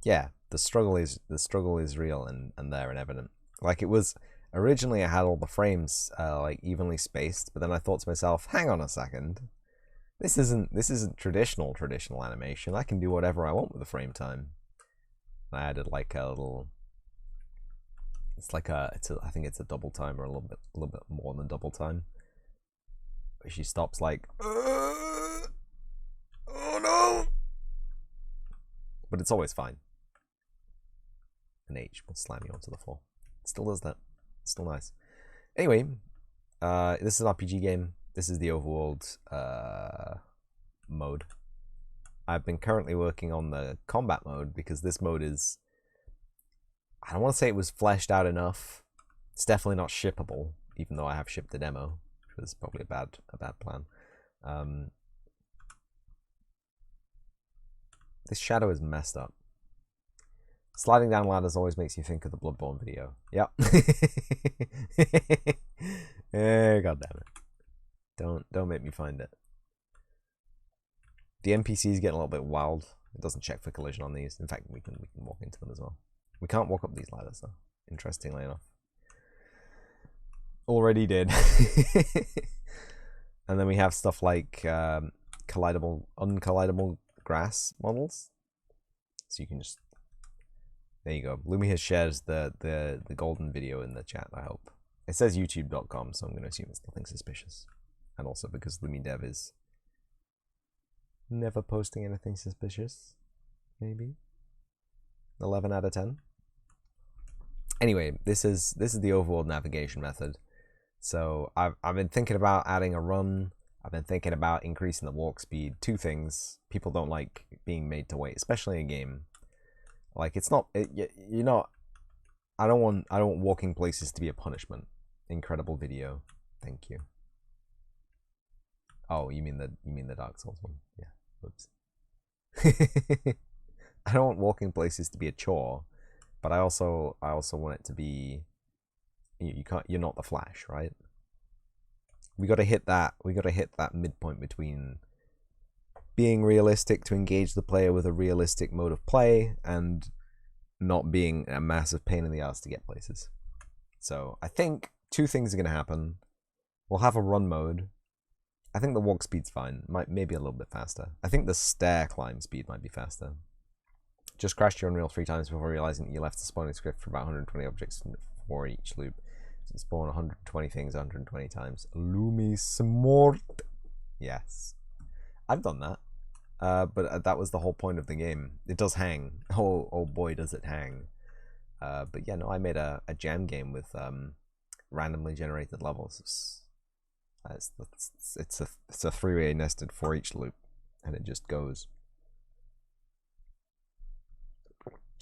yeah, the struggle is real and there and evident. Like it was originally, I had all the frames like evenly spaced, but then I thought to myself, hang on a second, this isn't traditional animation. I can do whatever I want with the frame time. And I added like a little. I think it's a double time or a little bit more than double time. But she stops like, oh no! But it's always fine. An H will slam you onto the floor. It still does that. It's still nice. Anyway, this is an RPG game. This is the overworld mode. I've been currently working on the combat mode because this mode is, I don't want to say it was fleshed out enough. It's definitely not shippable, even though I have shipped the demo, which was probably a bad plan. This shadow is messed up. Sliding down ladders always makes you think of the Bloodborne video. Yep. God damn it. Don't make me find it. The NPCs get a little bit wild. It doesn't check for collision on these. In fact, we can walk into them as well. We can't walk up these ladders though, interestingly enough. Already did. And then we have stuff like uncollidable grass models. So you can just, there you go. Lumi has shared the golden video in the chat, I hope. It says youtube.com, so I'm going to assume it's nothing suspicious. And also because Lumi Dev is never posting anything suspicious. Maybe 11 out of 10. Anyway, this is the overworld navigation method. So I've been thinking about adding a run. I've been thinking about increasing the walk speed. Two things. People don't like being made to wait, especially in a game. Like it's not, you're not. I don't want walking places to be a punishment. Incredible video. Thank you. Oh, you mean the Dark Souls one? Yeah. Whoops. I don't want walking places to be a chore, but I also want it to be. You're not the Flash, right? We got to hit that. We got to hit that midpoint between being realistic to engage the player with a realistic mode of play and not being a massive pain in the ass to get places. So I think two things are going to happen. We'll have a run mode. I think the walk speed's fine. Maybe a little bit faster. I think the stair climb speed might be faster. Just crashed your Unreal 3 times before realizing that you left the spawning script for about 120 objects for each loop. So spawn 120 things 120 times. Lumi smart. Yes. I've done that. But that was the whole point of the game. It does hang. Oh boy, does it hang. But yeah, no, I made a jam game with randomly generated levels. It's a three-way nested for each loop, and it just goes.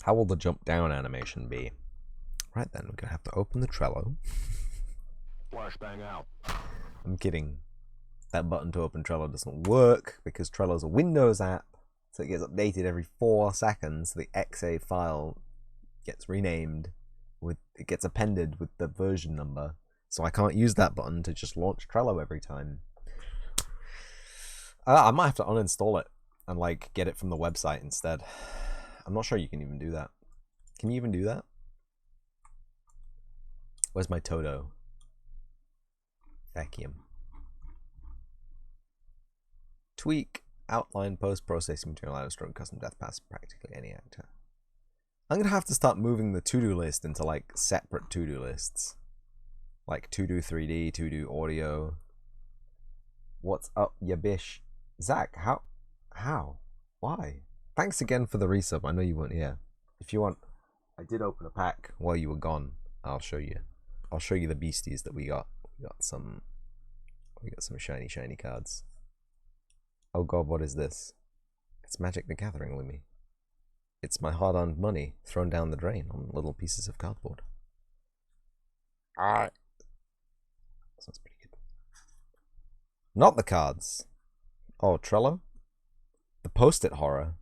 How will the jump down animation be? Right then, we're gonna have to open the Trello. Flashbang out. I'm kidding. That button to open Trello doesn't work because Trello's a Windows app, so it gets updated every 4 seconds. The .exe file gets renamed it gets appended with the version number, so I can't use that button to just launch Trello every time. I might have to uninstall it and like get it from the website instead. I'm not sure you can even do that. Can you even do that? Where's my Todo? Vacuum. Tweak, outline, post-processing material, out of stroke, custom death pass, practically any actor. I'm gonna have to start moving the to-do list into like separate to-do lists. Like to-do 3D, to-do audio. What's up, ya bish? Zach, how? Why? Thanks again for the resub. I know you weren't here. If you want, I did open a pack while you were gone. I'll show you. I'll show you the beasties that we got. We got some shiny cards. Oh god, what is this? It's Magic the Gathering, Lumi. It's my hard-earned money thrown down the drain on little pieces of cardboard. Alright. Sounds pretty good. Not the cards. Oh, Trello? The post-it horror.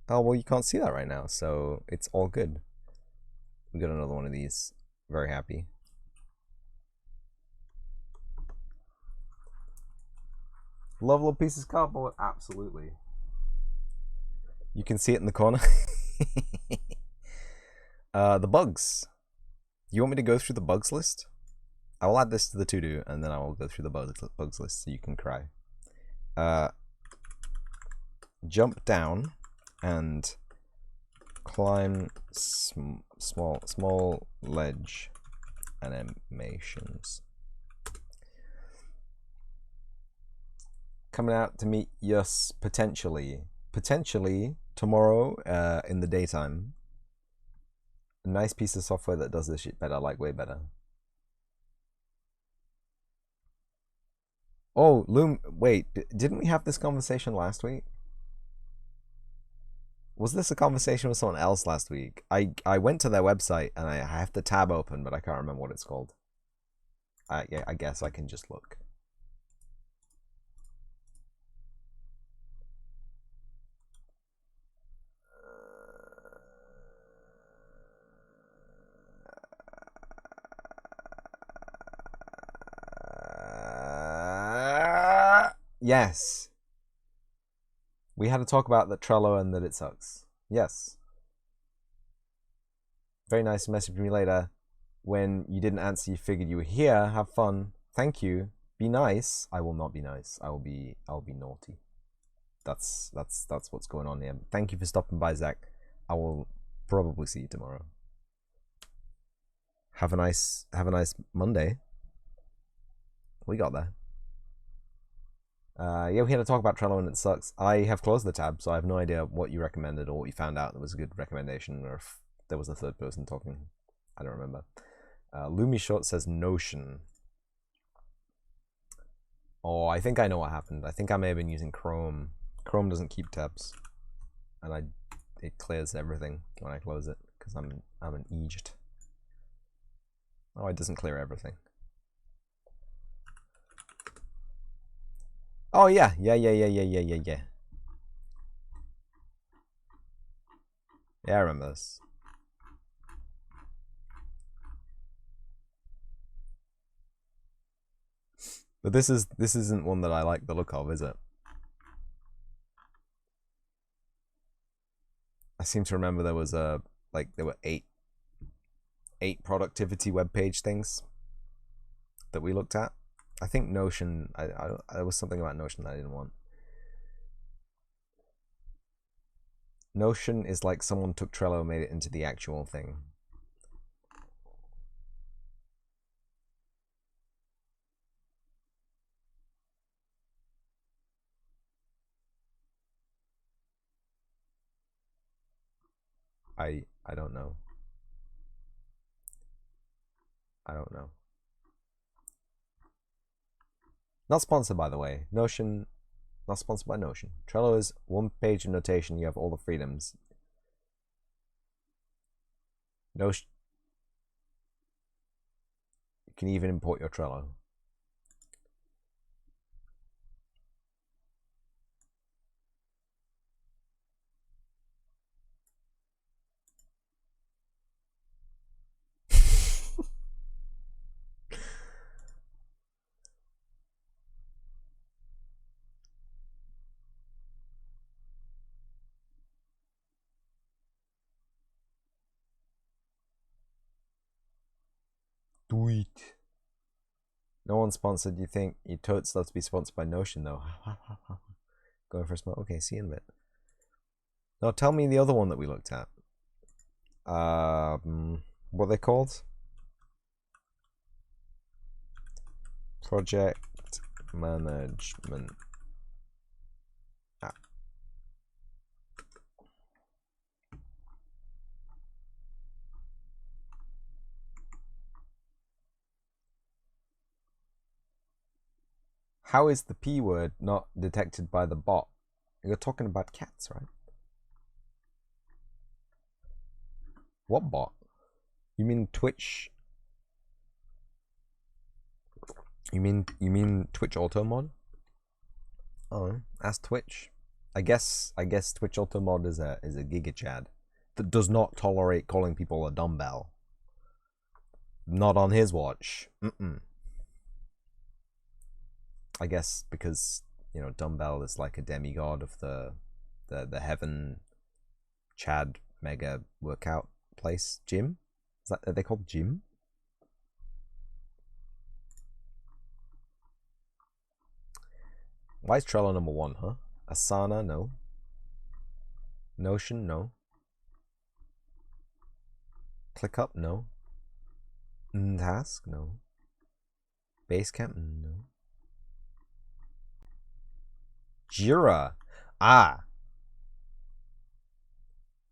Oh, well, you can't see that right now, so it's all good. We got another one of these. Very happy. Love little pieces of cardboard. Absolutely. You can see it in the corner. The bugs. You want me to go through the bugs list? I will add this to the to-do, and then I will go through the bugs list so you can cry. Jump down and climb small ledge animations. Coming out to meet us potentially tomorrow in the daytime. A nice piece of software that does this shit better, like way better. Oh, Loom, wait, didn't we have this conversation last week? Was this a conversation with someone else last week? I went to their website and I have the tab open, but I can't remember what it's called. Yeah, I guess I can just look. Yes. We had to talk about the Trello and that it sucks. Yes. Very nice message from me later. When you didn't answer, you figured you were here. Have fun. Thank you. Be nice. I will not be nice. I'll be naughty. That's what's going on here. Thank you for stopping by, Zach. I will probably see you tomorrow. Have a nice Monday. We got there. Yeah, we had to talk about Trello and it sucks. I have closed the tab, so I have no idea what you recommended or what you found out that was a good recommendation, or if there was a third person talking. I don't remember. Lumi Short says Notion. Oh, I think I know what happened. I think I may have been using Chrome. Chrome doesn't keep tabs, and it clears everything when I close it because I'm an idiot. Oh, it doesn't clear everything. Oh yeah. Yeah, I remember this. But this isn't one that I like the look of, is it? I seem to remember there was there were eight productivity webpage things that we looked at. I think Notion, there was something about Notion that I didn't want. Notion is like someone took Trello and made it into the actual thing. I don't know. I don't know. Not sponsored, by the way. Notion, not sponsored by Notion. Trello is one page of notation. You have all the freedoms. Notion. You can even import your Trello. Do it. No one's sponsored. You think you totes love to be sponsored by Notion though? Going for a smoke. Okay, see you in a bit. Now tell me the other one that we looked at. What are they called? Project management app. How is the P word not detected by the bot? You're talking about cats, right? What bot? You mean Twitch? You mean Twitch Auto Mod? Oh, ask Twitch. I guess Twitch Auto Mod is a Giga Chad that does not tolerate calling people a dumbbell. Not on his watch. I guess because, you know, dumbbell is like a demigod of the heaven Chad mega workout place. Gym? Are they called gym? Why is Trello number 1, huh? Asana, no. Notion, no. ClickUp, no. Task, no. Basecamp, no. Jira. Ah.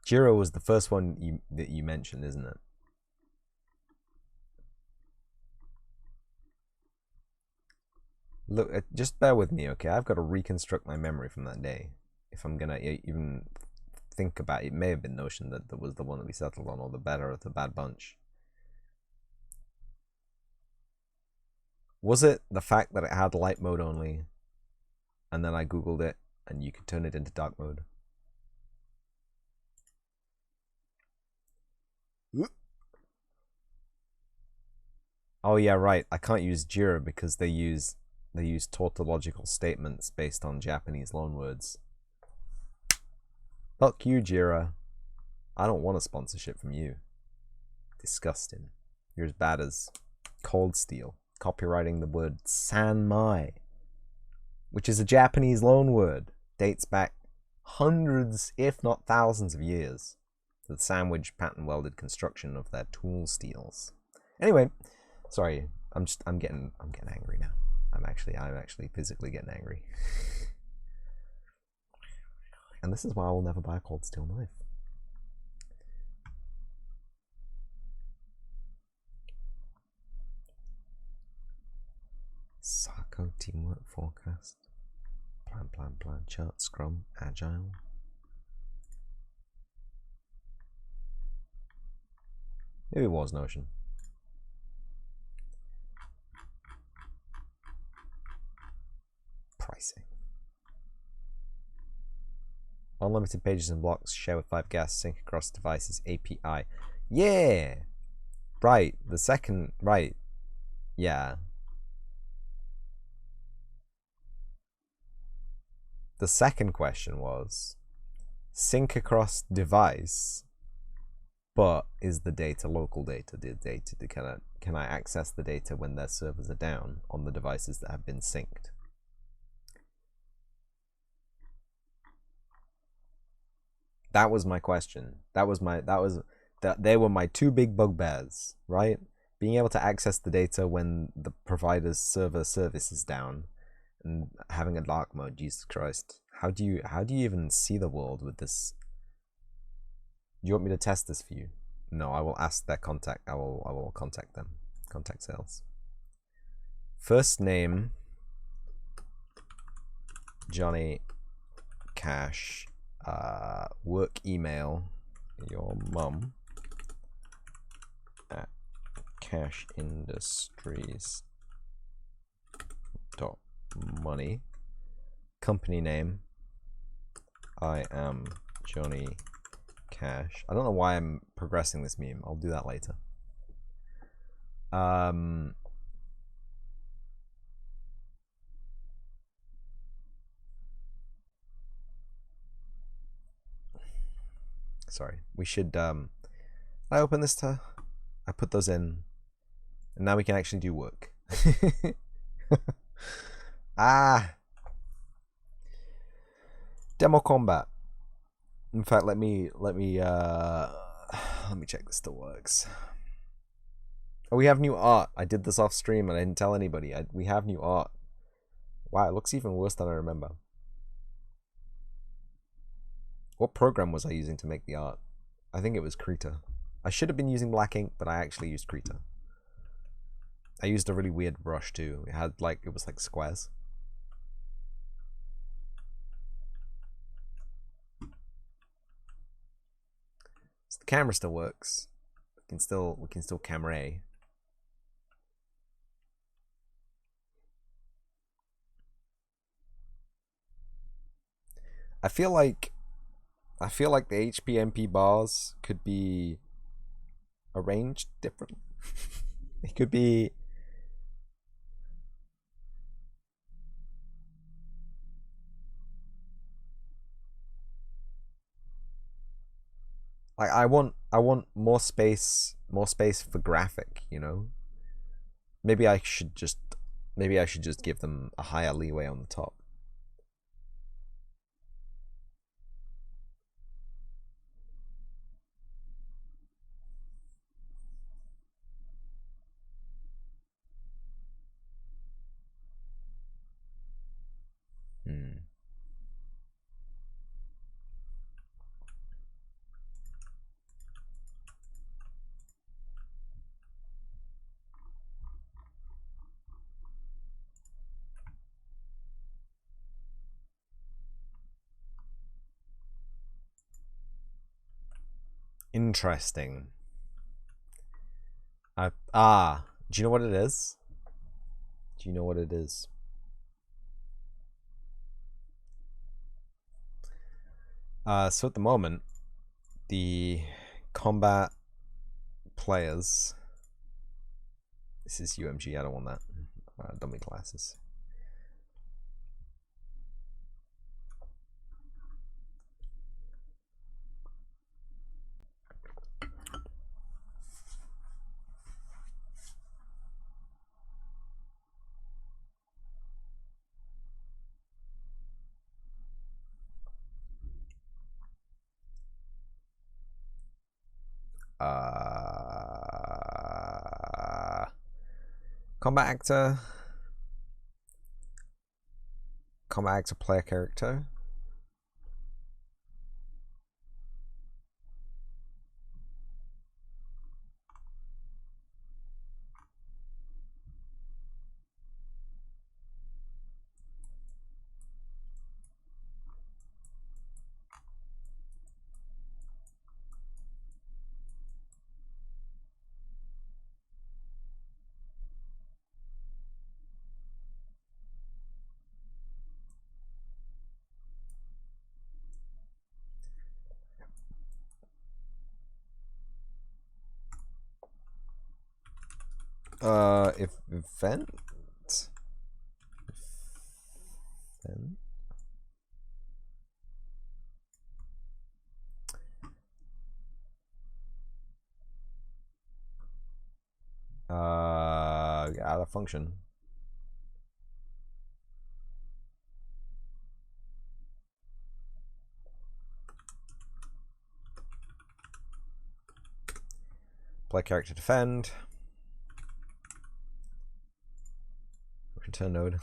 Jira was the first one that you mentioned, isn't it? Look, just bear with me, okay? I've got to reconstruct my memory from that day. If I'm gonna even think about it, it may have been Notion that was the one that we settled on, or the better of the bad bunch. Was it the fact that it had light mode only, and then I googled it, and you could turn it into dark mode? Oh yeah, right. I can't use Jira because they use tautological statements based on Japanese loanwords. Fuck you, Jira. I don't want a sponsorship from you. Disgusting. You're as bad as Cold Steel, copywriting the word sanmai, which is a Japanese loanword, dates back hundreds, if not thousands of years, to the sandwich pattern welded construction of their tool steels. Anyway, sorry, I'm getting angry now. I'm actually physically getting angry. And this is why I will never buy a cold steel knife. Sarco teamwork forecast. Plan, chart, scrum, agile. Maybe it was Notion. Pricing. Unlimited pages and blocks, share with 5 guests, sync across devices, API. Yeah! Right, the second, right. Yeah. The second question was, sync across device, but is the data local data? Can I access the data when their servers are down on the devices that have been synced? That was my question. They were my two big bugbears, right? Being able to access the data when the provider's server service is down, and having a dark mode. Jesus Christ, how do you even see the world with this? Do you want me to test this for you? No, I will ask their contact. I will contact them. Contact sales. First name Johnny Cash. Work email your mum at cashindustries.money. Company name, I am Johnny Cash. I don't know why I'm progressing this meme. I'll do that later. Sorry, we should I open this to, I put those in, and now we can actually do work. Demo combat. In fact, let me check this still works. Oh, we have new art. I did this off stream and I didn't tell anybody. We have new art. Wow, it looks even worse than I remember. What program was I using to make the art? I think it was Krita. I should have been using black ink, but I actually used Krita. I used a really weird brush too. It was like squares. So the camera still works. We can still camera A. I feel like the HPMP bars could be arranged differently. It could be Like I want more space for graphic, you know? Maybe I should just give them a higher leeway on the top. Interesting. Do you know what it is? Do you know what it is? So at the moment, the combat players. This is UMG. I don't want that. Dummy classes. Combat actor player character. Event. Out of function. Play character defend. Return node.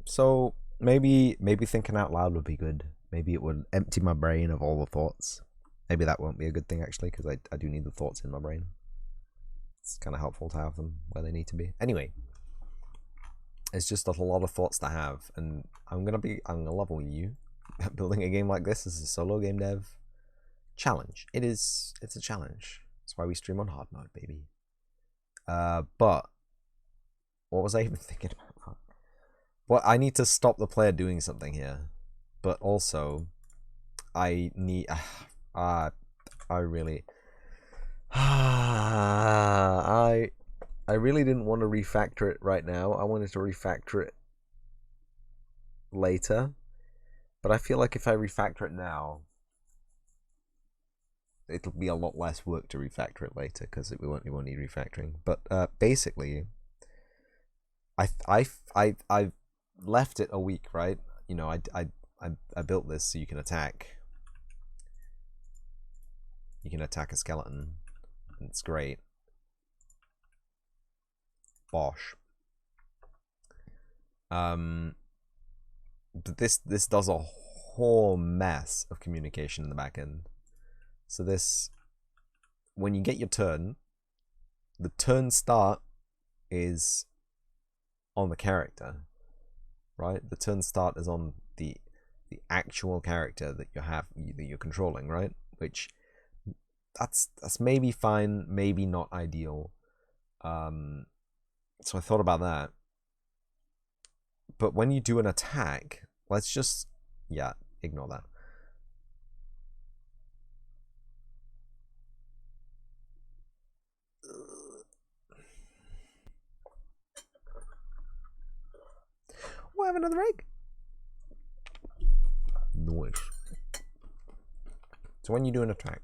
So maybe thinking out loud would be good. Maybe it would empty my brain of all the thoughts. Maybe that won't be a good thing actually, because I do need the thoughts in my brain. It's kind of helpful to have them where they need to be. Anyway, it's just a lot of thoughts to have, and I'm gonna level you. Building a game like this is a solo game dev challenge. It's a challenge. That's why we stream on hard mode, baby. But what was I even thinking about? Well, I need to stop the player doing something here, but also I need. I really. I really didn't want to refactor it right now. I wanted to refactor it later, but I feel like if I refactor it now, it'll be a lot less work to refactor it later because we won't need refactoring. But basically, I've left it a week, right? You know, I built this so you can attack. You can attack a skeleton. And it's great. Bosh. But this does a whole mess of communication in the back end. So this, when you get your turn, the turn start is on the character, right? The turn start is on the actual character that you're controlling, right? Which that's maybe fine, maybe not ideal. So I thought about that. But when you do an attack, let's just, yeah, ignore that. Oh, I have another egg. Nice. So when you do an attack,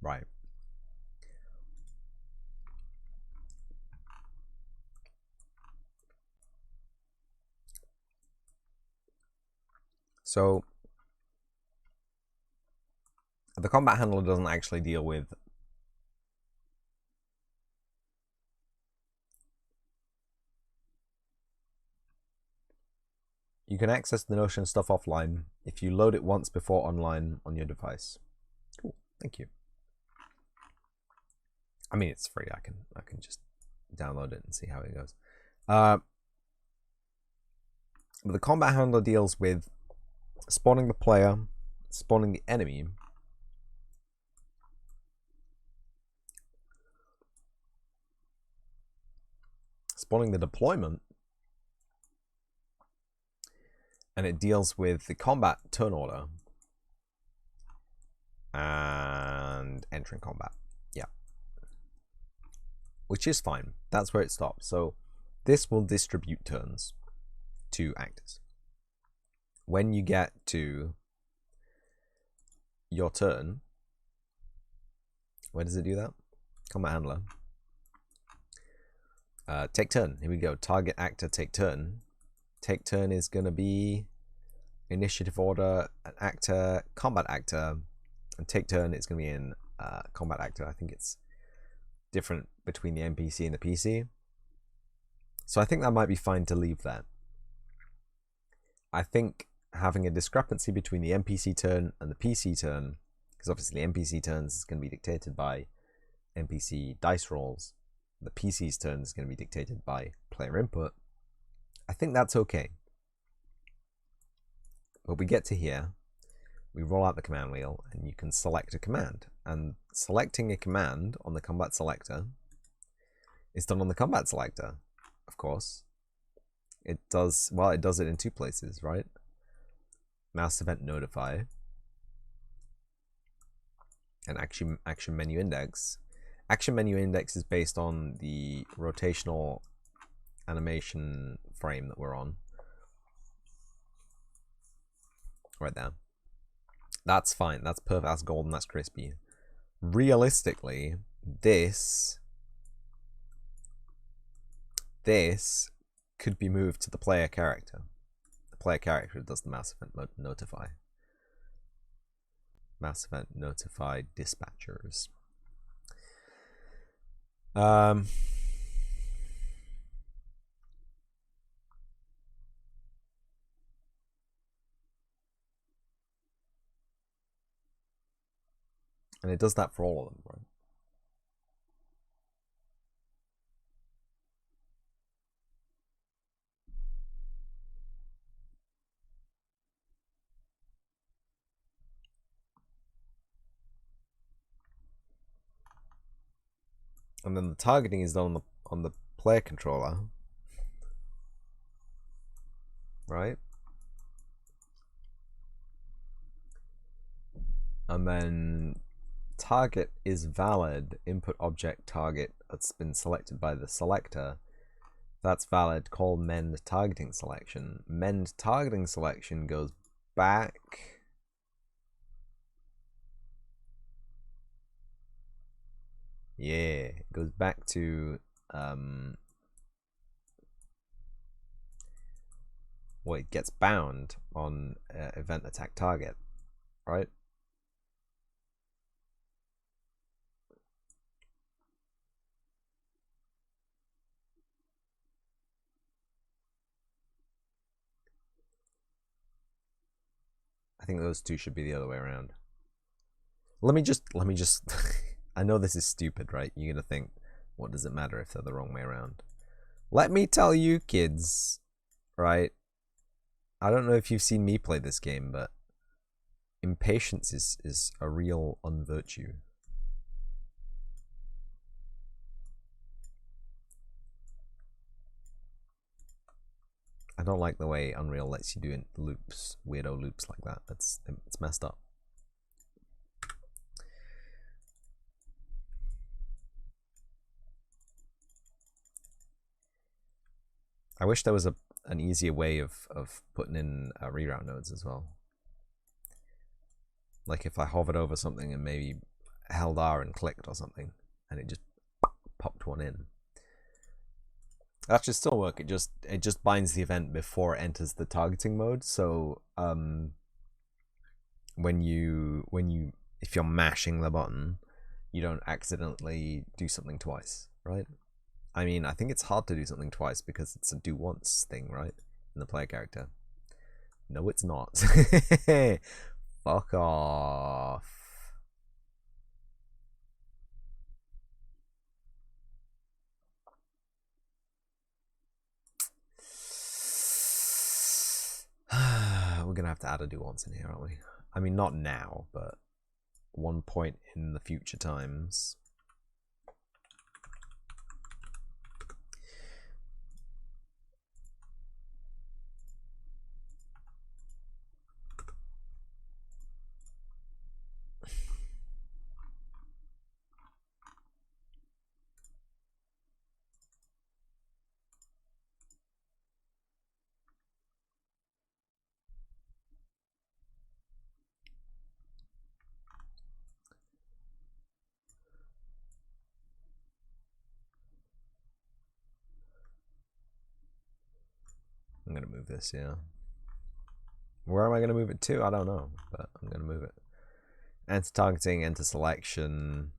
right? So the combat handler doesn't actually deal with you can access the Notion stuff offline if you load it once before online on your device. Cool, thank you. I mean, it's free. I can just download it and see how it goes. But the combat handler deals with spawning the player, spawning the enemy, spawning the deployment, and it deals with the combat turn order and entering combat. Yeah. Which is fine. That's where it stops. So this will distribute turns to actors. When you get to your turn, where does it do that? Combat handler. Take turn. Here we go. Target actor, take turn. Take turn is going to be initiative order, an actor, combat actor, and take turn is going to be in combat actor. I think it's different between the NPC and the PC. So I think that might be fine to leave that. I think having a discrepancy between the NPC turn and the PC turn, because obviously NPC turns is going to be dictated by NPC dice rolls, the PC's turn is going to be dictated by player input. I think that's okay. But we get to here, we roll out the command wheel, and you can select a command. And selecting a command on the combat selector is done on the combat selector, of course. It does, well, it does it in two places, right? Mouse event notify and action menu index. Action menu index is based on the rotational animation frame that we're on. Right there. That's fine. That's perfect. That's golden. That's crispy. Realistically, this could be moved to the player character. The player character does the mouse event notify. Mouse event notify dispatchers. And it does that for all of them, right? And then the targeting is done on the player controller, right? And then target is valid, input object target that's been selected by the selector. That's valid, call mend targeting selection. Mend targeting selection goes back. Yeah, it goes back to well, it gets bound on event attack target, right? I think those two should be the other way around. Let me just I know this is stupid, right? You're gonna think, what does it matter if they're the wrong way around? Let me tell you, kids, right? I don't know if you've seen me play this game, but impatience is a real unvirtue. I don't like the way Unreal lets you do it loops, weirdo loops like that. It's messed up. I wish there was an easier way of putting in reroute nodes as well. Like if I hovered over something and maybe held R and clicked or something, and it just popped one in. That should still work. It just binds the event before it enters the targeting mode. So when you if you're mashing the button, you don't accidentally do something twice, right? I mean, I think it's hard to do something twice because it's a do once thing, right? In the player character. No, it's not. Fuck off. We're gonna have to add a do once in here, aren't we? I mean, not now, but one point in the future times. I'm gonna move this, yeah. Where am I gonna move it to? I don't know, but I'm gonna move it. Enter targeting, enter selection.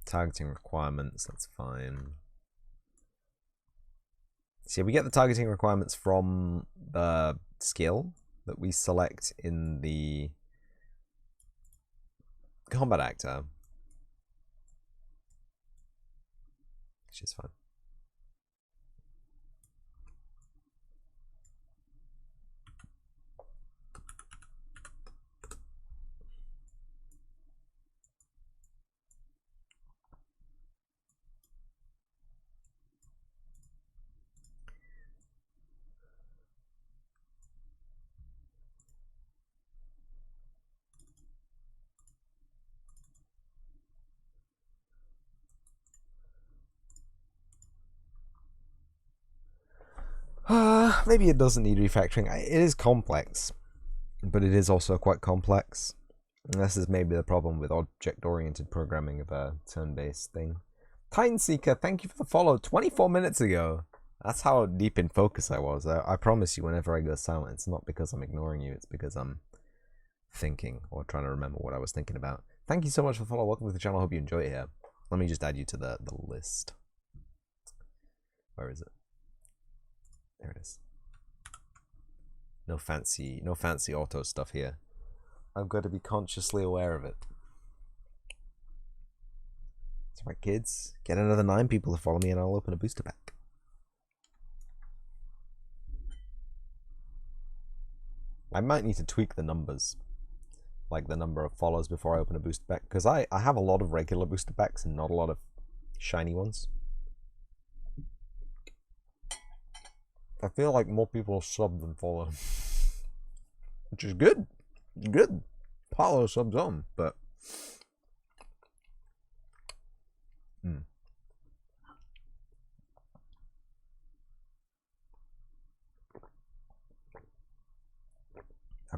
Targeting requirements, that's fine. See, we get the targeting requirements from the skill that we select in the combat actor, which is fine. Maybe it doesn't need refactoring. It is complex, but it is also quite complex. And this is maybe the problem with object-oriented programming of a turn-based thing. Titan Seeker, thank you for the follow 24 minutes ago. That's how deep in focus I was. I promise you, whenever I go silent, it's not because I'm ignoring you, it's because I'm thinking or trying to remember what I was thinking about. Thank you so much for the follow. Welcome to the channel. Hope you enjoy it here. Let me just add you to the list. Where is it? There it is. No fancy auto stuff here. I've got to be consciously aware of it. That's right, kids. Get another 9 people to follow me and I'll open a booster pack. I might need to tweak the numbers. like the number of follows before I open a booster pack, because I have a lot of regular booster packs and not a lot of shiny ones. I feel like more people sub than follow, which is good. Good. Follow, subs on, but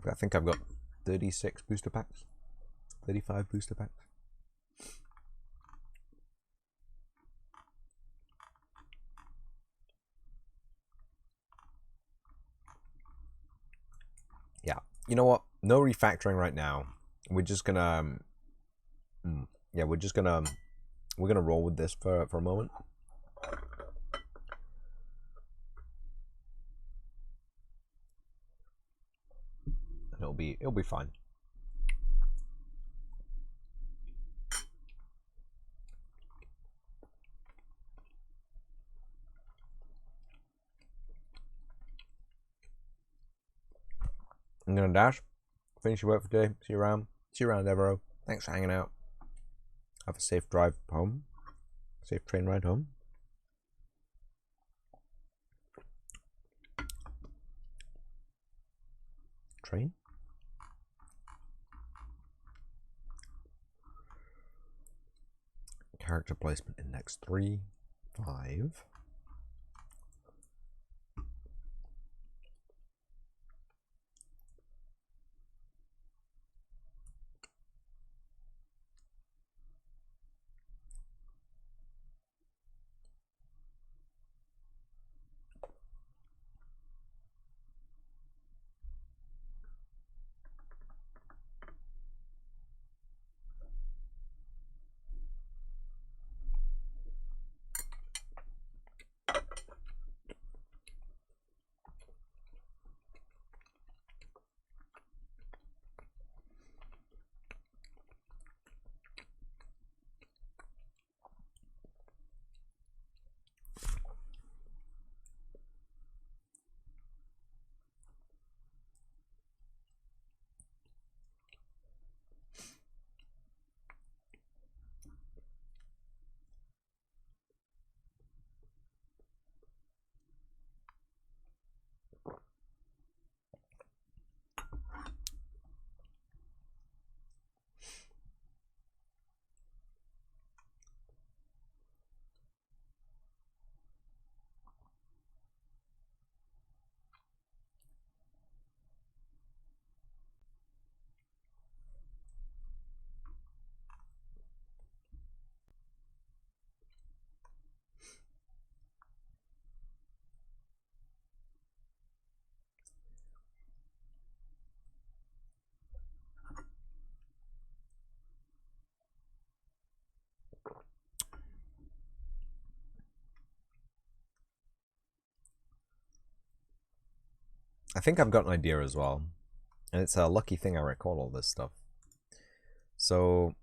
I think I've got 36 booster packs, 35 booster packs. Yeah, you know what? No refactoring right now. We're just gonna, yeah, we're gonna roll with this for a moment. And it'll be fine. I'm gonna dash. Finish your work for today. See you around. See you around, Evero. Thanks for hanging out. Have a safe drive home. Safe train ride home. Train. Character placement index 3, 5. I think I've got an idea as well. And it's a lucky thing I record all this stuff. So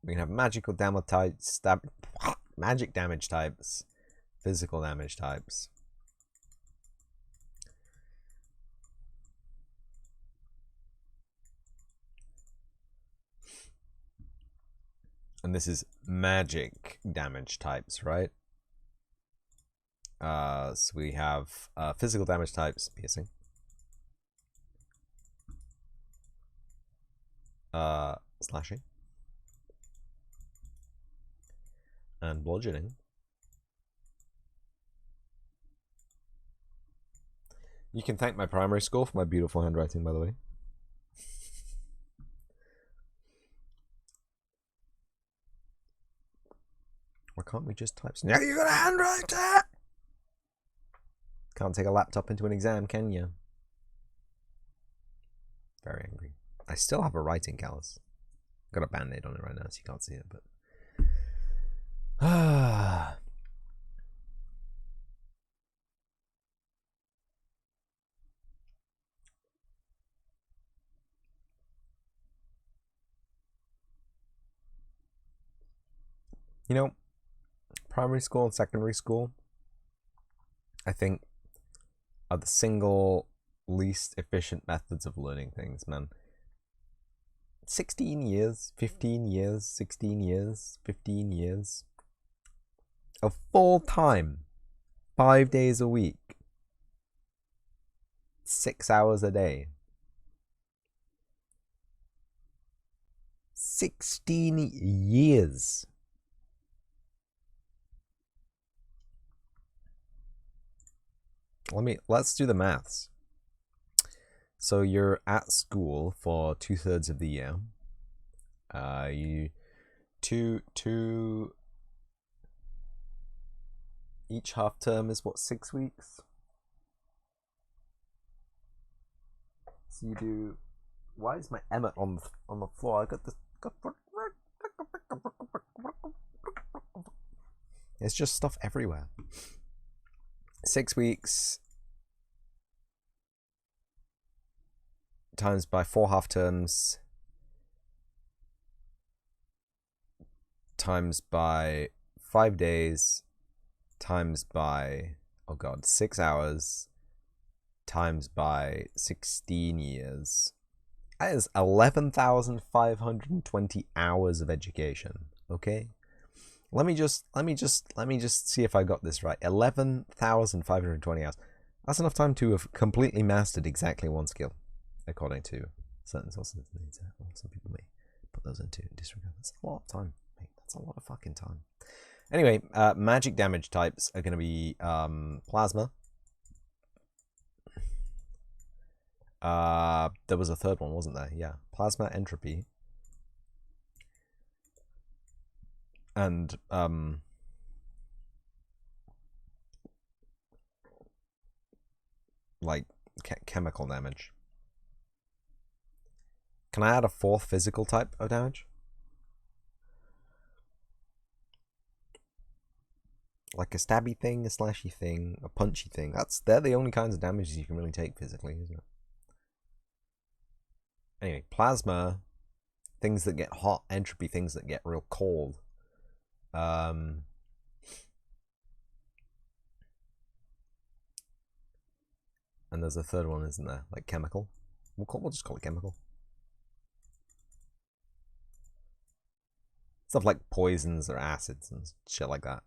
we can have magical damage types, magic damage types, physical damage types. And this is magic damage types, right? So we have physical damage types, piercing, slashing, and bludgeoning. You can thank my primary school for my beautiful handwriting, by the way. Why can't we just type? Now you're gonna handwrite it! Can't take a laptop into an exam, can you? Very angry. I still have a writing callus. Got a band-aid on it right now, so you can't see it, but You know, primary school and secondary school, I think, are the single least efficient methods of learning things, man. 16 years, 15 years, 16 years, 15 years of full time, 5 days a week, 6 hours a day. 16 years. Let's do the maths. So you're at school for 2/3 of the year. Each half term is what, 6 weeks? So you do. Why is my Emmet on the floor? I got this. It's just stuff everywhere. 6 weeks times by 4 half terms times by 5 days times by, oh god, 6 hours times by 16 years. That is 11,520 hours of education. Okay, let me just see if I got this right. 11,520 hours. That's enough time to have completely mastered exactly one skill, according to certain sources. Some people may put those into disregard. That's a lot of time, mate. That's a lot of fucking time. Anyway, magic damage types are going to be plasma. There was a third one, wasn't there? Yeah, plasma, entropy, and like chemical damage. Can I add a fourth physical type of damage? Like a stabby thing, a slashy thing, a punchy thing. They're the only kinds of damages you can really take physically, isn't it? Anyway, plasma, things that get hot, entropy, things that get real cold. And there's a third one, isn't there? Like chemical. We'll just call it chemical. Stuff like poisons or acids and shit like that.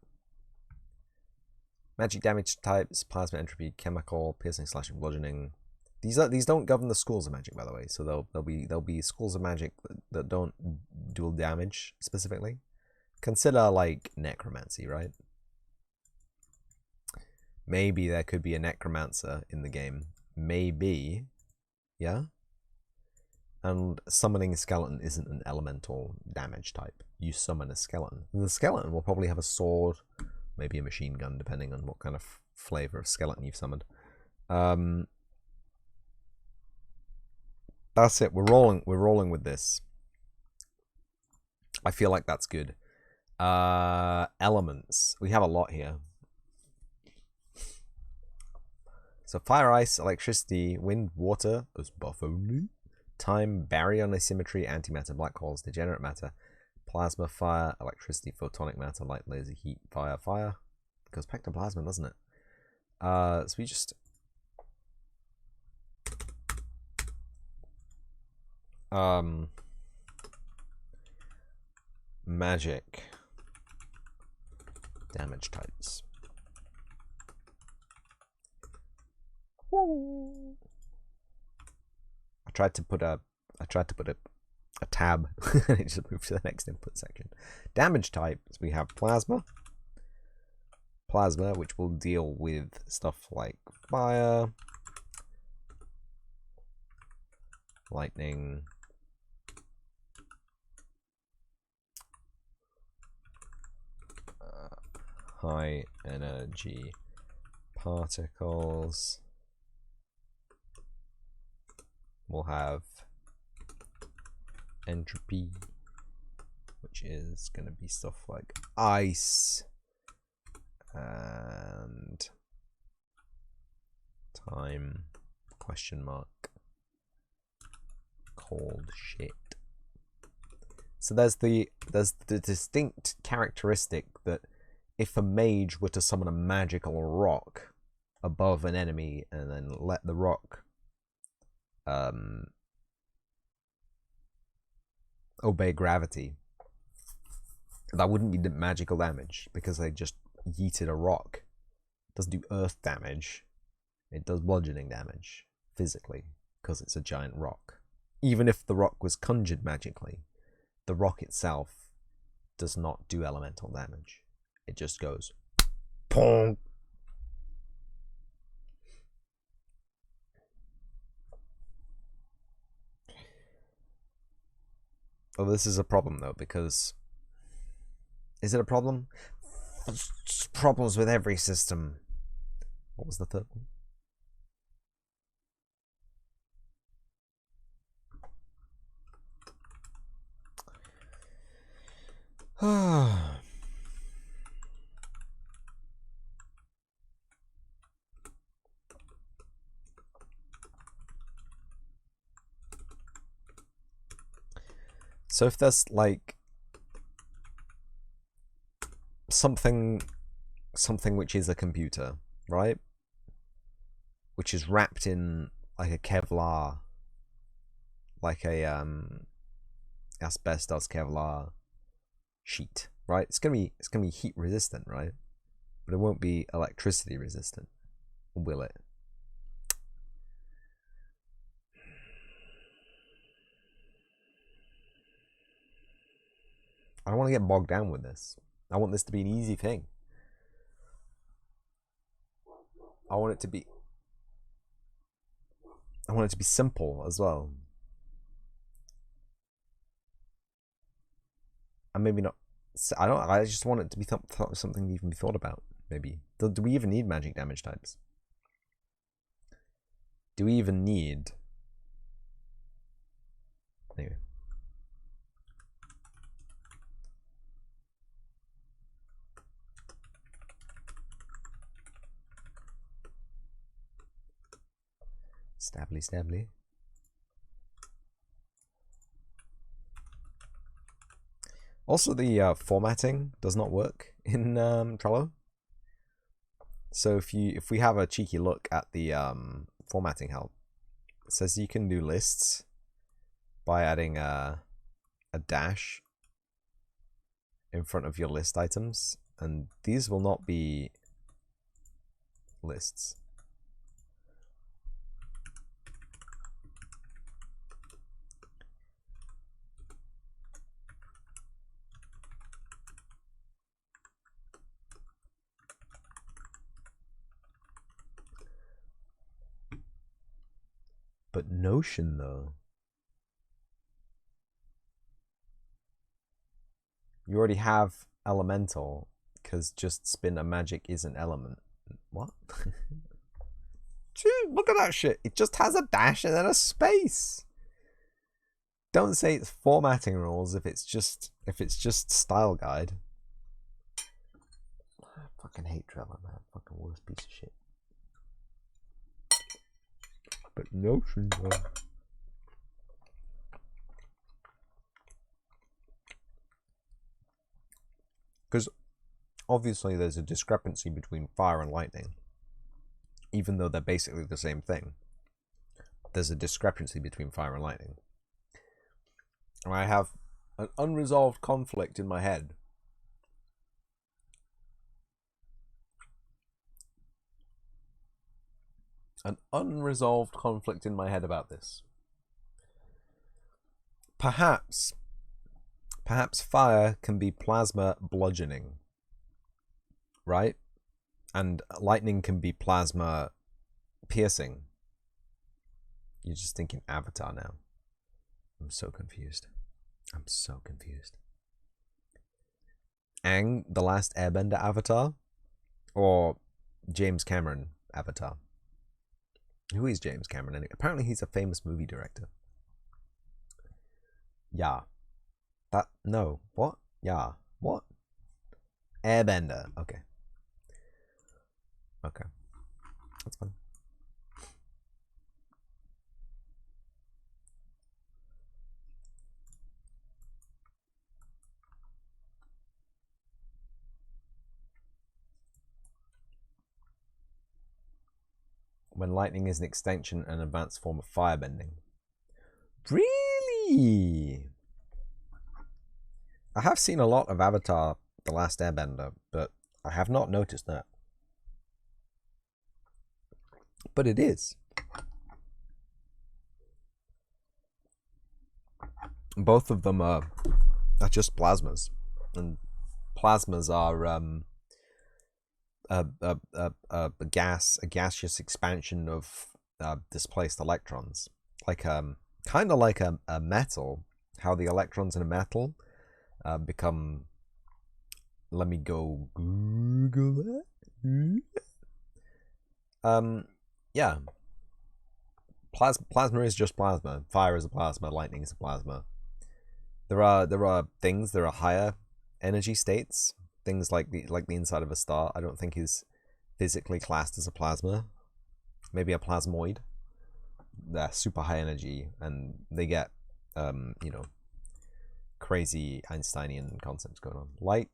Magic damage types: plasma, entropy, chemical, piercing, slashing, bludgeoning. These don't govern the schools of magic, by the way. So there'll be schools of magic that don't dual damage specifically. Consider like necromancy, right? Maybe there could be a necromancer in the game. Maybe, yeah. And summoning a skeleton isn't an elemental damage type. You summon a skeleton. And the skeleton will probably have a sword, maybe a machine gun, depending on what kind of flavor of skeleton you've summoned. That's it. We're rolling with this. I feel like that's good. Elements. We have a lot here. So fire, ice, electricity, wind, water, as buff only. Time, baryon asymmetry, antimatter, black holes, degenerate matter, plasma, fire, electricity, photonic matter, light, laser, heat, fire, fire. It goes back to plasma, doesn't it? So we just magic damage types. Woo. I tried to put a tab and it just moved to the next input section. Damage types, we have plasma, which will deal with stuff like fire, lightning, high energy particles. We'll have entropy, which is going to be stuff like ice and time, question mark, cold shit. So there's the distinct characteristic that if a mage were to summon a magical rock above an enemy and then let the rock obey gravity, that wouldn't be magical damage because they just yeeted a rock. It doesn't do earth damage. It does bludgeoning damage physically because it's a giant rock. Even if the rock was conjured magically, the rock itself does not do elemental damage. It just goes pong. Oh, this is a problem though, because is it a problem? There's problems with every system. What was the third one? So if there's like something which is a computer, right? Which is wrapped in like a Kevlar, like a asbestos Kevlar sheet, right? It's gonna be heat resistant, right? But it won't be electricity resistant, will it? I don't want to get bogged down with this. I want this to be an easy thing. I want it to be simple as well. And maybe not. I just want it to be something even be thought about. Maybe. Do we even need magic damage types? Do we even need? Anyway. Stably. Also, the formatting does not work in Trello. So if we have a cheeky look at the formatting help, it says you can do lists by adding a dash in front of your list items, and these will not be lists. But Notion, though, you already have elemental, because just spin a magic is an element. What? Gee, look at that shit. It just has a dash and then a space. Don't say it's formatting rules if it's just style guide. I fucking hate Trello, man. Fucking worst piece of shit. But Notion, though. Because obviously there's a discrepancy between fire and lightning. Even though they're basically the same thing. There's a discrepancy between fire and lightning. And I have an unresolved conflict in my head. An unresolved conflict in my head about this. Perhaps fire can be plasma bludgeoning, right? And lightning can be plasma piercing. You're just thinking Avatar now. I'm so confused. Aang, the last Airbender Avatar? Or James Cameron Avatar? Who is James Cameron? Apparently he's a famous movie director. Yeah. No. What? Yeah. What? Airbender. Okay. That's fine. when lightning is an extension and advanced form of firebending. Really? I have seen a lot of Avatar: The Last Airbender, but I have not noticed that. But it is. Both of them are just plasmas, and plasmas are a gaseous expansion of displaced electrons, like kind of like a metal. How the electrons in a metal become. Let me go Google that. Yeah. Plasma is just plasma. Fire is a plasma. Lightning is a plasma. There are things. There are higher energy states. Things like the inside of a star. I don't think is physically classed as a plasma. Maybe a plasmoid. They're super high energy, and they get crazy Einsteinian concepts going on.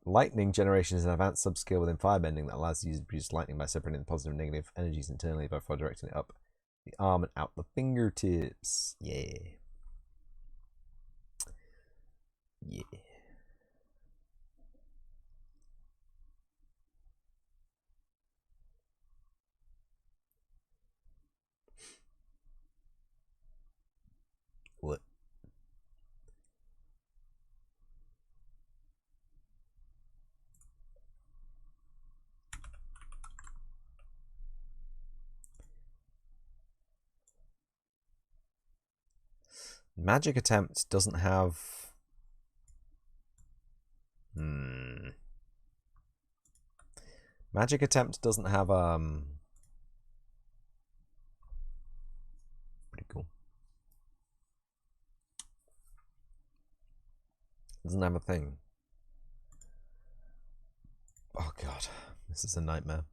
Lightning generation is an advanced subscale within firebending that allows the user to produce lightning by separating the positive and negative energies internally by directing it up the arm and out the fingertips. Yeah. Yeah. What? Magic Attempt doesn't have... Magic Attempt doesn't have, pretty cool. It doesn't have a thing. Oh god, this is a nightmare.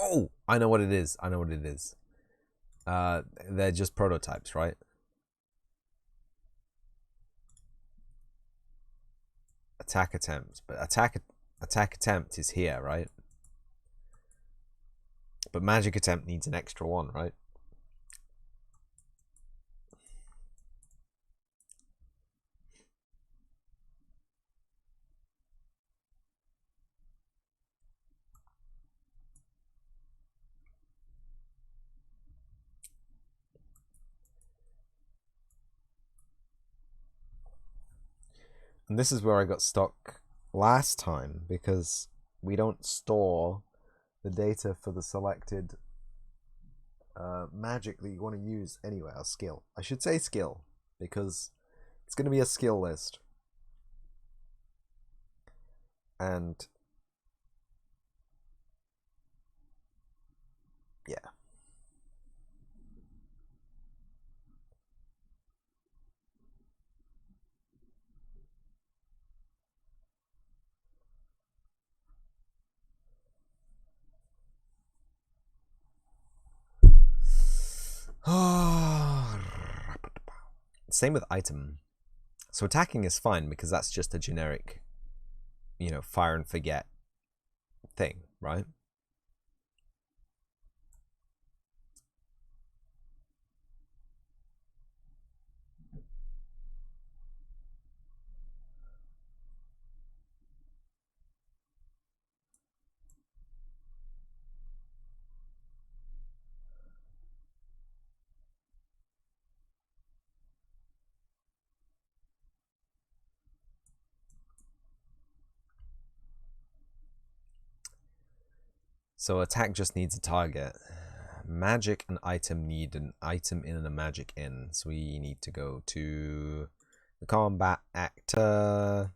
Oh, I know what it is. I know what it is. They're just prototypes, right? Attack attempt, but attack attempt is here, right? But magic attempt needs an extra one, right? And this is where I got stuck last time, because we don't store the data for the selected magic that you want to use anywhere, or skill. I should say skill, because it's going to be a skill list. And yeah. Same with item. So attacking is fine because that's just a generic, fire and forget thing, right? So attack just needs a target. Magic and item need an item in and a magic in. So we need to go to the combat actor.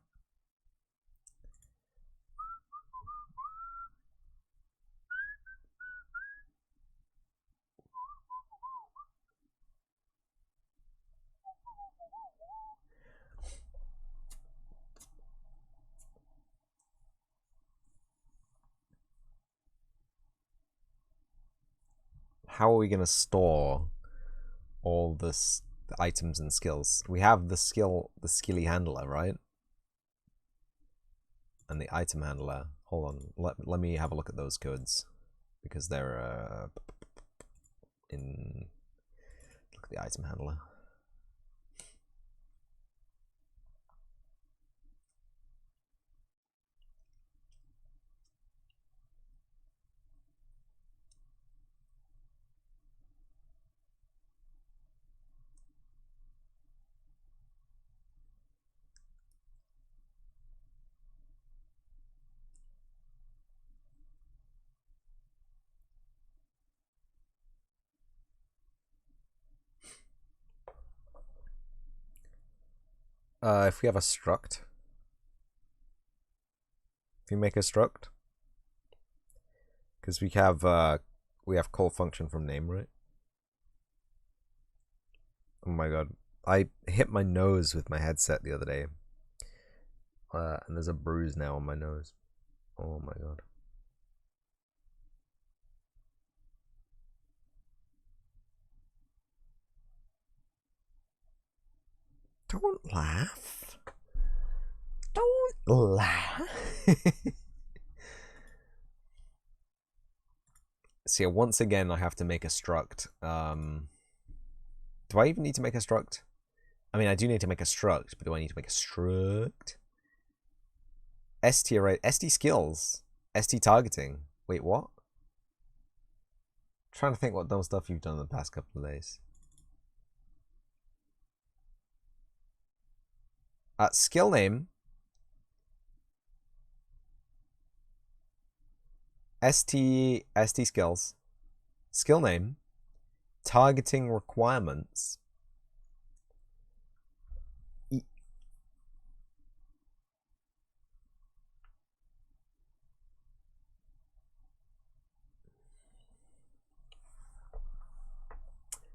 how are we gonna store all the items and skills? We have the skilly handler, right? And the item handler. Hold on, let me have a look at those codes because they're in. Look at the item handler. If we have a struct, if you make a struct, because we have call function from name, right? Oh my god, I hit my nose with my headset the other day, and there's a bruise now on my nose. Oh my god. Don't laugh. Don't laugh. So yeah, once again, I have to make a struct. Do I even need to make a struct? I mean, I do need to make a struct, but do I need to make a struct? ST array, ST skills, ST targeting. Wait, what? I'm trying to think what dumb stuff you've done in the past couple of days. Skill name. ST skills. Skill name. Targeting requirements.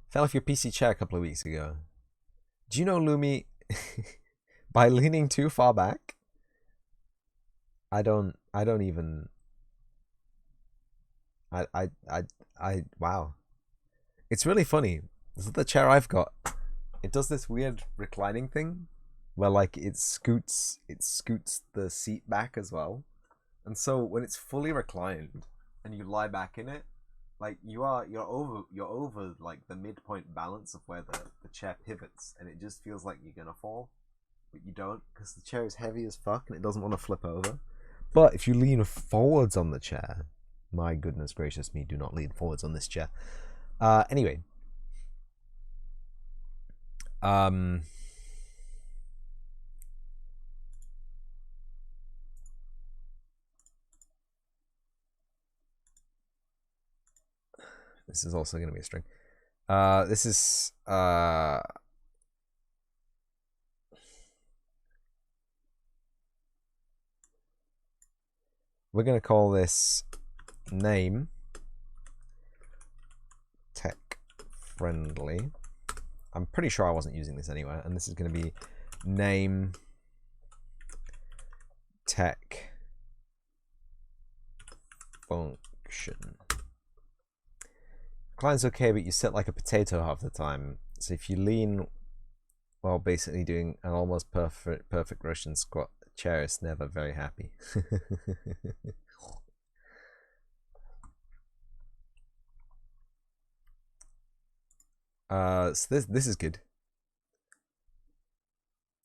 Fell off your PC chair a couple of weeks ago. Do you know, Lumi, by leaning too far back, I don't even, wow. It's really funny. This is the chair I've got. It does this weird reclining thing where like it scoots the seat back as well. And so when it's fully reclined and you lie back in it, like you're over like the midpoint balance of where the chair pivots, and it just feels like you're gonna fall, but you don't because the chair is heavy as fuck and it doesn't want to flip over. But if you lean forwards on the chair, my goodness gracious me, do not lean forwards on this chair. Anyway, this is also going to be a string. This is we're going to call this name tech friendly. I'm pretty sure I wasn't using this anywhere, and this is going to be name tech function. Client's okay, but you sit like a potato half the time. So if you lean while basically doing an almost perfect Russian squat, the chair is never very happy. So this is good.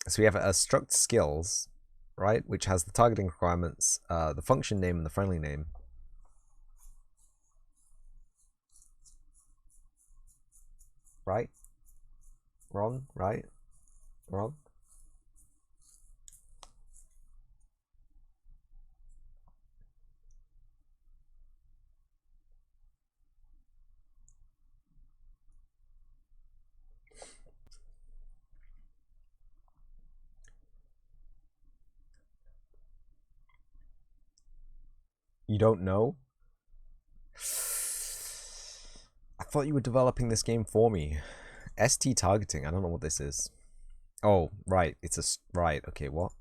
So we have a struct skills, right, which has the targeting requirements, the function name, and the friendly name. Right? Wrong? Right? Wrong? You don't know? I thought you were developing this game for me. ST targeting, I don't know what this is. Oh, right, it's a, right, okay, what?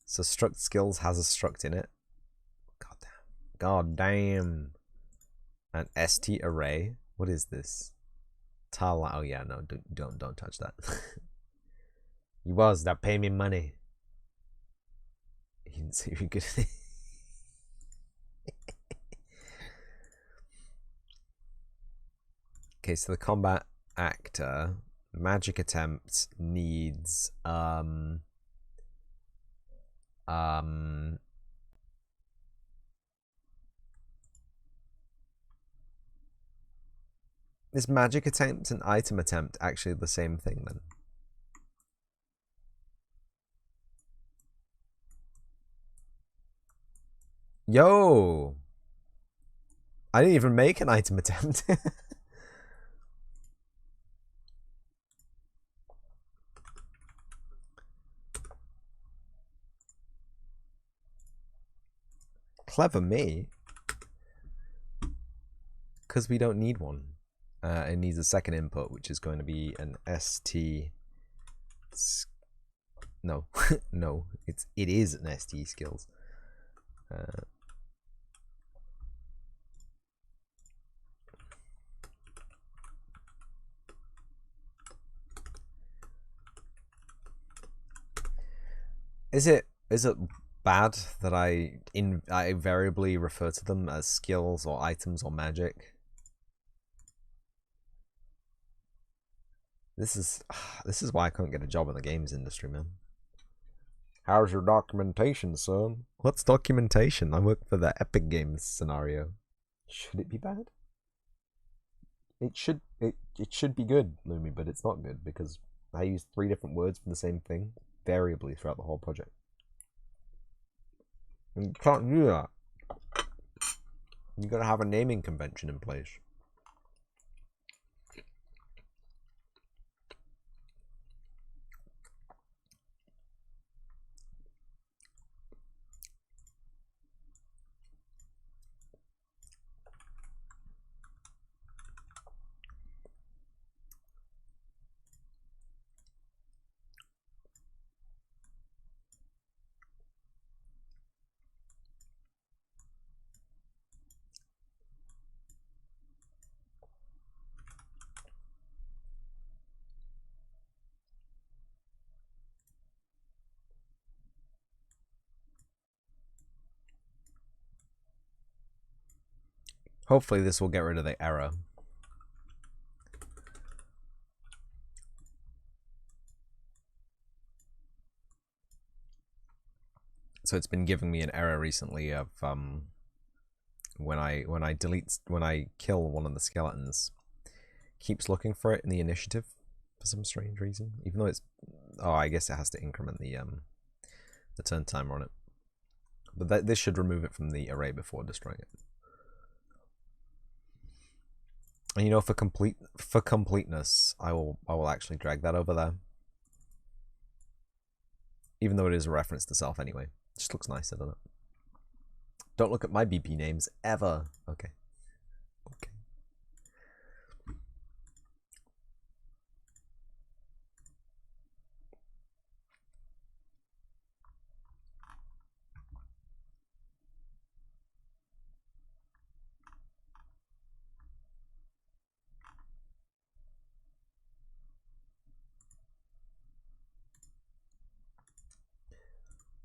So struct skills has a struct in it. God damn. God damn. An ST array. What is this? Tala. Oh yeah, no, don't touch that. He was that pay me money. He didn't say we could. Okay, so the combat actor magic attempt needs is magic attempt and item attempt actually the same thing then? Yo! I didn't even make an item attempt. Clever me. Because we don't need one. It needs a second input, which is going to be an ST. No, no, it is an ST skills. Is it bad that I invariably refer to them as skills or items or magic? This is why I couldn't get a job in the games industry, man. How's your documentation, son? What's documentation? I work for the Epic Games scenario. Should it be bad? It should be good, Lumi, but it's not good because I use 3 different words for the same thing variably throughout the whole project. And you can't do that. You gotta have a naming convention in place. Hopefully this will get rid of the error. So it's been giving me an error recently of when I kill one of the skeletons, keeps looking for it in the initiative for some strange reason. Even though it's I guess it has to increment the turn timer on it. But this should remove it from the array before destroying it. And you know, for completeness, I will actually drag that over there. Even though it is a reference to self anyway. It just looks nicer, doesn't it? Don't look at my BP names ever. Okay. Okay.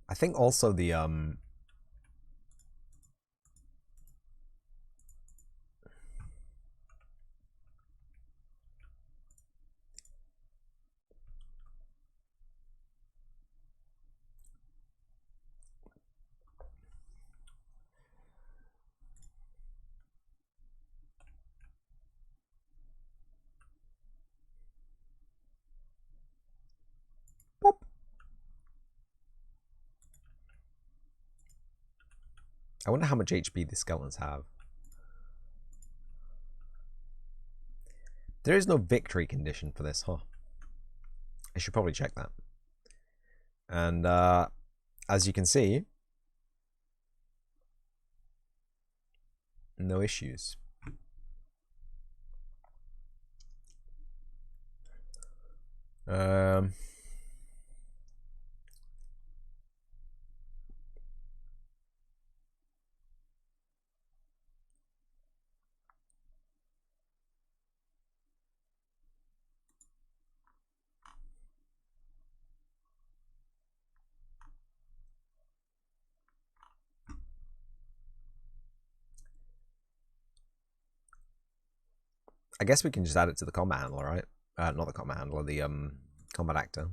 I think also the boop. I wonder how much HP the skeletons have. There is no victory condition for this, huh? I should probably check that. And as you can see, no issues. I guess we can just add it to the combat handler, right? Not the combat handler, the combat actor.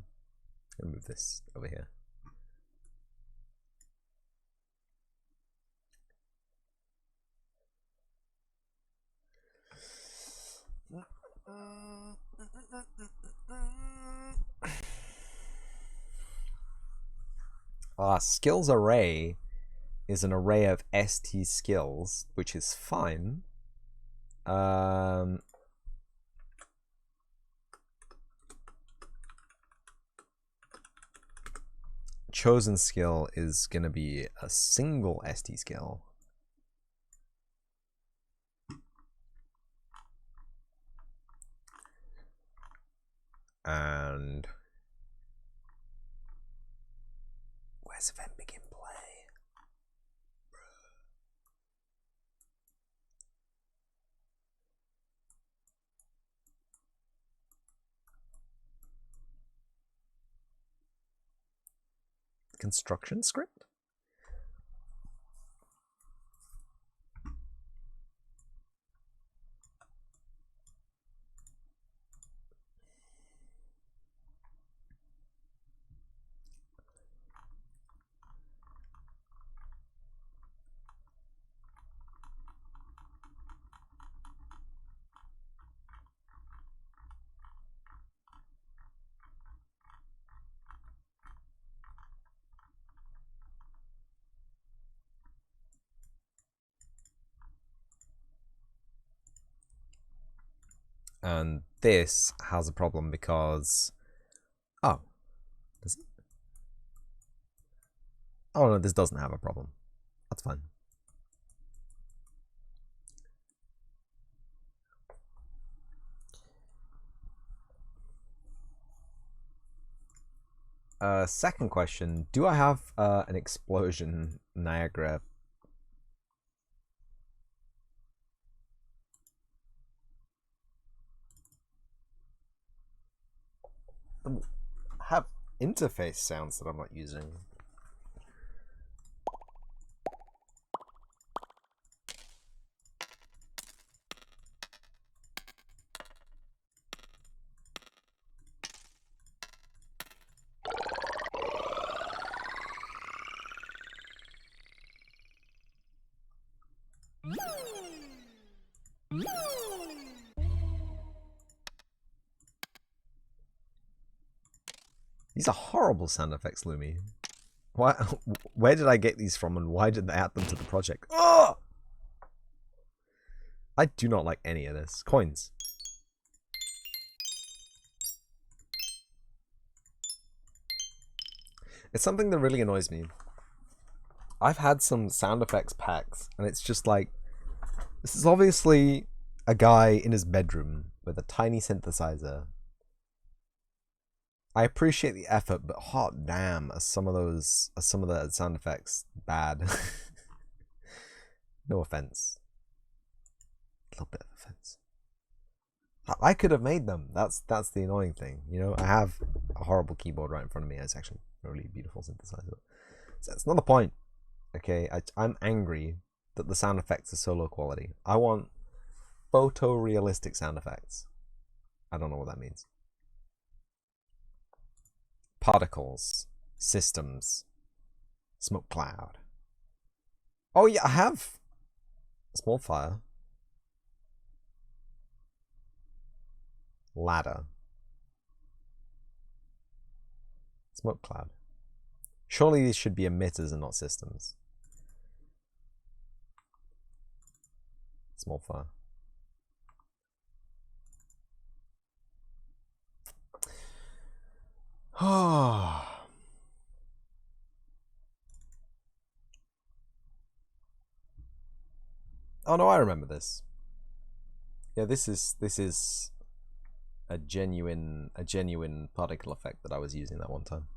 Let me move this over here. Skills array is an array of ST skills, which is fine. Chosen skill is going to be a single ST skill. And where's event begin play? Construction script? And this has a problem because... Oh. Does it? Oh no, this doesn't have a problem. That's fine. Second question, do I have an explosion Niagara? I have interface sounds that I'm not using. These are horrible sound effects, Lumi. Why? Where did I get these from, and why did they add them to the project? Oh! I do not like any of this. Coins. It's something that really annoys me. I've had some sound effects packs, and it's just like, this is obviously a guy in his bedroom with a tiny synthesizer. I appreciate the effort, but hot damn, are some of the sound effects bad. No offense. A little bit of offense. I could have made them. That's the annoying thing. You know, I have a horrible keyboard right in front of me. It's actually a really beautiful synthesizer. So that's not the point. Okay, I'm angry that the sound effects are so low quality. I want photorealistic sound effects. I don't know what that means. Particles, systems, smoke cloud. Oh yeah, I have small fire, ladder, smoke cloud. Surely these should be emitters and not systems. Small fire. Oh. Oh no, I remember this. Yeah, this is a genuine particle effect that I was using that one time.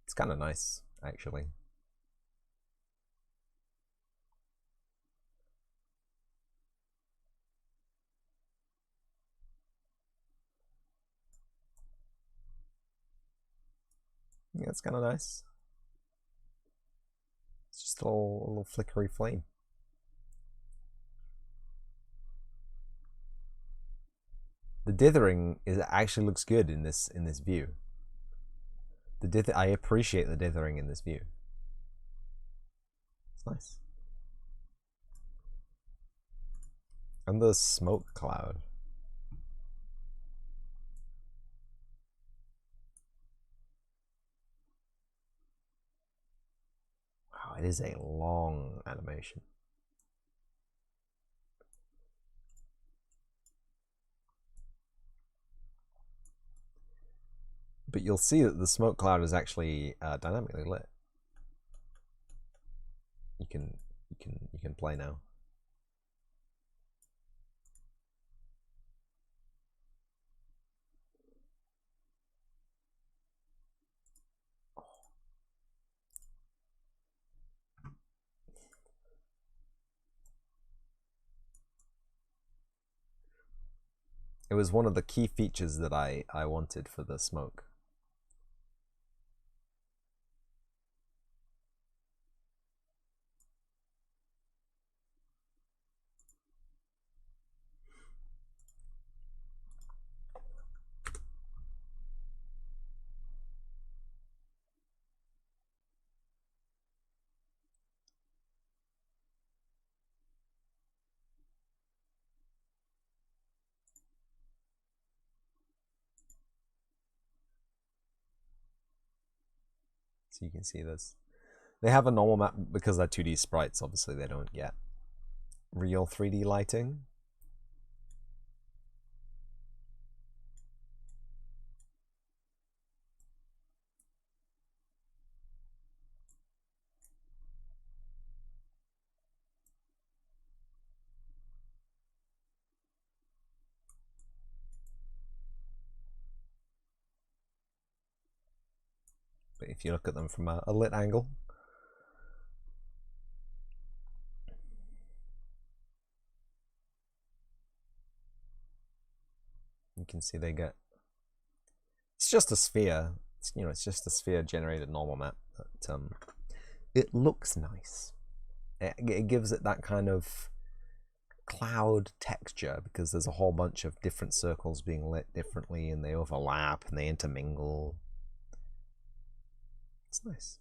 It's kind of nice, actually. Yeah, it's kind of nice. It's just a little flickery flame. The dithering actually looks good in this view. I appreciate the dithering in this view. It's nice. And the smoke cloud. Wow, it is a long animation. But you'll see that the smoke cloud is actually dynamically lit. You can play now. It was one of the key features that I wanted for the smoke. So you can see this. They have a normal map because they're 2D sprites. Obviously, they don't get real 3D lighting. But if you look at them from a lit angle, you can see they get. It's just a sphere. It's just a sphere generated normal map. But it looks nice. It gives it that kind of cloud texture because there's a whole bunch of different circles being lit differently, and they overlap and they intermingle. It's nice.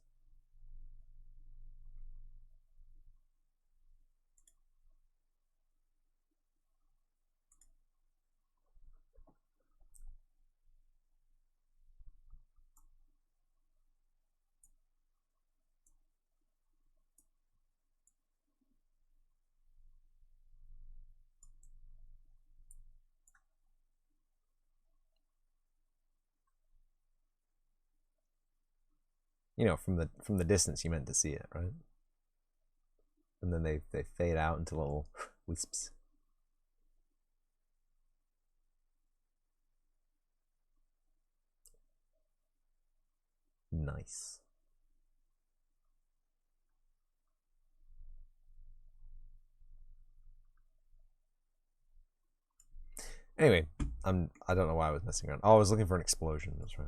From the distance you meant to see it, right? And then they fade out into little wisps. Nice. Anyway, I don't know why I was messing around. Oh, I was looking for an explosion. That's right.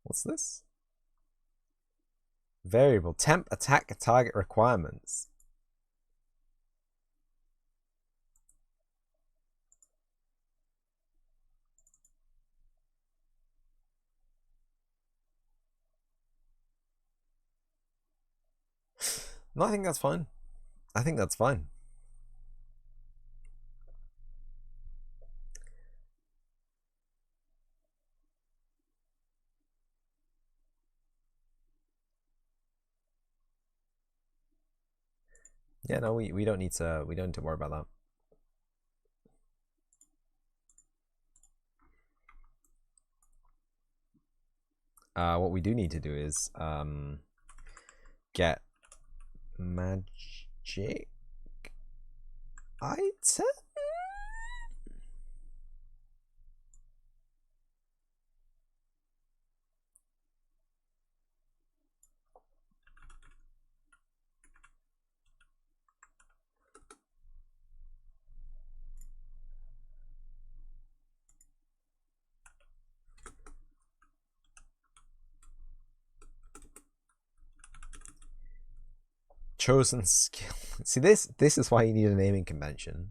What's this? Variable temp attack target requirements. No, I think that's fine. I think that's fine. Yeah, no, we don't need to worry about that. What we do need to do is get magic item. chosen skill. See, this is why you need a naming convention.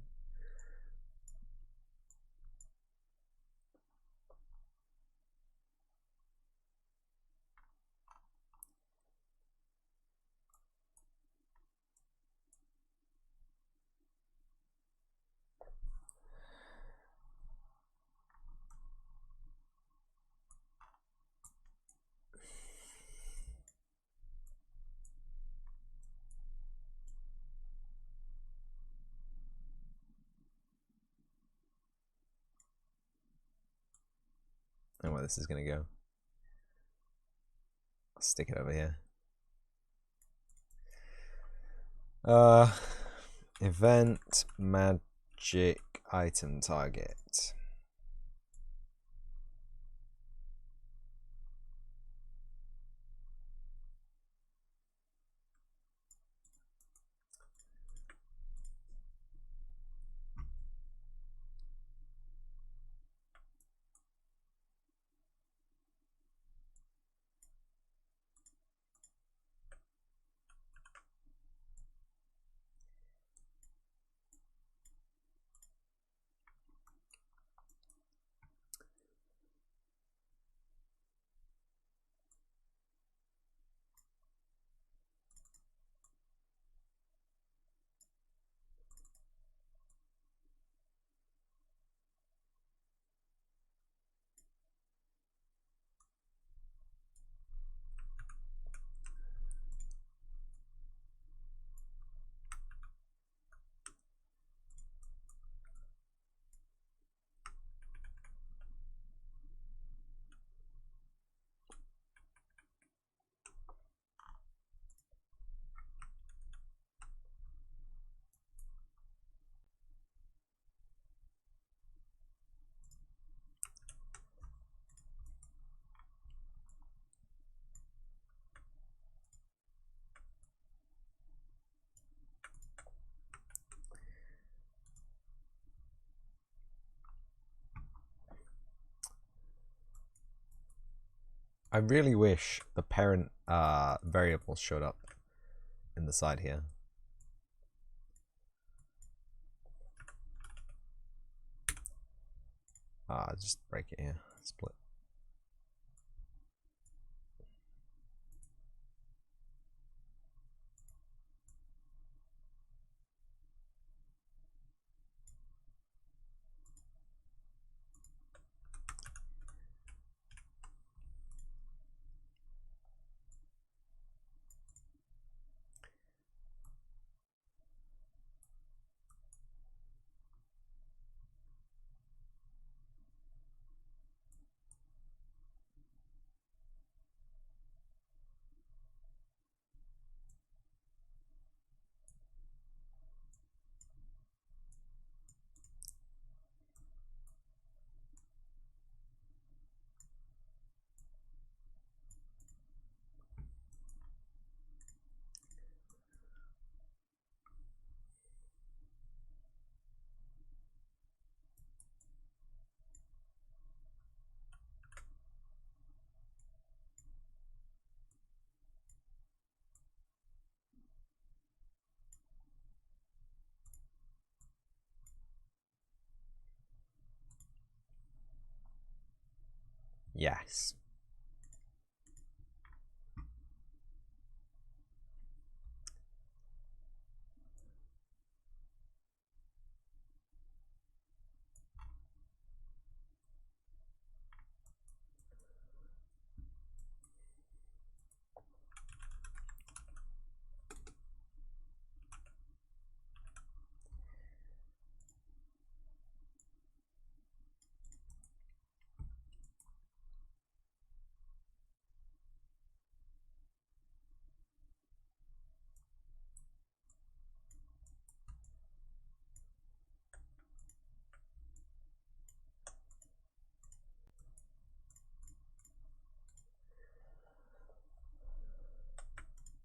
I don't know where this is going to go. I'll stick it over here. Event magic item target. I really wish the parent variables showed up in the side here. Just break it here. Split. Yes.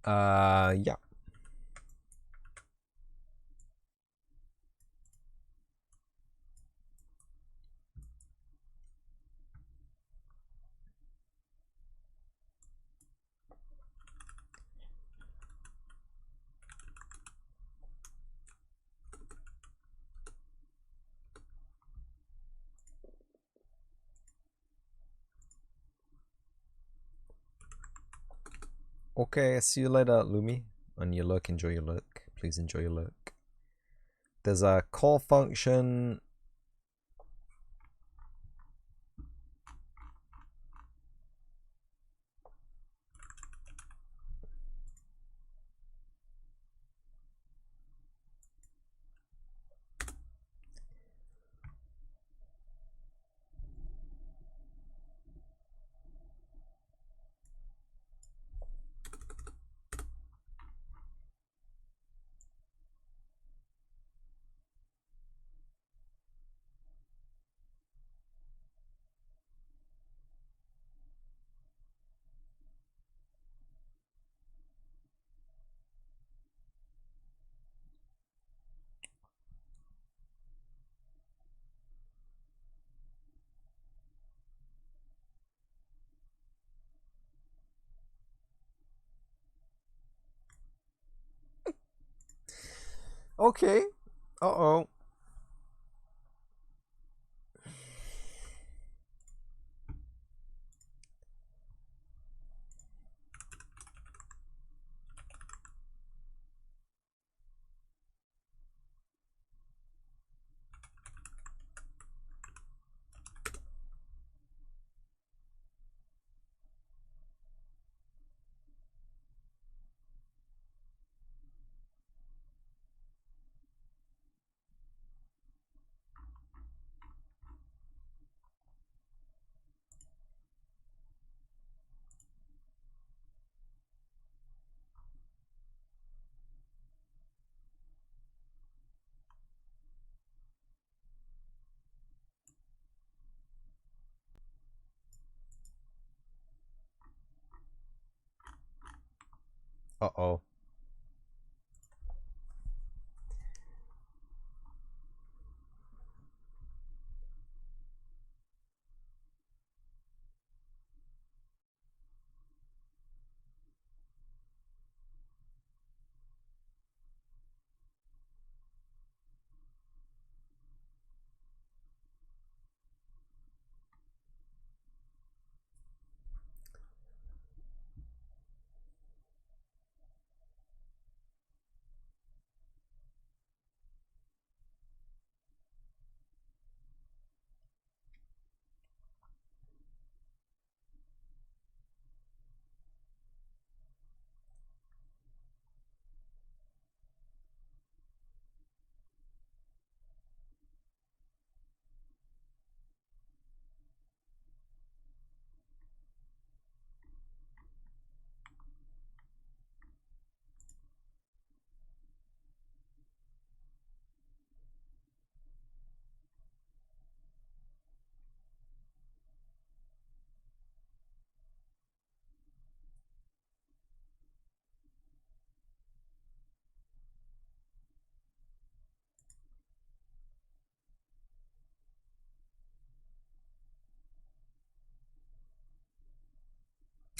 Yeah. Okay, see you later, Lumi. On your look, enjoy your look. Please enjoy your look. There's a call function. Okay. Uh-oh. Uh-oh.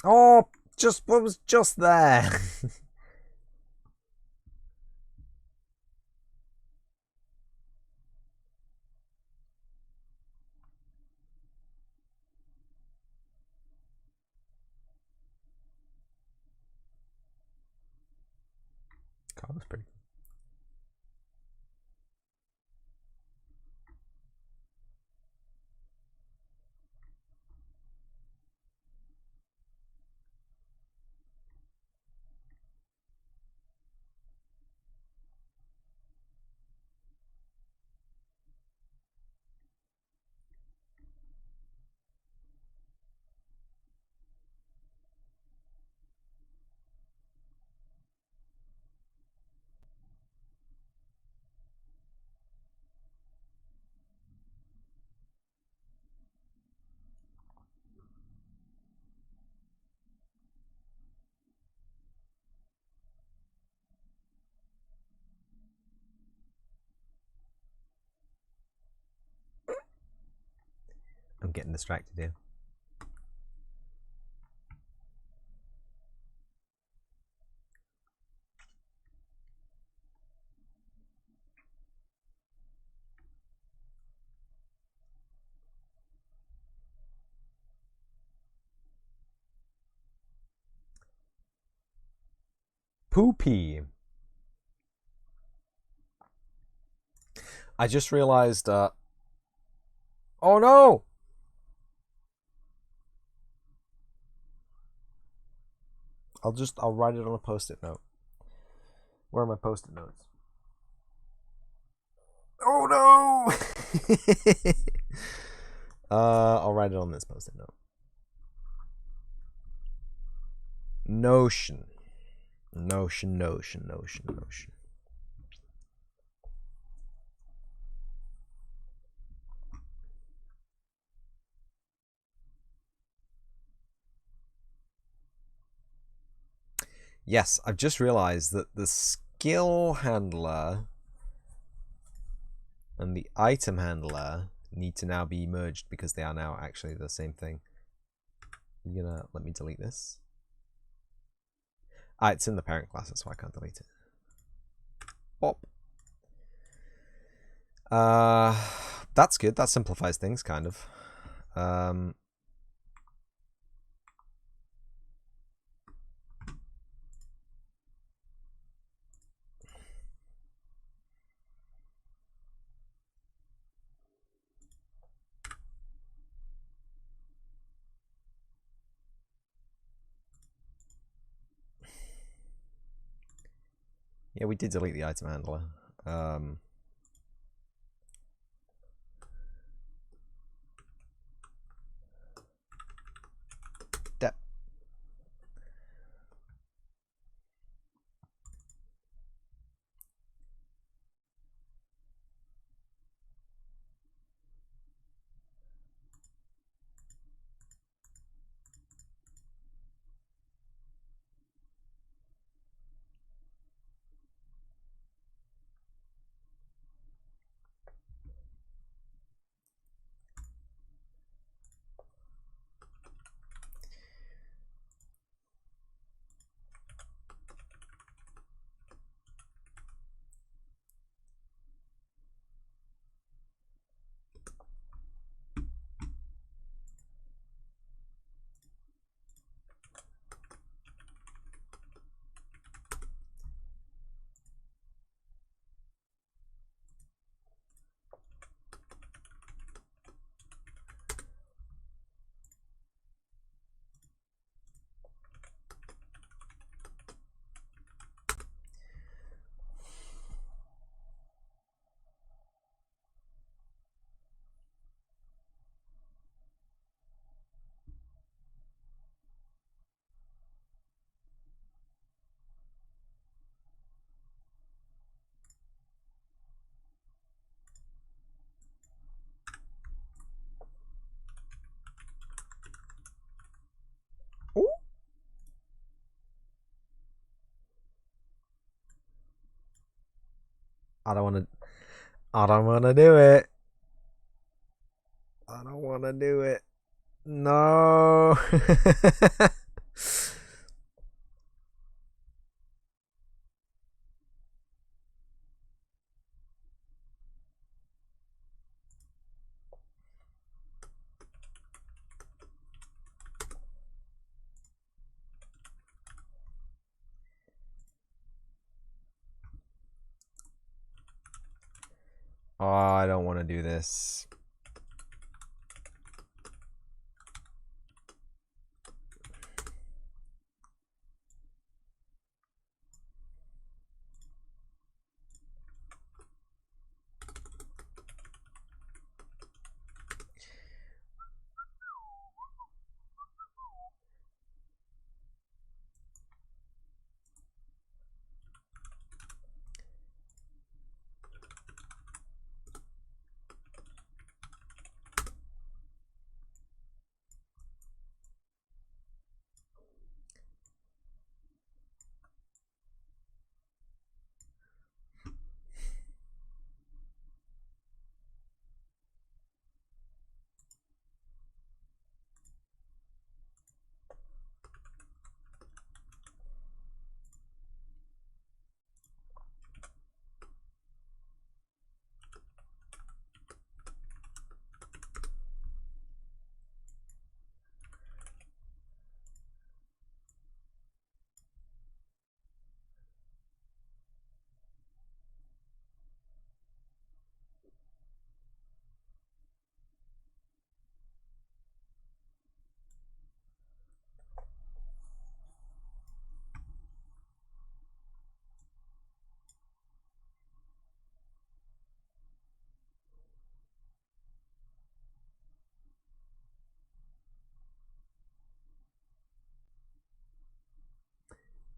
Oh, just what was just there? God, that's pretty. I'm getting distracted here. Poopy. I just realized, oh no! I'll write it on a post-it note. Where are my post-it notes? Oh no! I'll write it on this post-it note. Notion. Notion. Yes, I've just realized that the skill handler and the item handler need to now be merged because they are now actually the same thing. You're gonna let me delete this? It's in the parent class, that's why I can't delete it. Bop. That's good. That simplifies things, kind of. Yeah, we did delete the item handler. Ooh. I don't want to do it. I don't want to do it. No. Oh, I don't want to do this.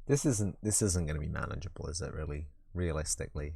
This isn't going to be manageable, is it? Really, realistically.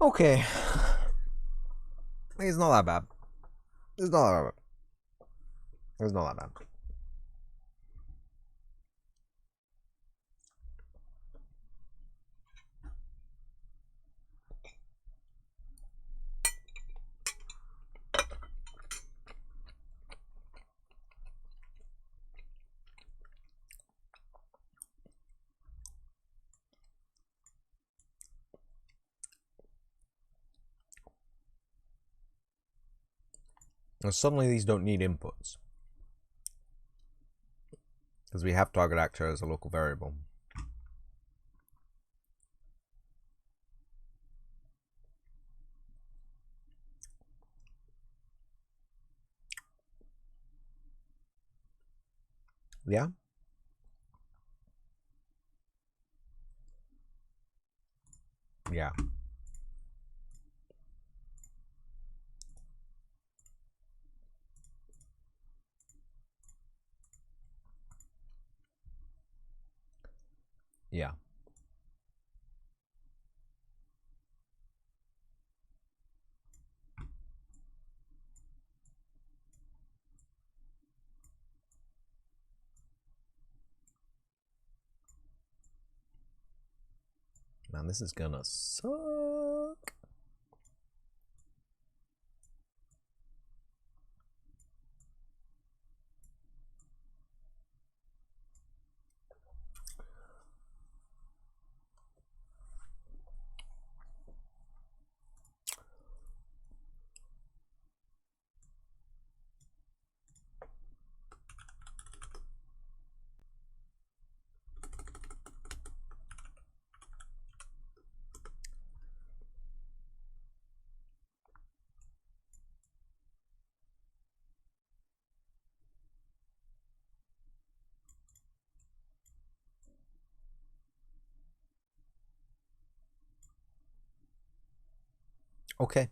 Okay. It's not that bad. It's not that bad. It's not that bad. Now, suddenly these don't need inputs, because we have target actor as a local variable. Yeah? Yeah. Yeah. Man, this is gonna suck. Okay.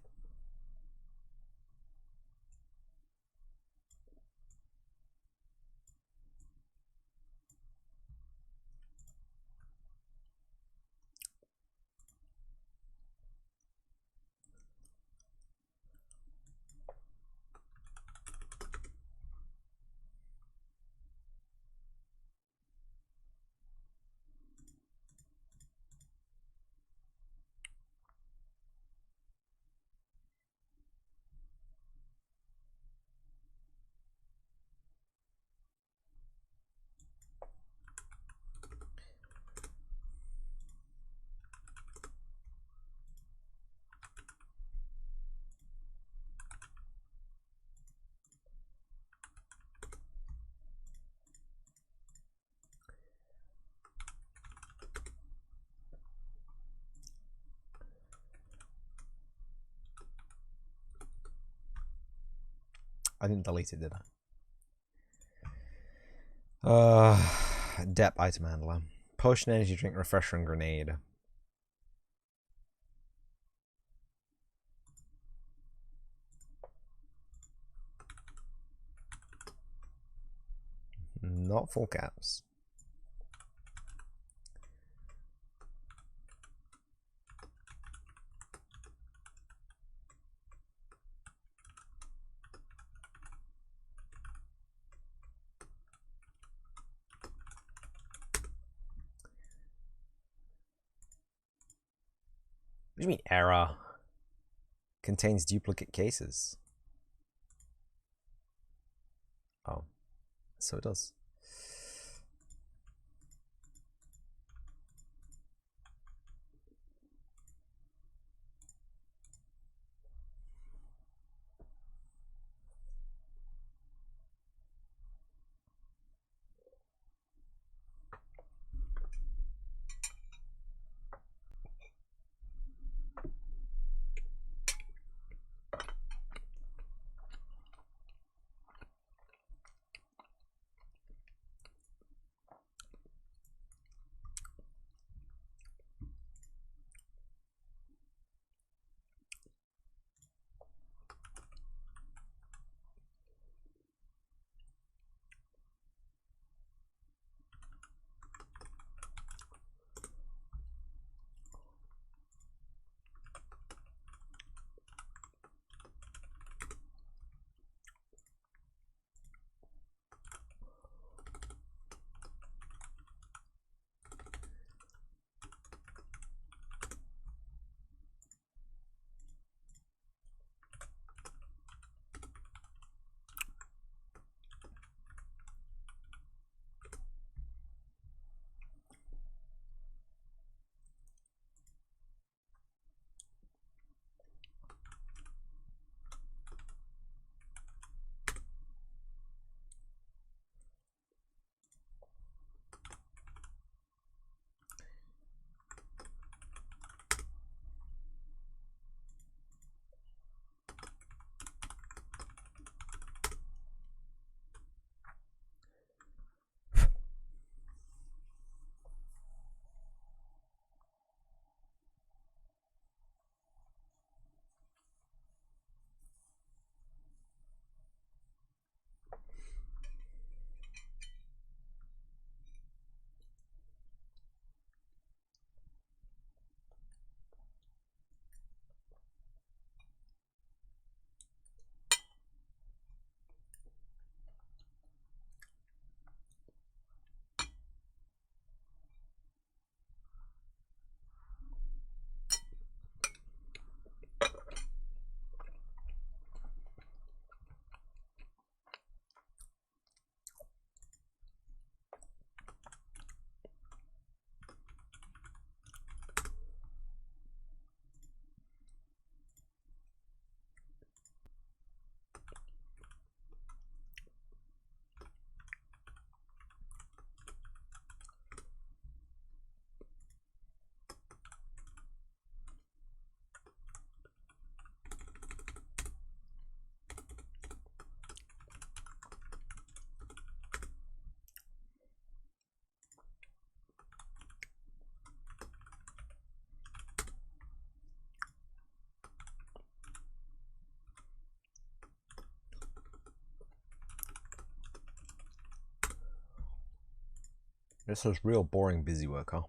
I didn't delete it, did I? Depth item handler. Potion, energy drink, refresher, and grenade. Not full caps. What do you mean error? Contains duplicate cases. Oh, so it does. This was real boring busy work, huh?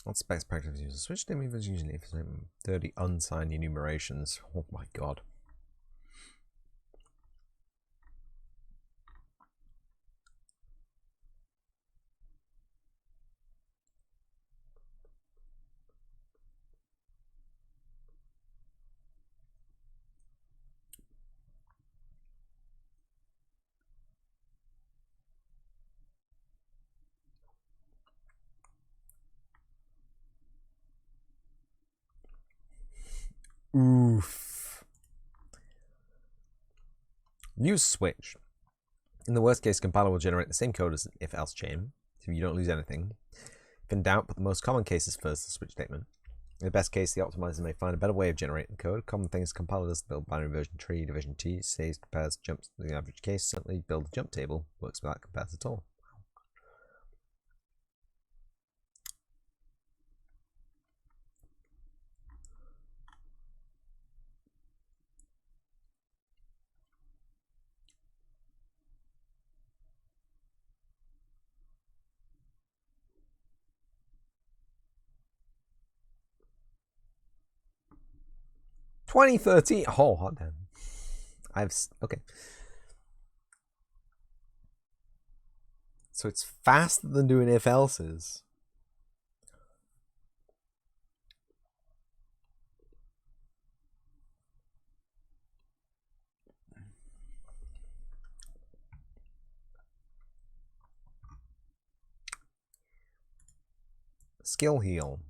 What's best practice users? Switch name is usually for 30 unsigned enumerations. Oh my god. Oof. Use switch. In the worst case, compiler will generate the same code as an if-else chain, so you don't lose anything. If in doubt, put the most common cases first, the switch statement. In the best case, the optimizer may find a better way of generating the code. Common things compiler does build binary version tree, division t, saves, compares, jumps to the average case. Certainly build a jump table. Works without compares at all. $20.13. Oh, hot damn. Okay. So it's faster than doing if else's. Skill heal.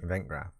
Event graph.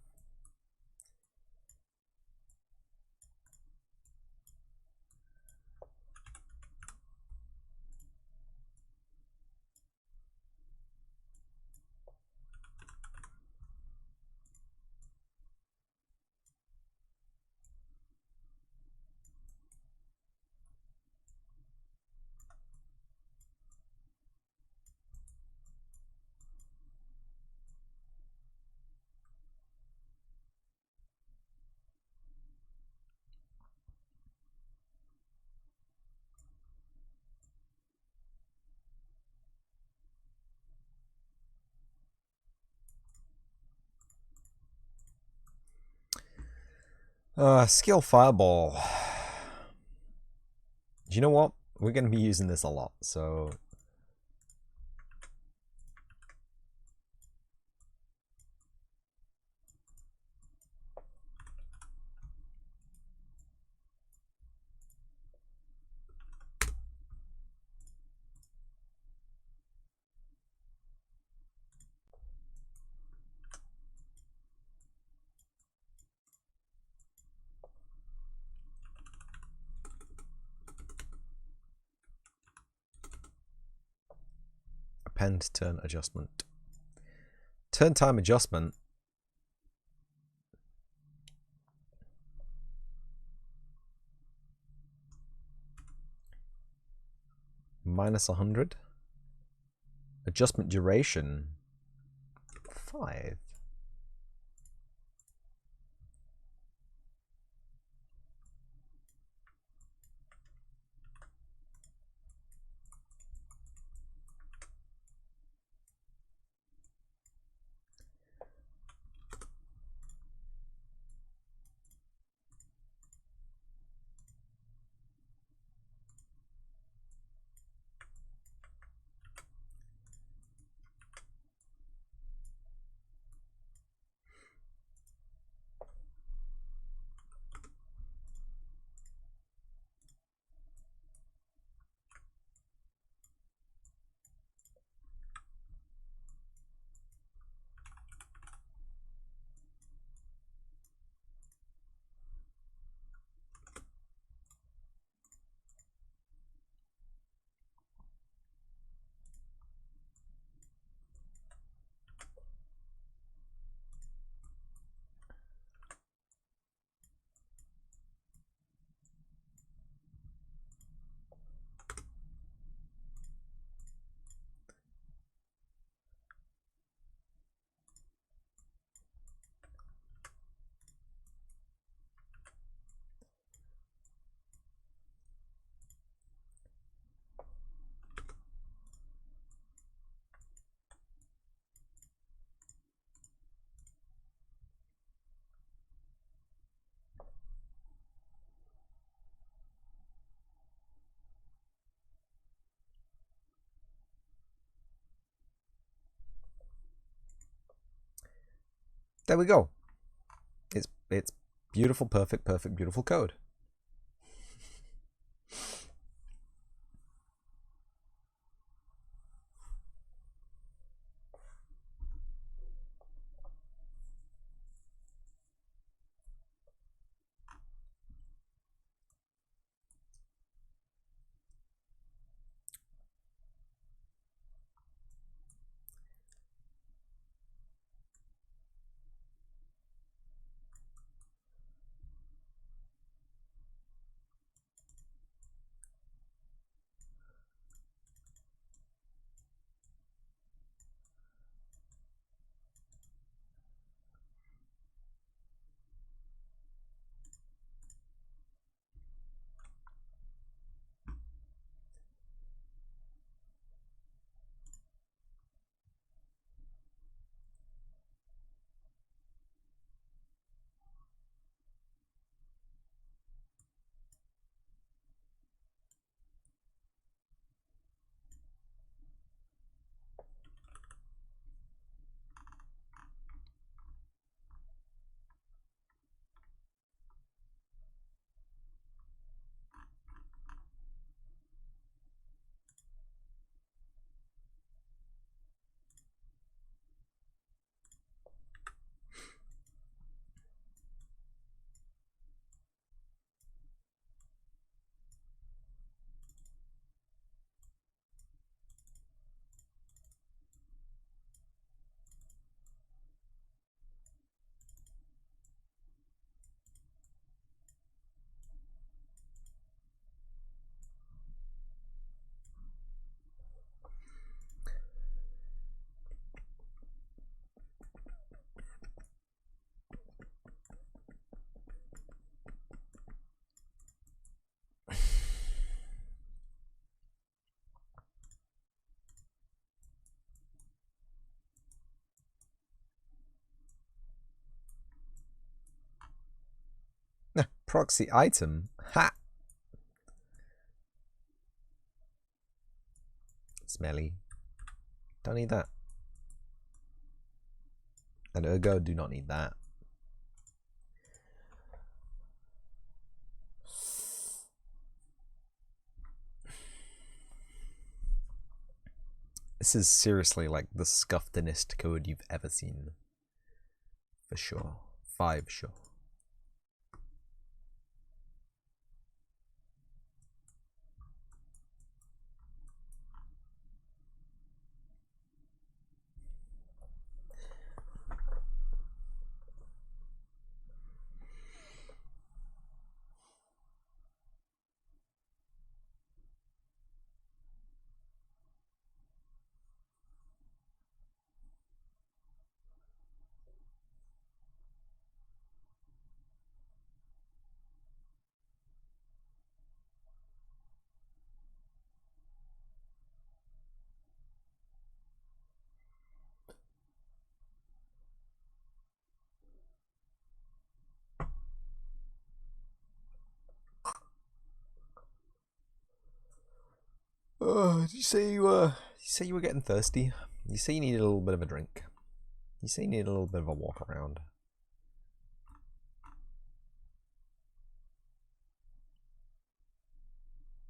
Skill Fireball. Do you know what? We're going to be using this a lot, so... Append turn adjustment. Turn time adjustment. Minus 100. Adjustment duration. 5. There we go. It's beautiful, perfect, beautiful code. Proxy item. Ha! Smelly. Don't need that. And ergo, do not need that. This is seriously like the scuffedest code you've ever seen. For sure. 5 sure. Oh, did you say you were getting thirsty? You say you needed a little bit of a drink. You say you needed a little bit of a walk around.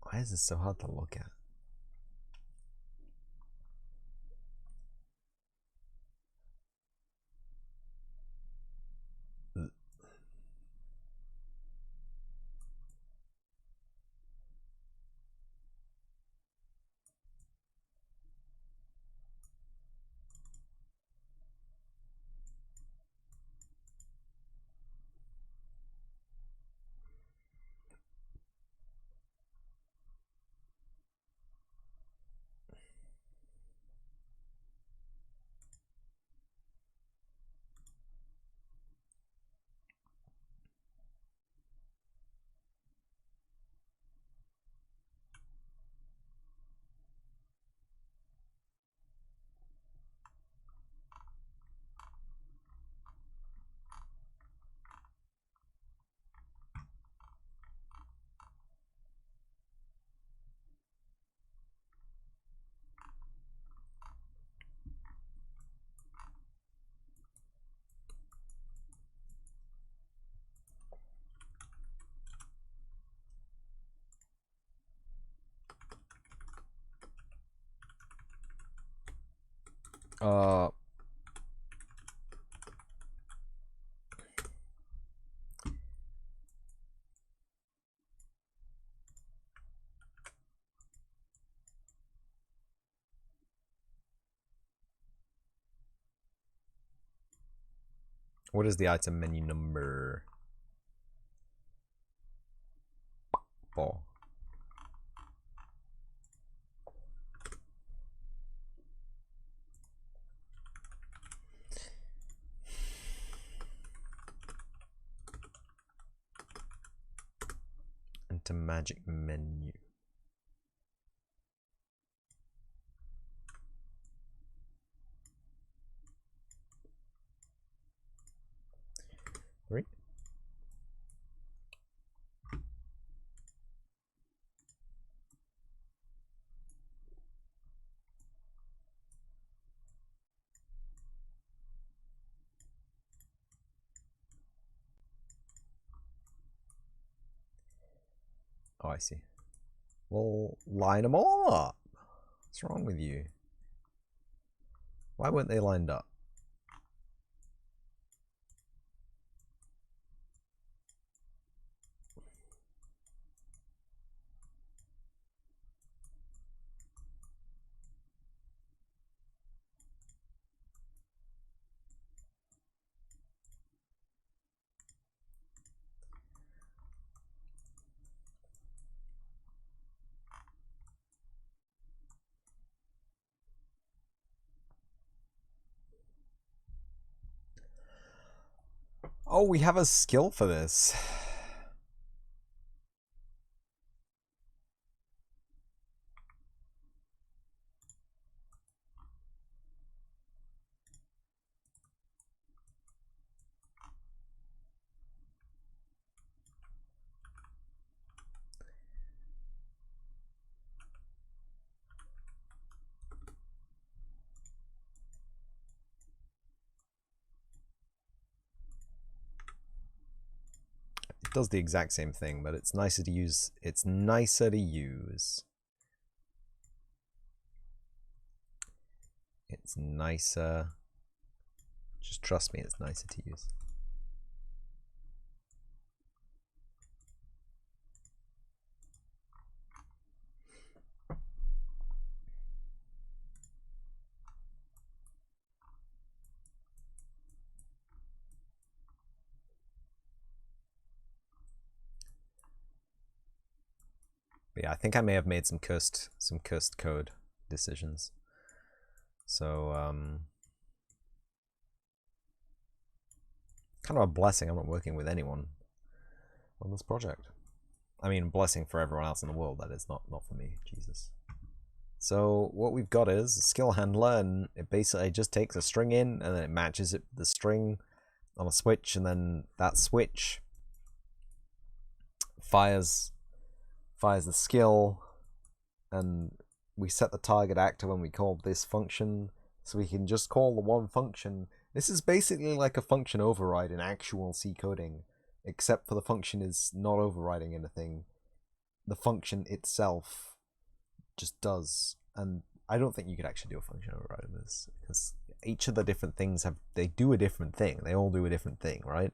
Why is this so hard to look at? What is the item menu number? 4. Into magic menu. Three. Oh, I see. Well, line them all up. What's wrong with you? Why weren't they lined up? Oh, we have a skill for this. does the exact same thing, but it's nicer to use. It's nicer to use. It's nicer. Just trust me, it's nicer to use. But yeah, I think I may have made some cursed code decisions. So kind of a blessing I'm not working with anyone on this project. I mean, blessing for everyone else in the world, that is, not for me. Jesus. So what we've got is a skill handler, and it basically just takes a string in and then it matches it the string on a switch, and then that switch fires the skill, and we set the target actor when we call this function, so we can just call the one function. This is basically like a function override in actual C coding, except for the function is not overriding anything. The function itself just does, and I don't think you could actually do a function override in this, because each of the different things they do a different thing. They all do a different thing, right?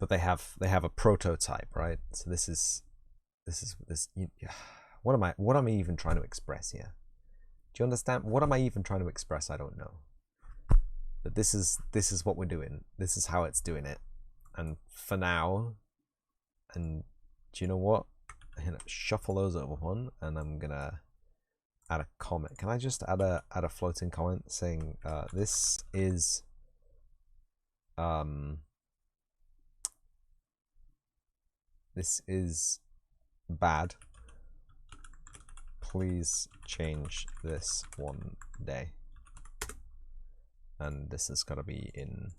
But they have a prototype, right? So this is what am I even trying to express here? Do you understand? What am I even trying to express? I don't know. But this is what we're doing. This is how it's doing it. And for now, and do you know what? I'm gonna shuffle those over one, and I'm gonna add a comment. Can I just add a floating comment saying this is bad. Please change this one day. And this has got to be in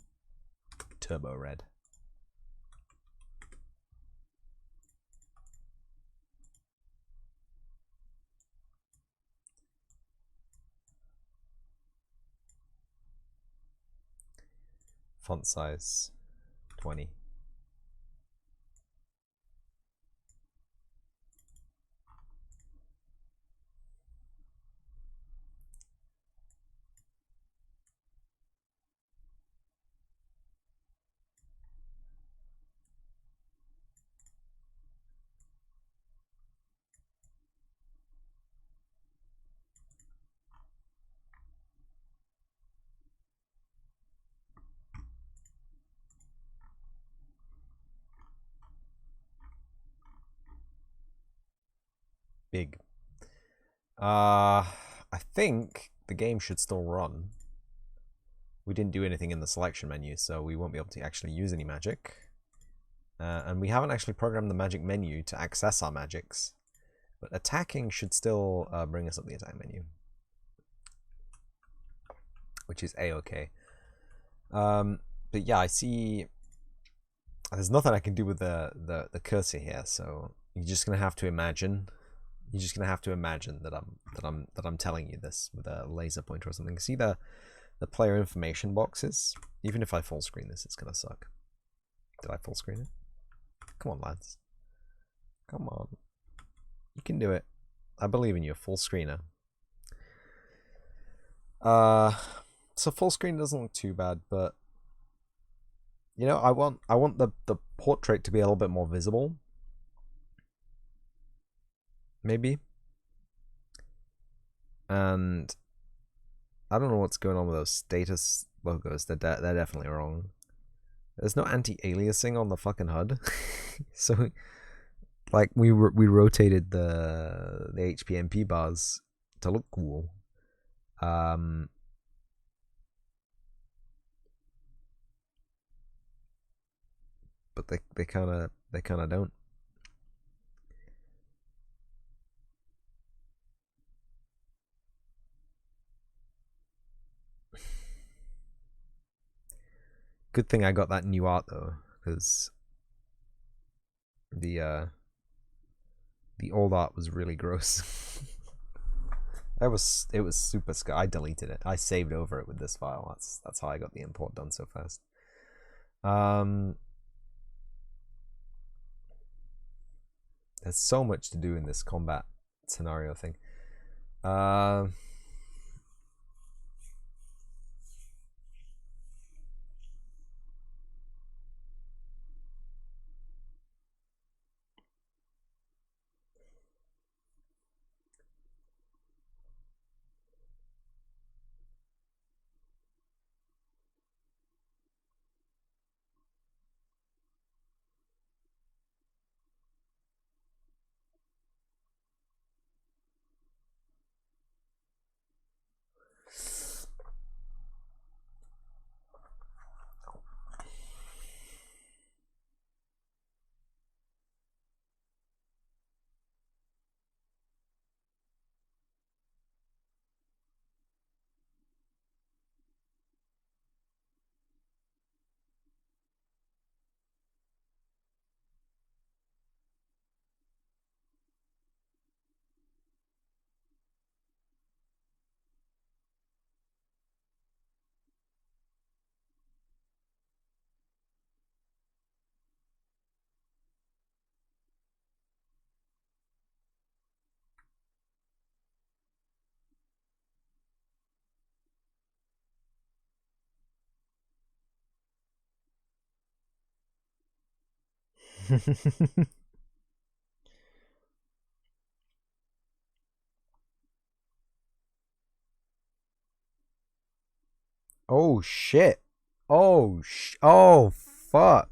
turbo red. Font size 20. Big. I think the game should still run. We didn't do anything in the selection menu, so we won't be able to actually use any magic. And we haven't actually programmed the magic menu to access our magics. But attacking should still bring us up the attack menu, which is a-okay. But yeah, I see there's nothing I can do with the cursor here, so you're just gonna have to imagine. You're just gonna have to imagine that I'm telling you this with a laser pointer or something. See the player information boxes? Even if I full screen this, it's gonna suck. Did I full screen it? Come on, lads. Come on. You can do it. I believe in you, full screener. So full screen doesn't look too bad, but you know, I want the portrait to be a little bit more visible. Maybe. And I don't know what's going on with those status logos. They're definitely wrong. There's no anti-aliasing on the fucking HUD. So like we rotated the HPMP bars to look cool. But they kind of don't. Good thing I got that new art though, because the old art was really gross. it was super scary. I deleted it. I saved over it with this file. That's how I got the import done so fast. There's so much to do in this combat scenario thing. Uh, oh shit. Oh fuck.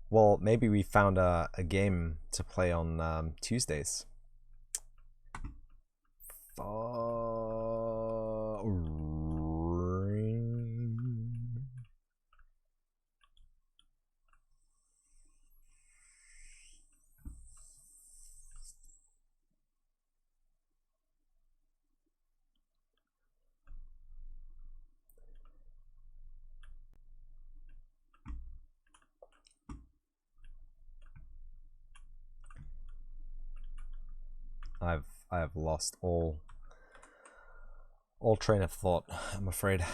Well, maybe we found a game to play on Tuesdays. I've lost all train of thought, I'm afraid.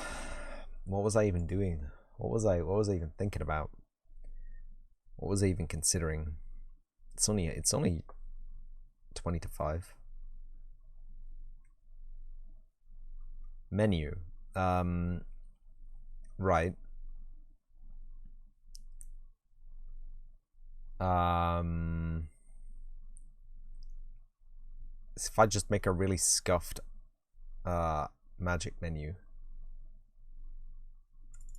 What was I even doing? What was I even thinking about? What was I even considering? It's only 20 to 5. Menu. Right. If I just make a really scuffed magic menu,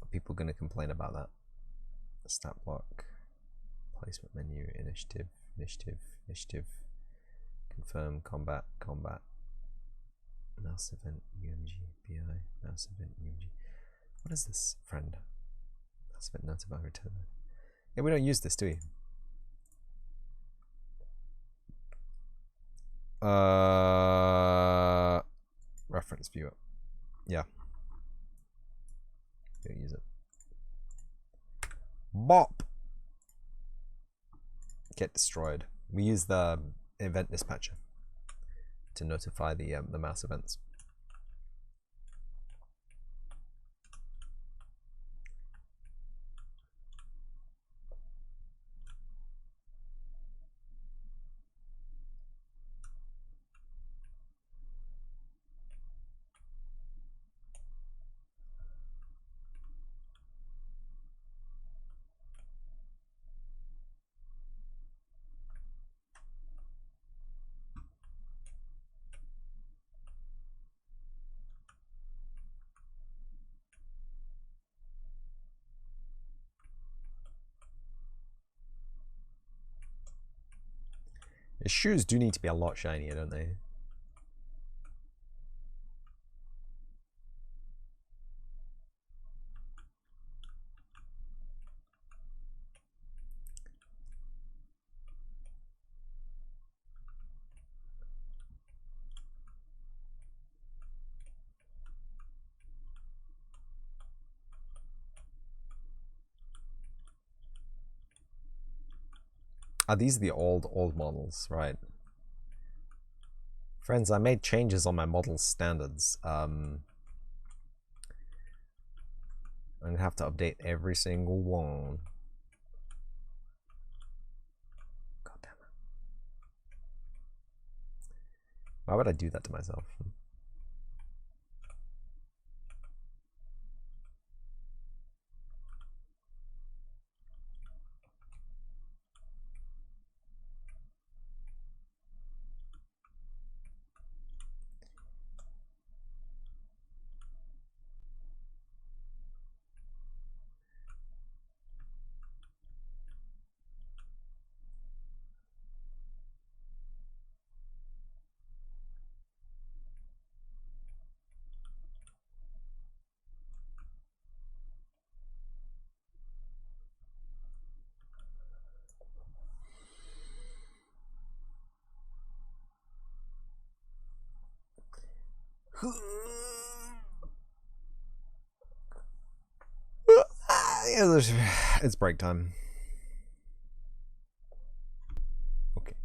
are people gonna complain about that? Stat block, placement menu, initiative, confirm, combat, mouse event, UMG, BI, mouse event, UMG. What is this, friend? Mouse event notify return. Yeah, we don't use this, do we? Reference viewer. Yeah. Don't use it. Bop. Get destroyed. We use the event dispatcher to notify the mouse events. His shoes do need to be a lot shinier, don't they? Ah, these are the old models, right? Friends, I made changes on my model standards. I'm gonna have to update every single one. God damn it. Why would I do that to myself? It's break time. Okay.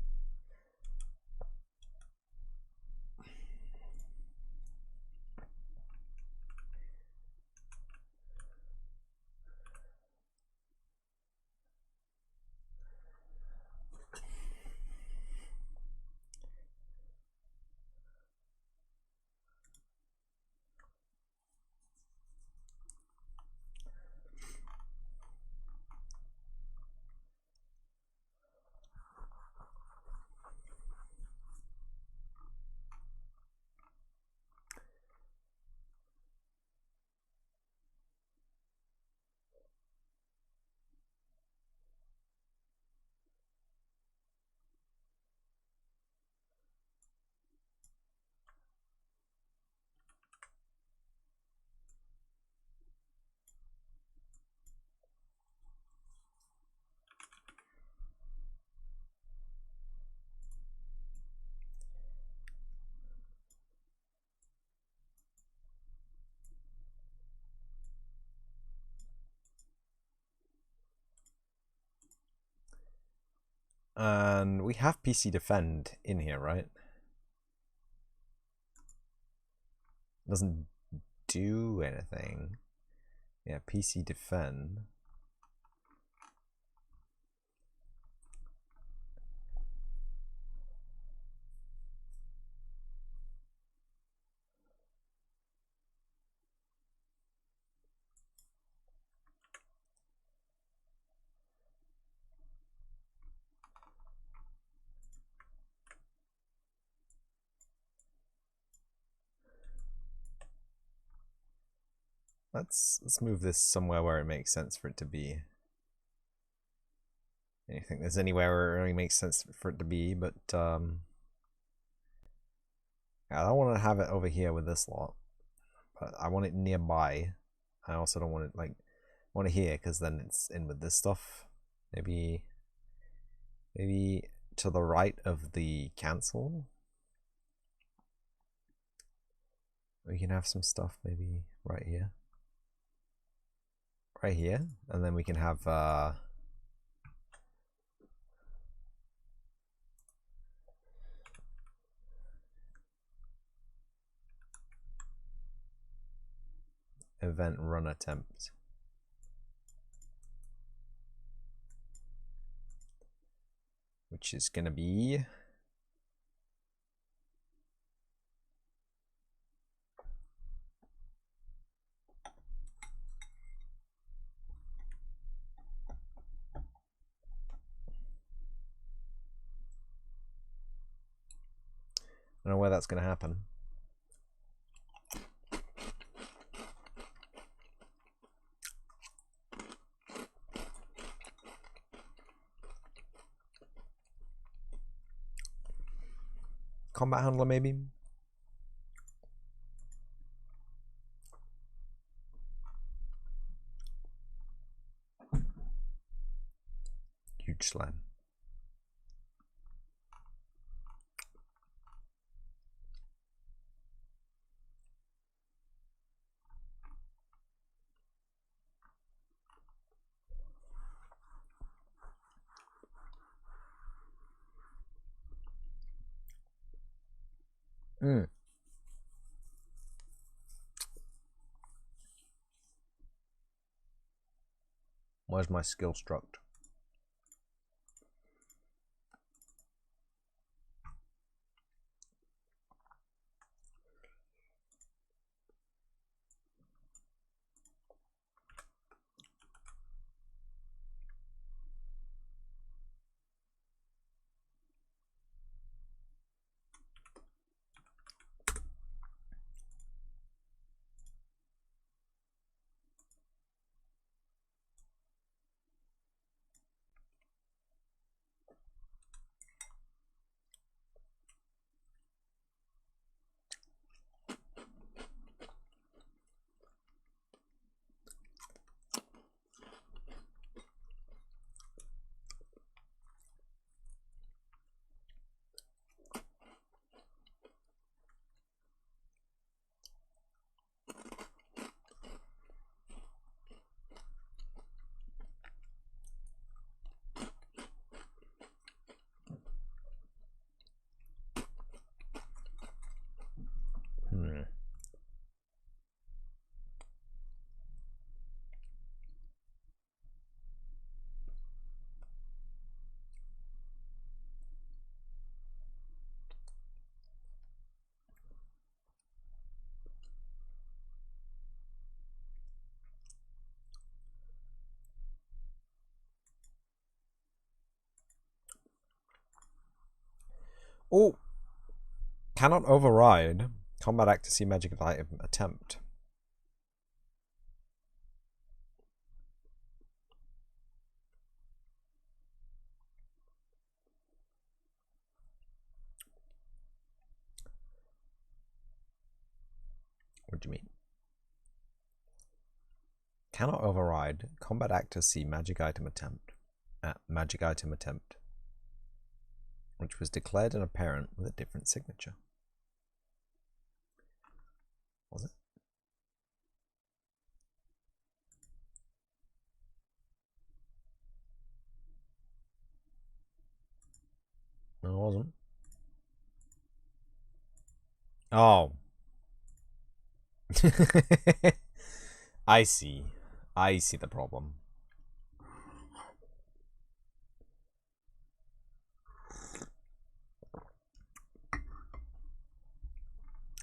And we have PC Defend in here, right? Doesn't do anything. Yeah, PC Defend. Let's move this somewhere where it makes sense for it to be. I don't think there's anywhere where it really makes sense for it to be, but I don't want to have it over here with this lot, but I want it nearby. I also don't want it I want it here because then it's in with this stuff. Maybe to the right of the cancel. We can have some stuff maybe right here. Right here, and then we can have event run attempt, which is gonna be I don't know where that's gonna happen. Combat handler maybe. Huge slam. Where's my skill struct? Oh! Cannot override combat accuracy magic item attempt. What do you mean? Cannot override combat accuracy magic item attempt. Magic item attempt. Which was declared an apparent with a different signature. Was it? No, it wasn't. Oh. I see. I see the problem.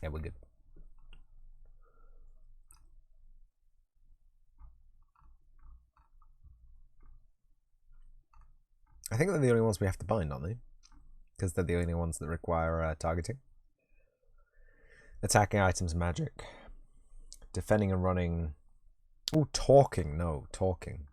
Yeah, we're good. I think they're the only ones we have to bind, aren't they? Because they're the only ones that require targeting. Attacking items, magic. Defending and running. Oh, talking. No, talking.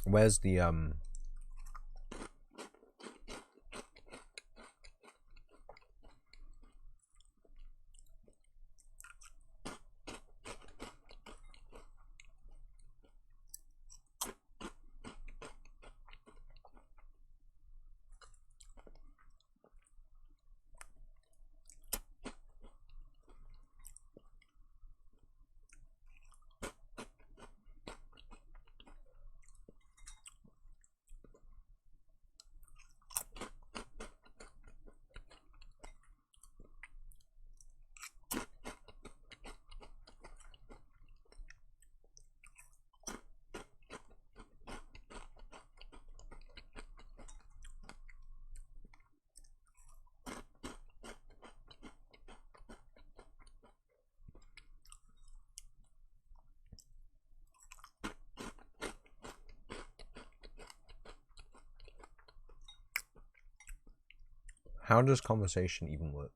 Where's the how does conversation even work?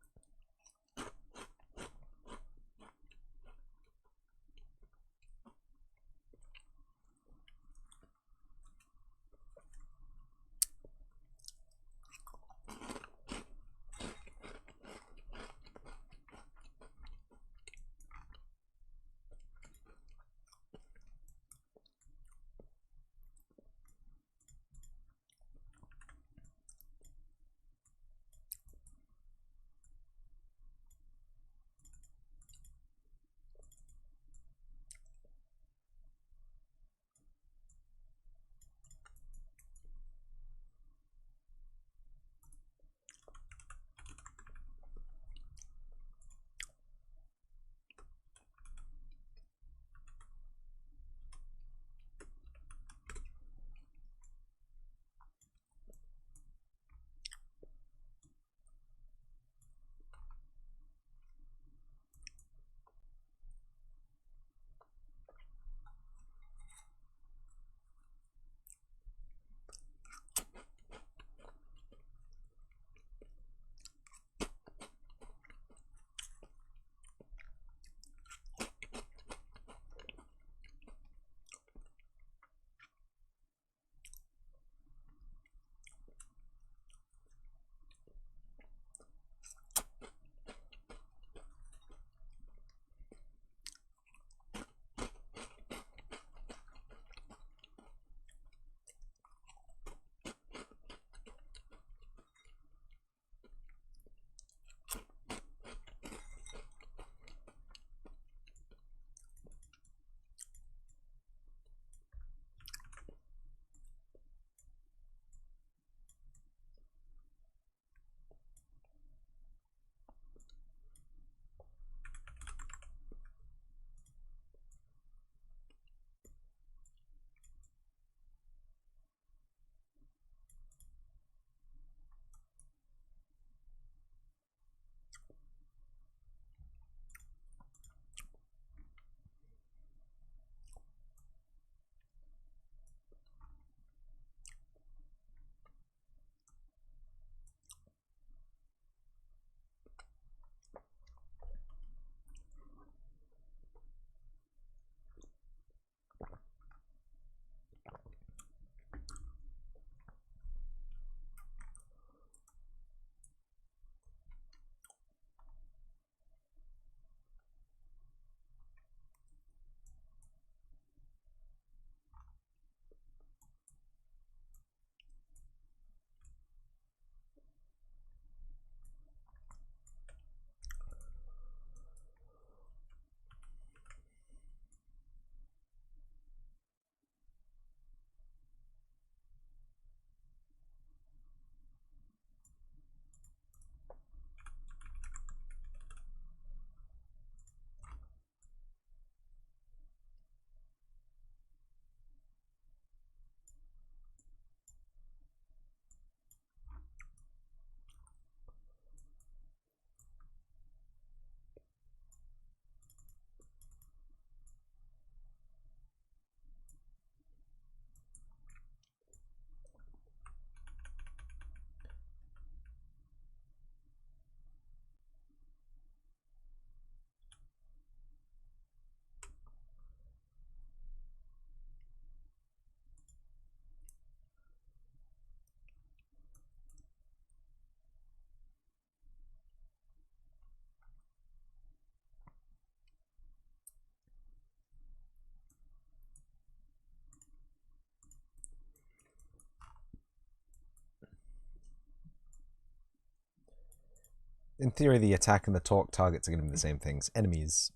In theory, the attack and the talk targets are going to be the same things. Enemies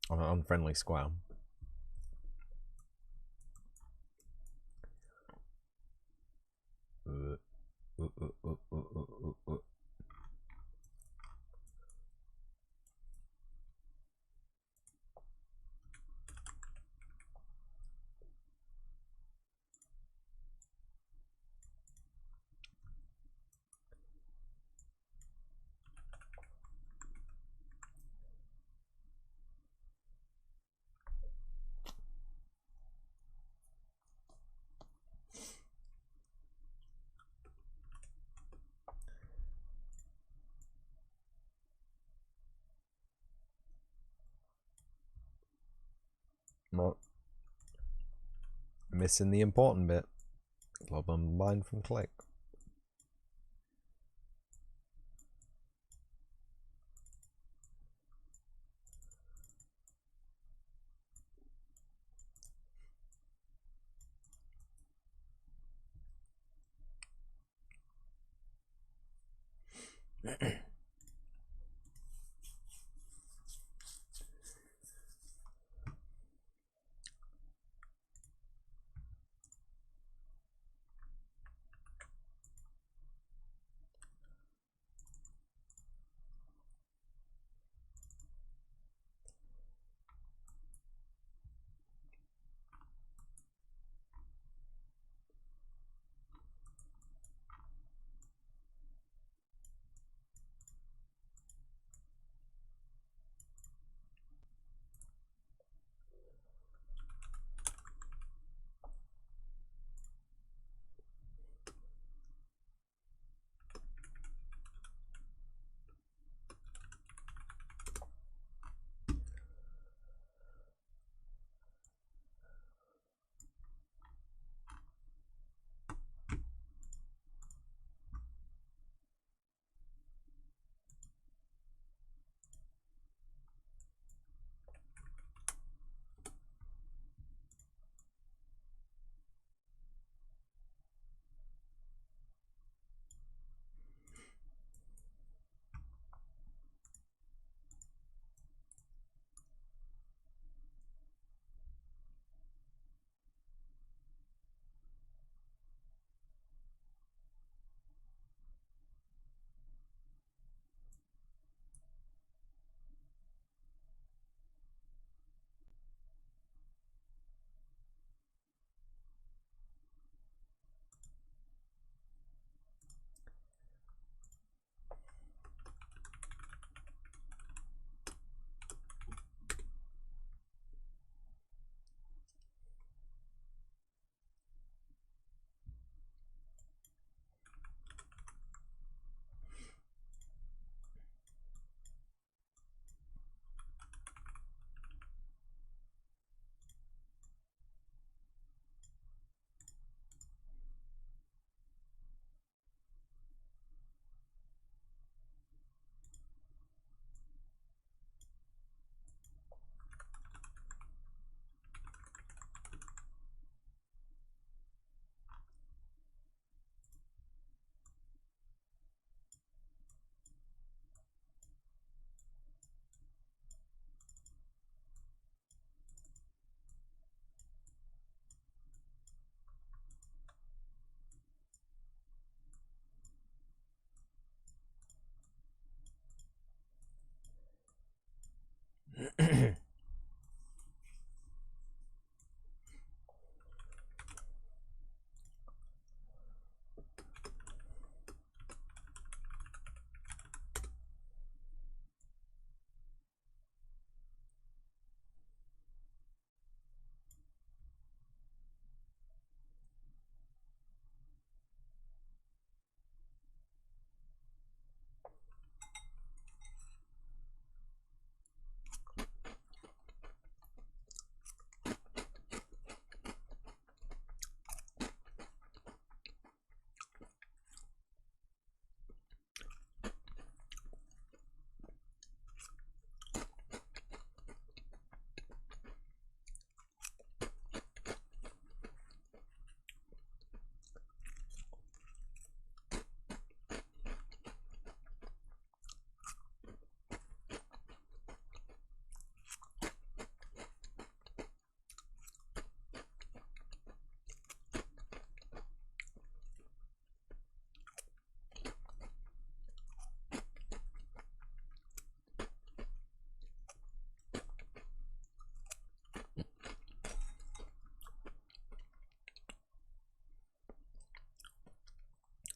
on an unfriendly square. Not missing the important bit. Glob unbind from click.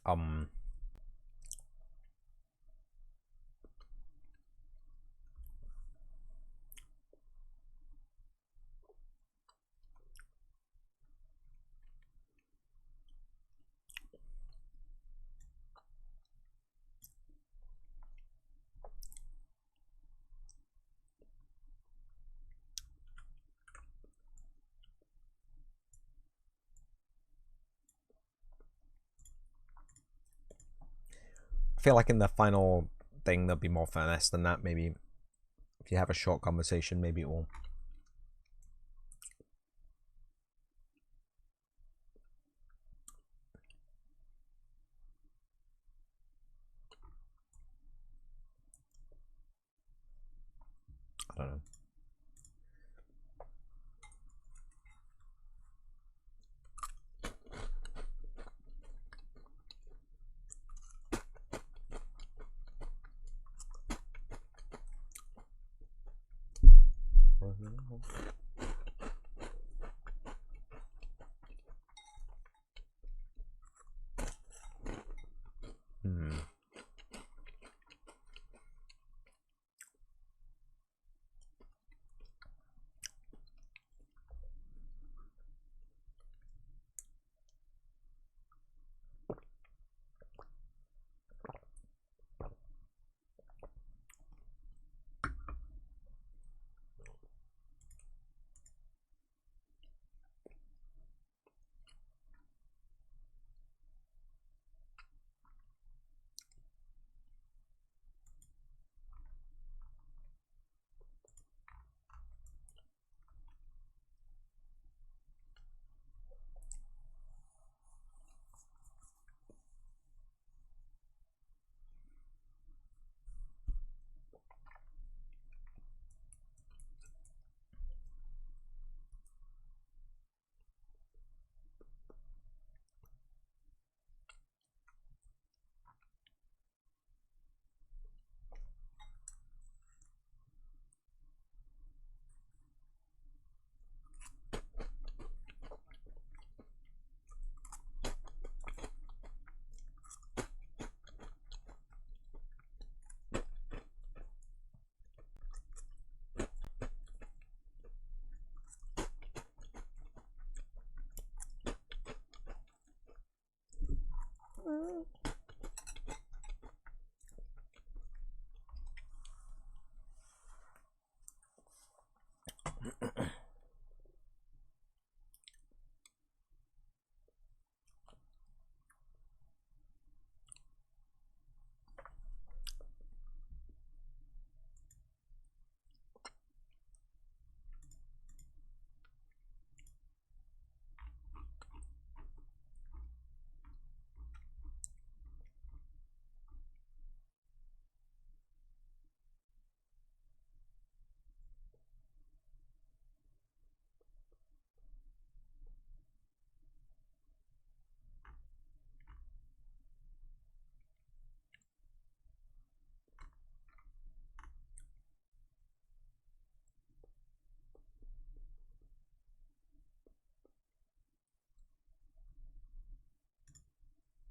Um. I feel like in the final thing there'll be more finesse than that. Maybe if you have a short conversation, maybe it will. I don't know. Hmm.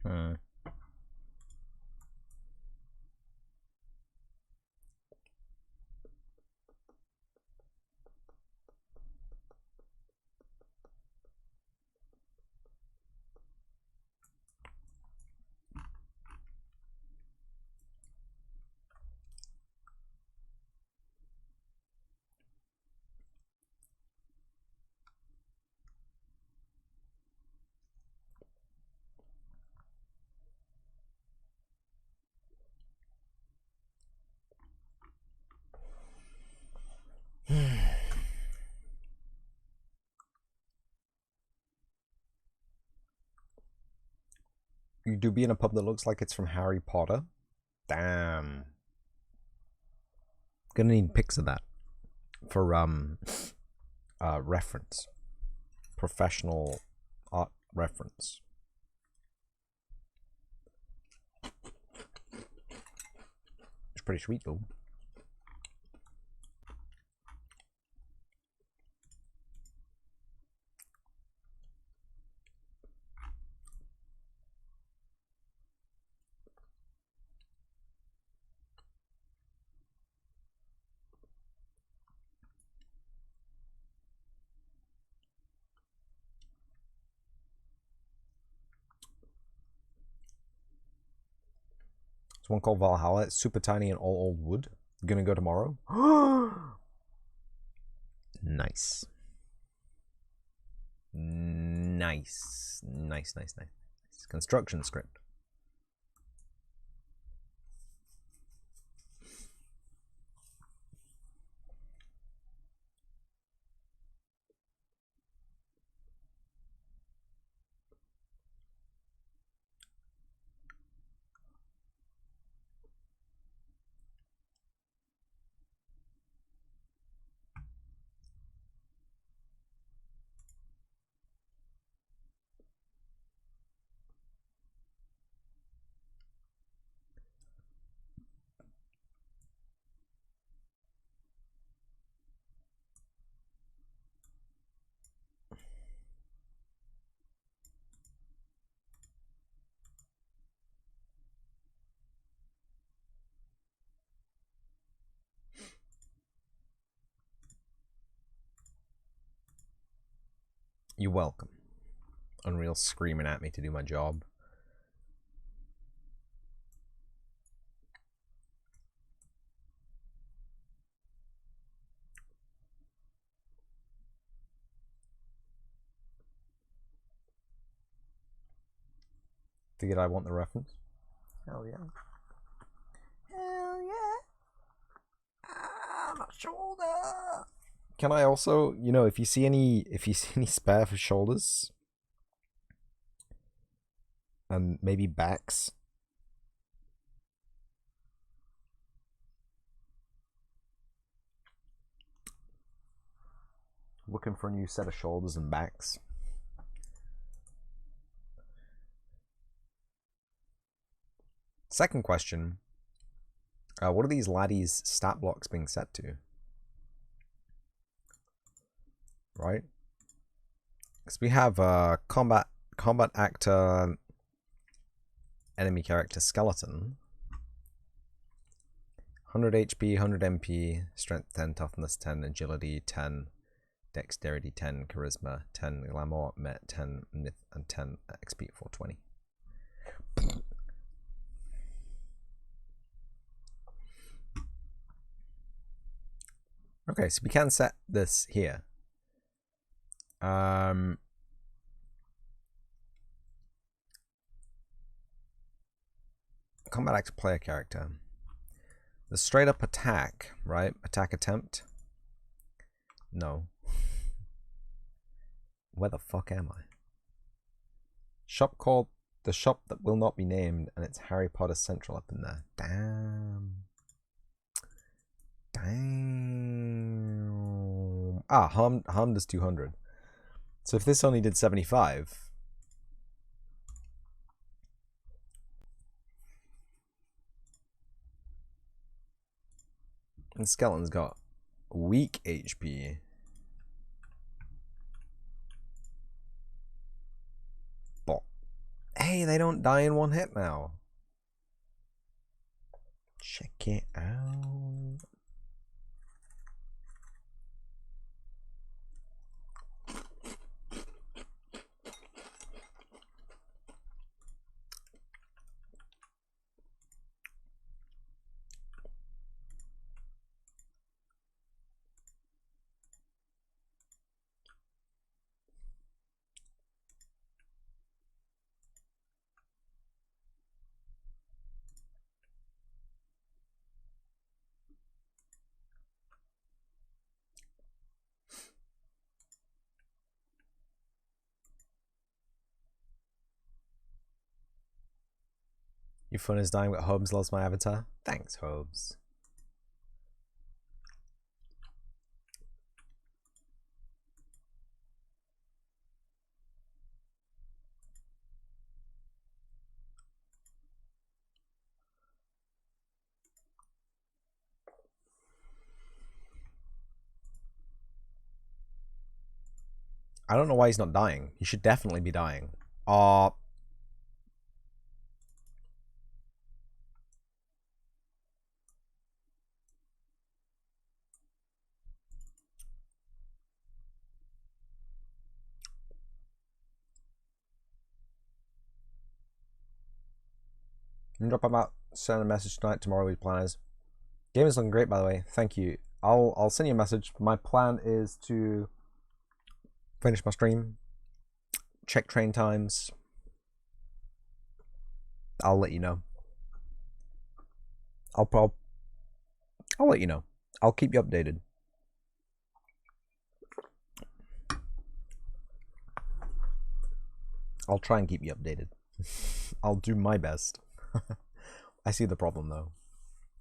Hmm. You do be in a pub that looks like it's from Harry Potter? Damn. Gonna need pics of that for reference. Professional art reference. It's pretty sweet though. There's one called Valhalla. It's super tiny and all old wood. Gonna go tomorrow. Nice. Nice. Nice, nice, nice. Construction script. You're welcome. Unreal screaming at me to do my job. Figured I want the reference. Hell yeah. Hell yeah. Ah, my shoulder. Can I also, you know, if you see any spare for shoulders and maybe backs, looking for a new set of shoulders and backs. Second question, what are these laddies stat blocks being set to? Right? Because we have combat actor, enemy character skeleton, 100 HP, 100 MP, strength 10, toughness 10, agility 10, dexterity 10, charisma 10, glamour met 10, myth and 10 XP 420. Okay, so we can set this here. Combat actor player character. The straight up attack, right? Attack attempt. No. Where the fuck am I? Shop called The Shop That Will Not Be Named, and it's Harry Potter Central up in there. Damn. Damn. Ah, harm does 200. So if this only did 75. And Skeleton's got weak HP. But hey, they don't die in one hit now. Check it out. Your fun is dying, but Hobbs loves my avatar. Thanks, Hobbs. I don't know why he's not dying. He should definitely be dying. Drop him out. Send a message tonight, tomorrow we plan is. Game is looking great, by the way. Thank you. I'll send you a message. My plan is to finish my stream, check train times. I'll let you know. I'll let you know. I'll keep you updated. I'll try and keep you updated. I'll do my best. I see the problem though.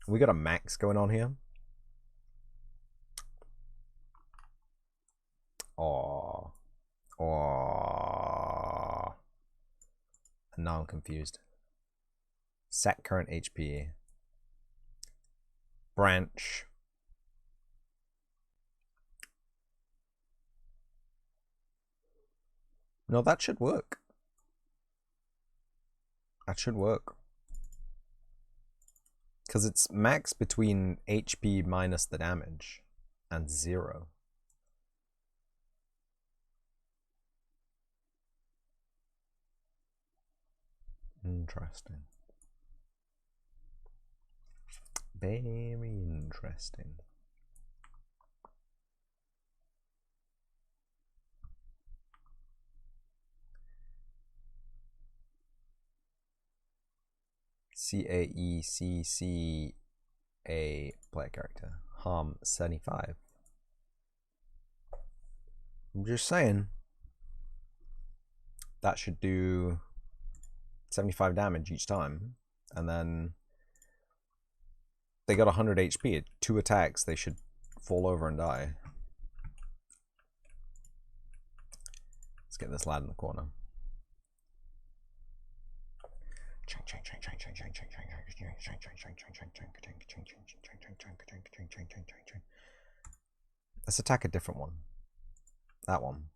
We got a max going on here. Aww. Aww. And now I'm confused. Set current HP. Branch. No, that should work. That should work. Because it's max between HP minus the damage and 0. Interesting. Very interesting. CAECCA player character. Harm 75. I'm just saying. That should do 75 damage each time. And then they got 100 HP. At 2 attacks, they should fall over and die. Let's get this lad in the corner. Let's attack a different one. That one.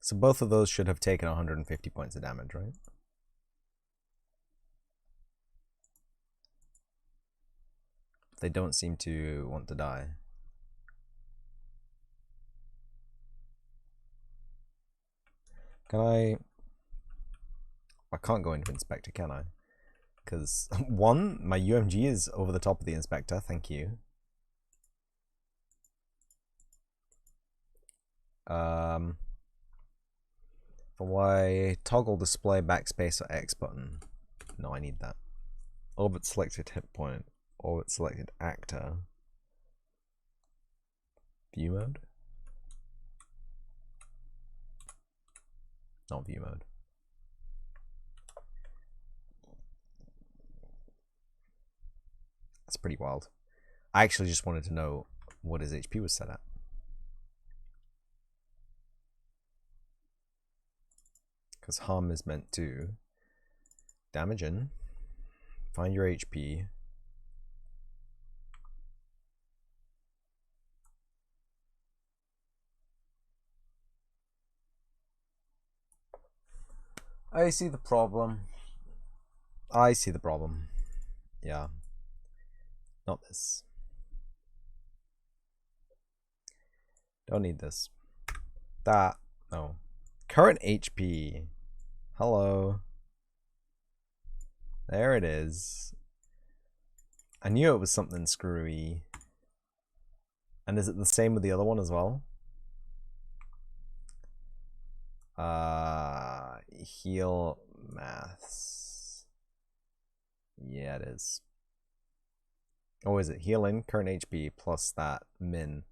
So both of those should have taken 150 points of damage, right? They don't seem to want to die. Can I can't go into Inspector, can I? Because, one, my UMG is over the top of the Inspector, thank you. For why toggle display backspace or X button. No, I need that. Orbit selected hit point. Orbit selected actor. View mode? Not view mode. That's pretty wild. I actually just wanted to know what his HP was set at. Because harm is meant to damage in, find your HP, I see the problem. I see the problem. Yeah. Not this. Don't need this. That. No. Current HP. Hello. There it is. I knew it was something screwy. And is it the same with the other one as well? Heal maths. Yeah, it is. Oh, is it healing? Current HP plus that min.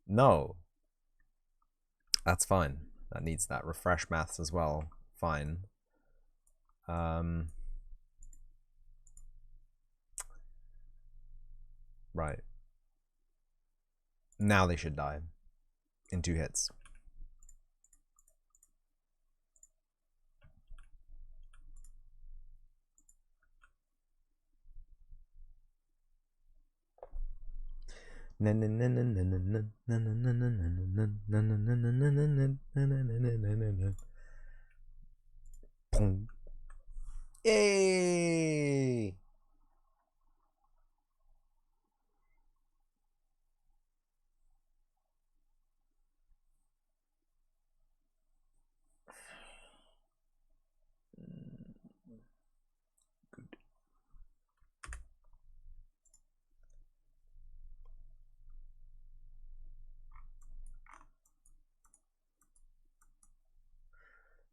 No. That's fine. That needs that. Refresh maths as well. Fine. Right. Now they should die. In 2 hits. Yay!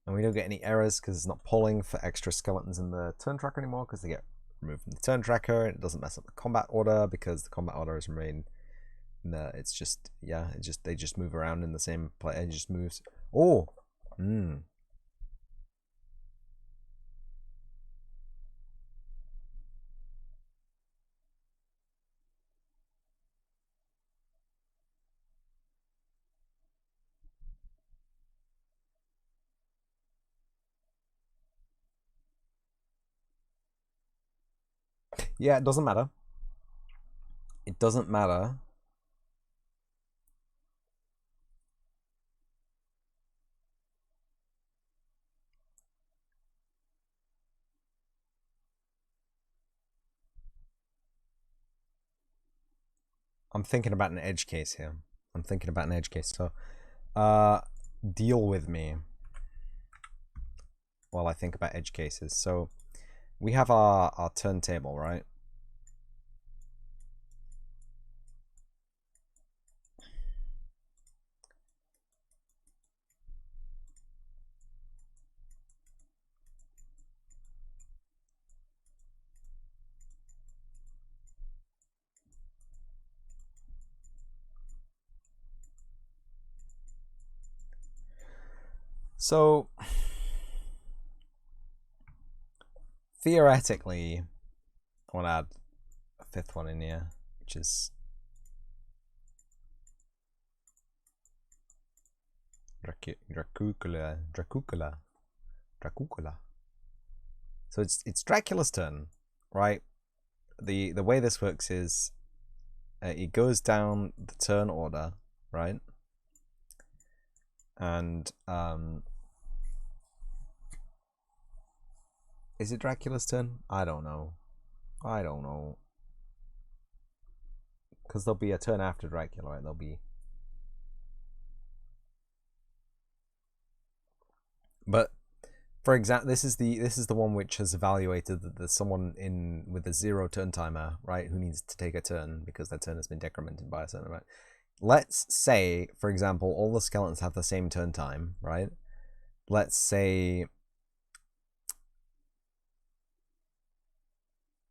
And we don't get any errors because it's not pulling for extra skeletons in the turn tracker anymore because they get removed from the turn tracker. And it doesn't mess up the combat order because the combat order is remained. It's just, yeah, they just move around in the same place. It just moves. Oh, yeah, it doesn't matter. It doesn't matter. I'm thinking about an edge case here. So, deal with me while I think about edge cases. So, we have our turntable, right? So, theoretically, I want to add a fifth one in here, which is Dracula. So it's Dracula's turn, right? The way this works is it goes down the turn order, right? And is it Dracula's turn? I don't know. Because there'll be a turn after Dracula, right? There'll be. But for example, this is the one which has evaluated that there's someone in with a 0 turn timer, right, who needs to take a turn because their turn has been decremented by a certain amount. Let's say, for example, all the skeletons have the same turn time, right? Let's say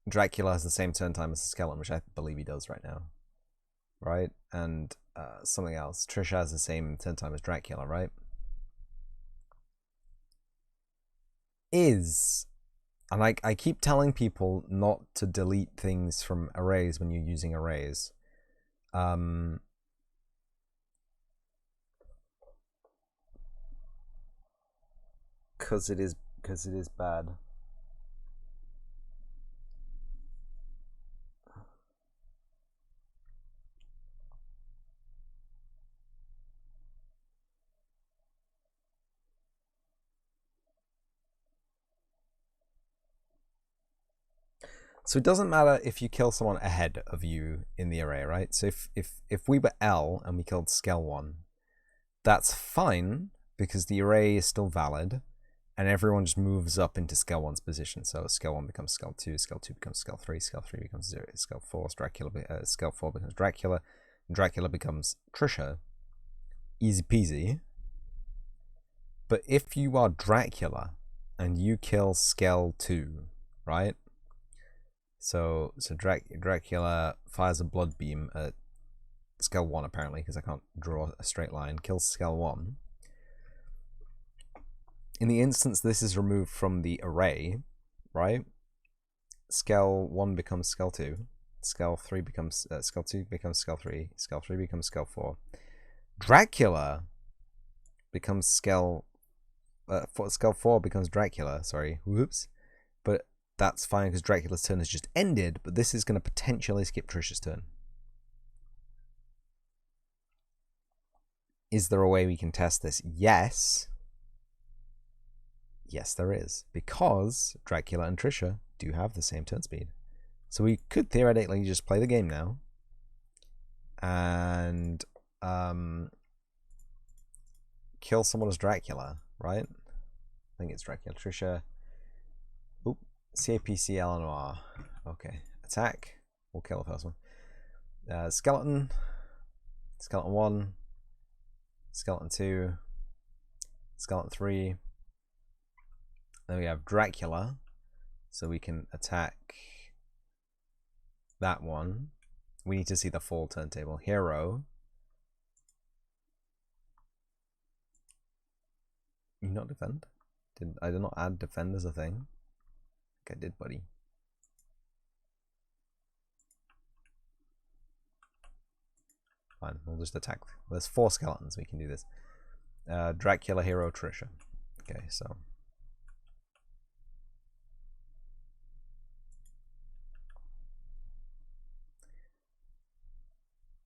Dracula has the same turn time as the skeleton, which I believe he does right now, right? And something else. Trisha has the same turn time as Dracula, right? And I keep telling people not to delete things from arrays when you're using arrays. Because it is bad. So it doesn't matter if you kill someone ahead of you in the array, right? So if we were L and we killed Skell 1, that's fine because the array is still valid and everyone just moves up into Skell 1's position. So Skell 1 becomes Skell 2, Skell 2 becomes Skell 3, Skell 3 becomes 0, Skell 4, Skell 4 becomes Dracula, and Dracula becomes Trisha. Easy peasy. But if you are Dracula and you kill Skell 2, right? So Dracula fires a blood beam at Skell 1 apparently, because I can't draw a straight line, kills Skell 1. In the instance this is removed from the array, right? Skell 1 becomes Skell 2. Skell 3 becomes Skell 2 becomes Skell 3. Skell 3 becomes Skell 4. Dracula becomes Skell. Skell 4 becomes Dracula. Sorry, whoops. But that's fine because Dracula's turn has just ended. But this is going to potentially skip Trisha's turn. Is there a way we can test this? Yes. Yes, there is. Because Dracula and Trisha do have the same turn speed. So we could theoretically just play the game now. And kill someone as Dracula, right? I think it's Dracula. Trisha. Oop. CAPC Eleanor. Okay. Attack. We'll kill the first one. Skeleton. Skeleton 1. Skeleton 2. Skeleton 3. Then we have Dracula, so we can attack that one. We need to see the full turntable. Hero. You not defend? I did not add defend as a thing? I think I did, buddy. Fine, we'll just attack. There's 4 skeletons, we can do this. Dracula, Hero, Trisha. Okay, so...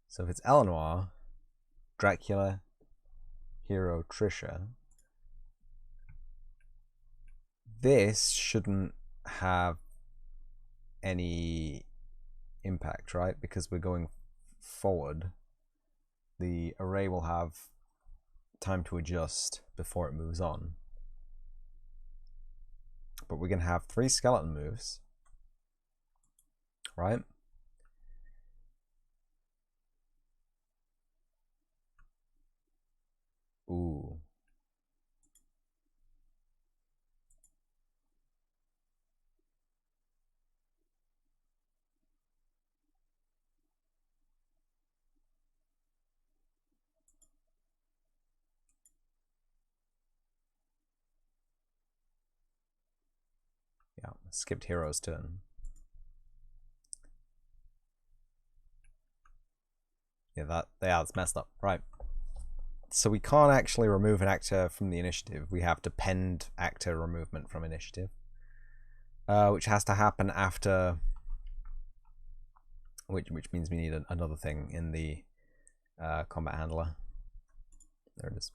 So if it's Eleanor, Dracula, Hero, Trisha, this shouldn't have any impact, right? Because we're going forward. The array will have time to adjust before it moves on. But we're going to have 3 skeleton moves, right? Ooh. Yeah, skipped Hero's turn. Yeah, that's messed up. Right. So we can't actually remove an actor from the initiative. We have to pend actor removement from initiative. Which has to happen after... Which means we need another thing in the combat handler. There it is.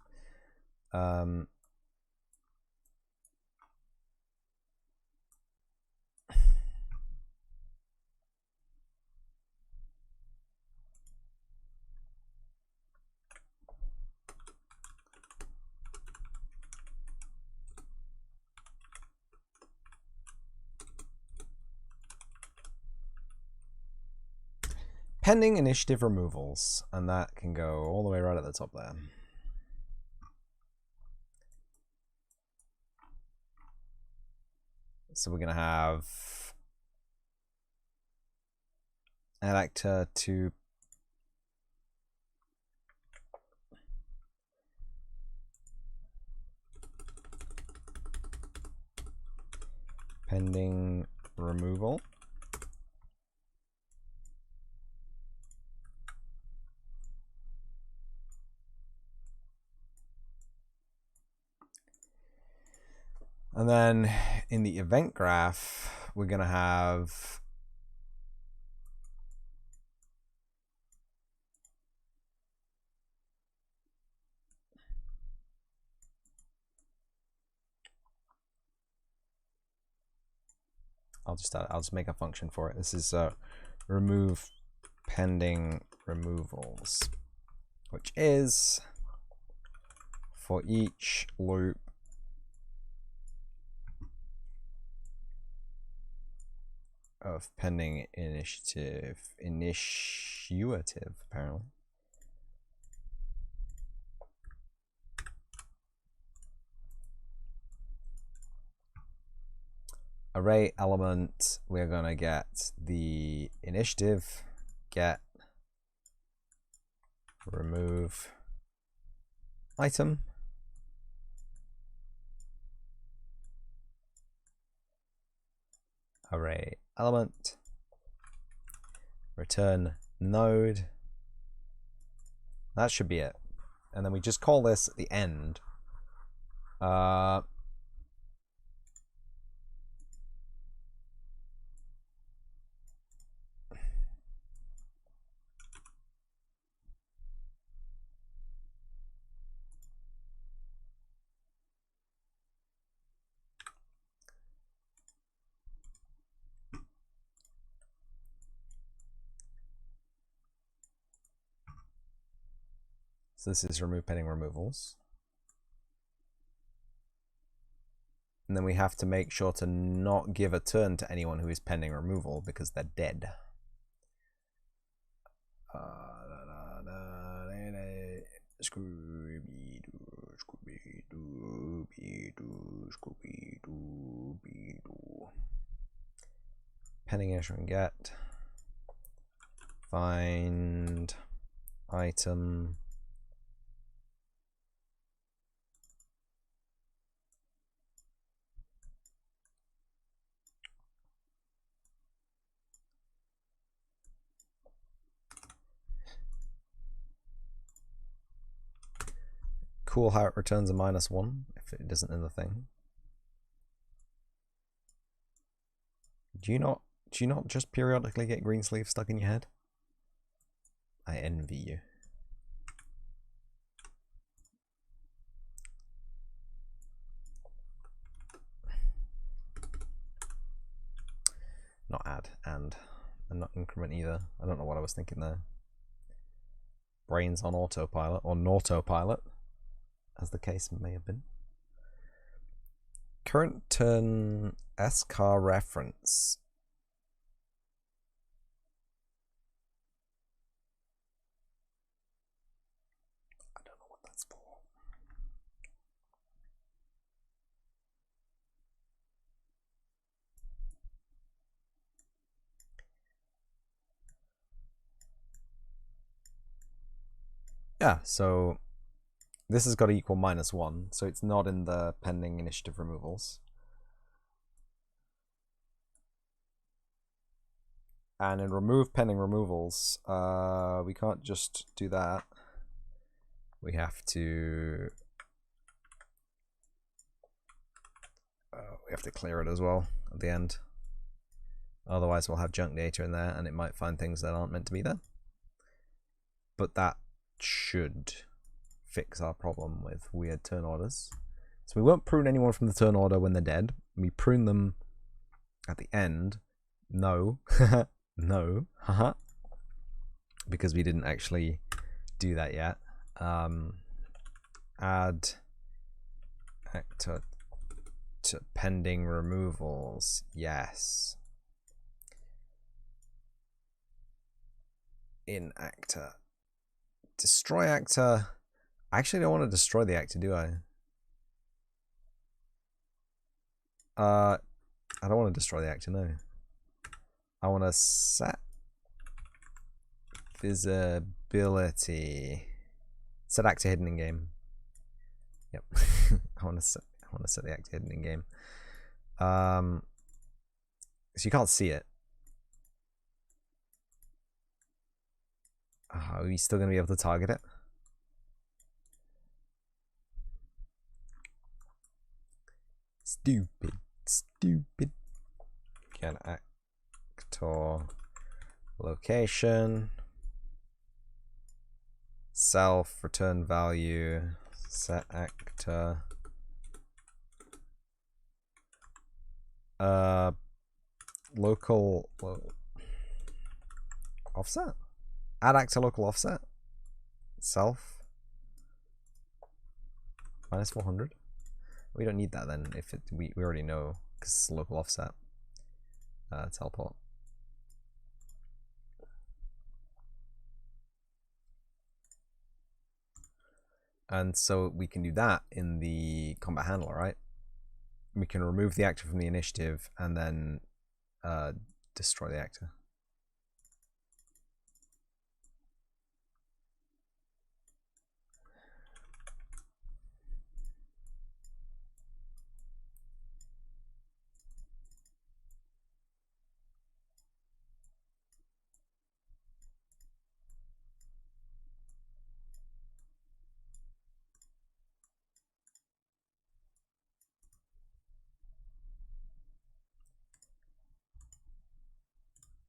Pending initiative removals, and that can go all the way right at the top there. So we're going to have an actor to pending removal. And then in the event graph, we're going to have I'll just make a function for it. This is remove pending removals, which is for each loop of pending initiative, apparently. Array element, we're gonna get the initiative, get remove item. Array element, return node. That should be it. And then we just call this at the end. So this is remove pending removals. And then we have to make sure to not give a turn to anyone who is pending removal because they're dead. Scooby-Doo, Scooby-Doo. Scooby-Doo, Scooby-Doo, Scooby-Doo. Pending issue and get. Find item. Cool how it returns a -1 if it isn't in the thing. Do you not just periodically get green sleeve stuck in your head? I envy you. Not add, and not increment either. I don't know what I was thinking there. Brains on autopilot, or nautopilot, as the case may have been. Current turn S-car reference. I don't know what that's for. Yeah, so this has got to equal -1, so it's not in the pending initiative removals. And in remove pending removals, we can't just do that. We have to clear it as well at the end. Otherwise we'll have junk data in there and it might find things that aren't meant to be there. But that should fix our problem with weird turn orders. So we won't prune anyone from the turn order when they're dead. We prune them at the end. No. No. Haha. Because we didn't actually do that yet. Add actor to pending removals. Yes. In actor. Destroy actor. I actually don't want to destroy the actor, do I? I don't want to destroy the actor, no. I want to set visibility. Set actor hidden in game. Yep. I want to set the actor hidden in game. So you can't see it. Are we still going to be able to target it? Stupid. Get actor location. Self, return value. Set actor. Local offset. Add actor local offset. Self. -400. We don't need that then. If we already know because it's local offset. Teleport. And so we can do that in the combat handler, right? We can remove the actor from the initiative and then destroy the actor.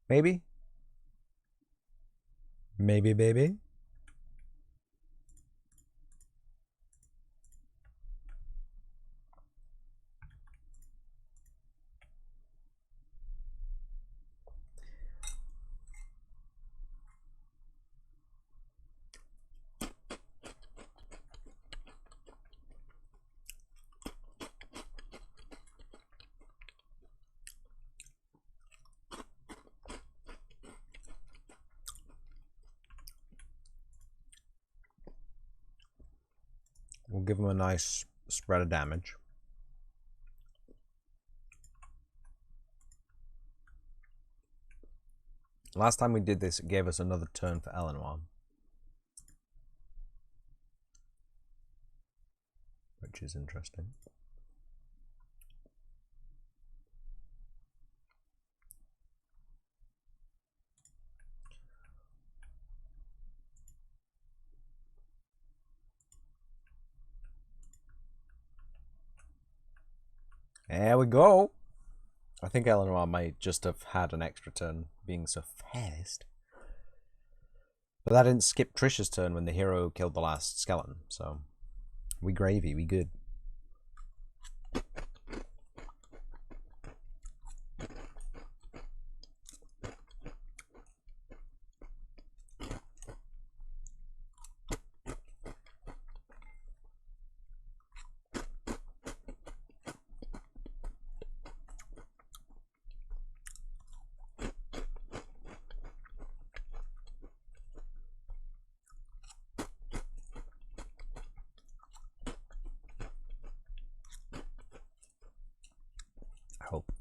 Maybe? Maybe, baby? We'll give them a nice spread of damage. Last time we did this, it gave us another turn for Eleanor, which is interesting. There we go. I think Eleanor might just have had an extra turn being so fast. But that didn't skip Trisha's turn when the hero killed the last skeleton, so we gravy, we good. Hope.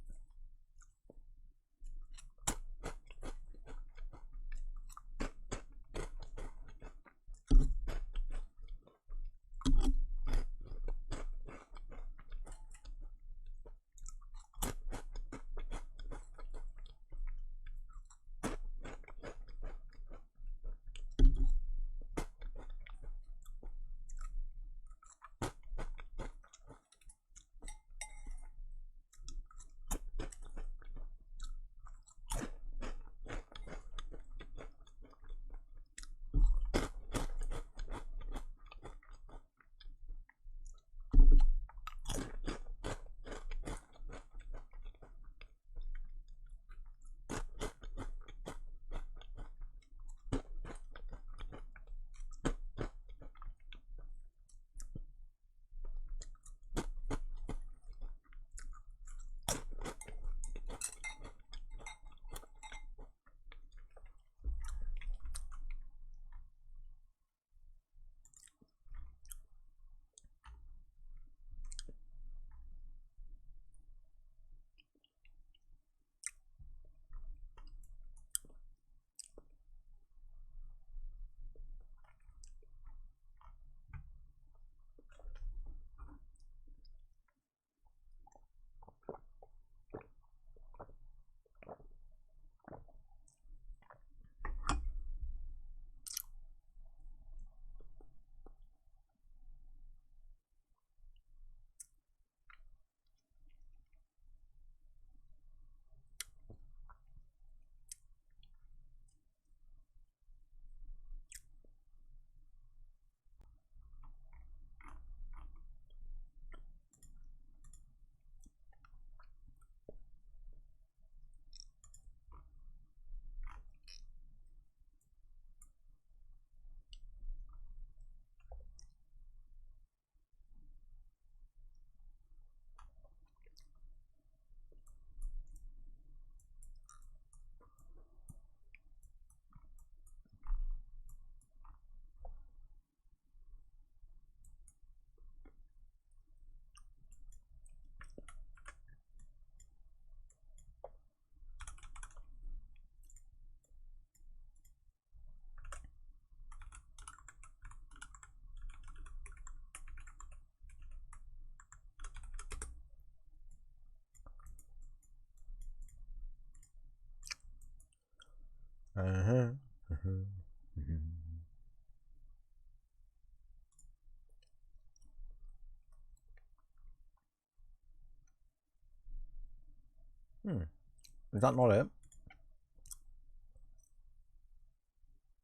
Is that not it?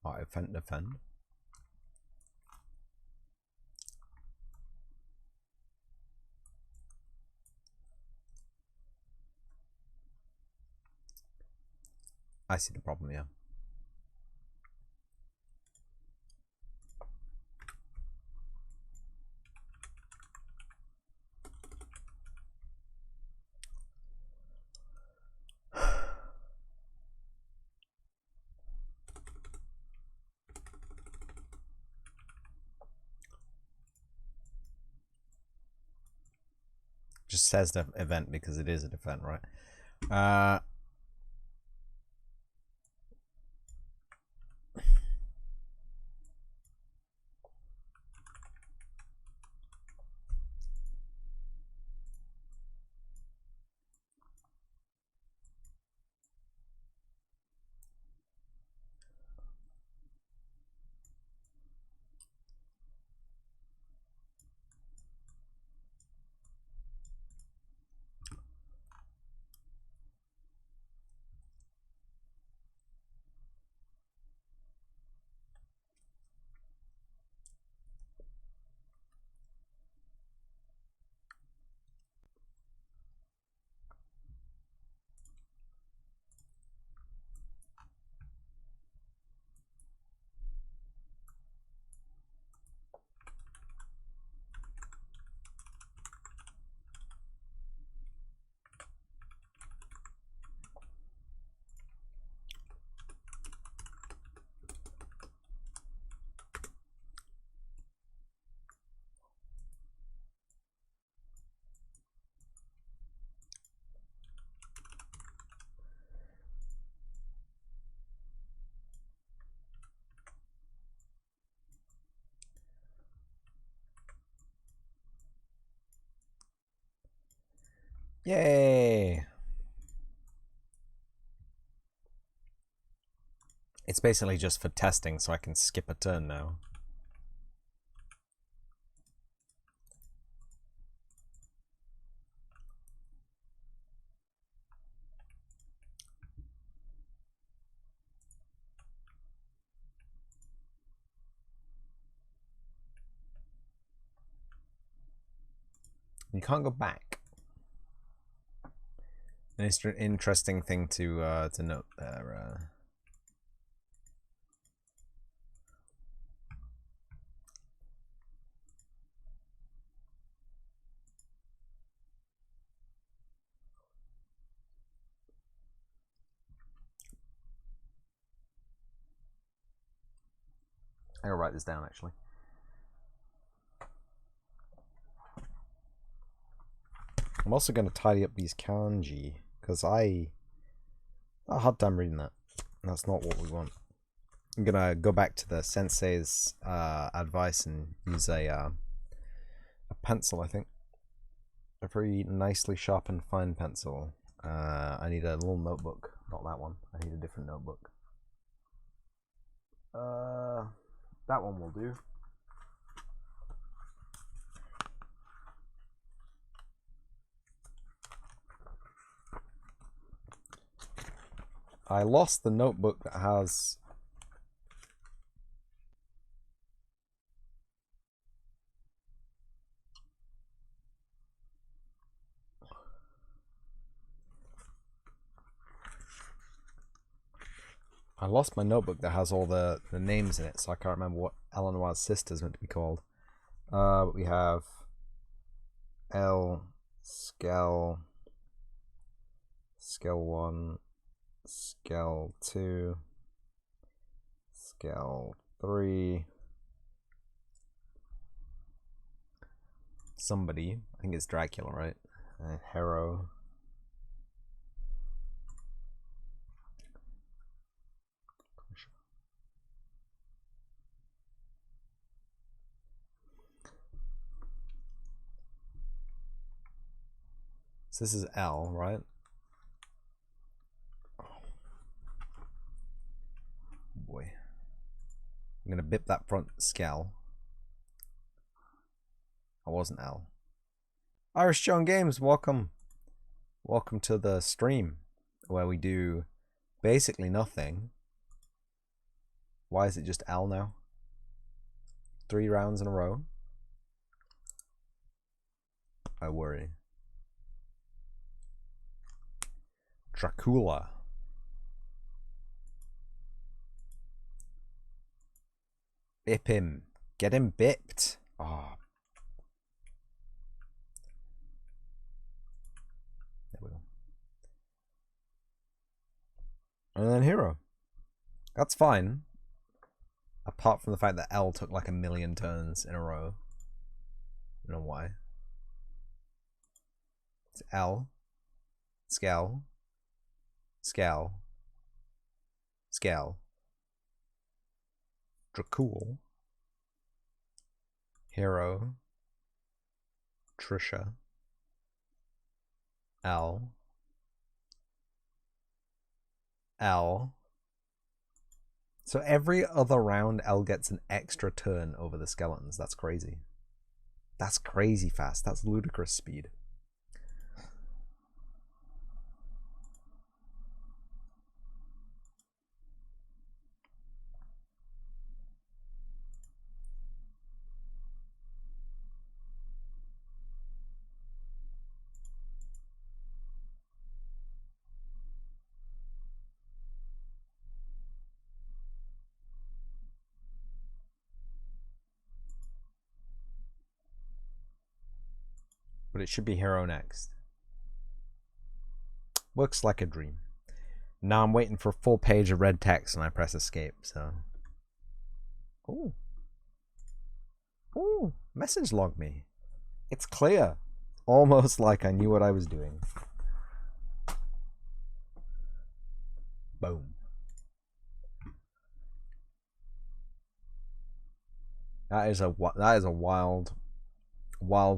Right, defend. I see the problem, yeah. Just says the event because it is an event, right? Yay! It's basically just for testing, so I can skip a turn now. You can't go back. An interesting thing to note there. I'll write this down actually. I'm also going to tidy up these kanji because I had a hard time reading that. That's not what we want. I'm gonna go back to the sensei's advice and use a pencil. I think a very nicely sharpened fine pencil. I need a little notebook, not that one. I need a different notebook. That one will do. I lost the notebook that has my notebook that has all the names in it, so I can't remember what Eleanor's sister's meant to be called. But we have L, Skel 1, Skel 2, Skel 3. Somebody, I think it's Dracula, right? Hero. So this is L, right? Oh boy. I'm gonna bip that front Skel. I wasn't L. Irish John Games, welcome. Welcome to the stream where we do basically nothing. Why is it just L now? 3 rounds in a row. I worry. Dracula. Bip him. Get him bipped. Oh. There we go. And then hero. That's fine. Apart from the fact that L took like 1,000,000 turns in a row. I don't know why. It's L. Skell. Skell. Skell. Dracul. Hero. Trisha. L. L. So every other round, L gets an extra turn over the skeletons. That's crazy. That's crazy fast. That's ludicrous speed. But it should be hero next. Works like a dream. Now I'm waiting for a full page of red text and I press escape, so. Ooh. Ooh, message log me. It's clear. Almost like I knew what I was doing. Boom. That is a wild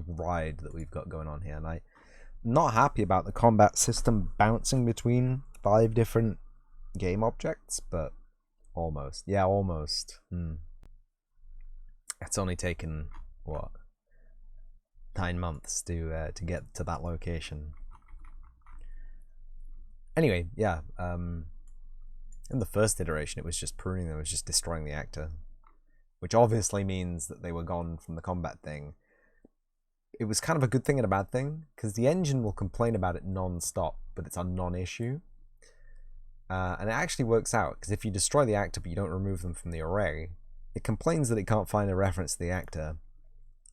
ride that we've got going on here, and I'm not happy about the combat system bouncing between 5 different game objects, but almost. Yeah, almost. It's only taken what, 9 months to get to that location. Anyway, yeah. In the first iteration, it was just pruning them, it was just destroying the actor, which obviously means that they were gone from the combat thing. It was kind of a good thing and a bad thing, because the engine will complain about it non-stop, but it's a non-issue. And it actually works out, because if you destroy the actor but you don't remove them from the array, it complains that it can't find a reference to the actor,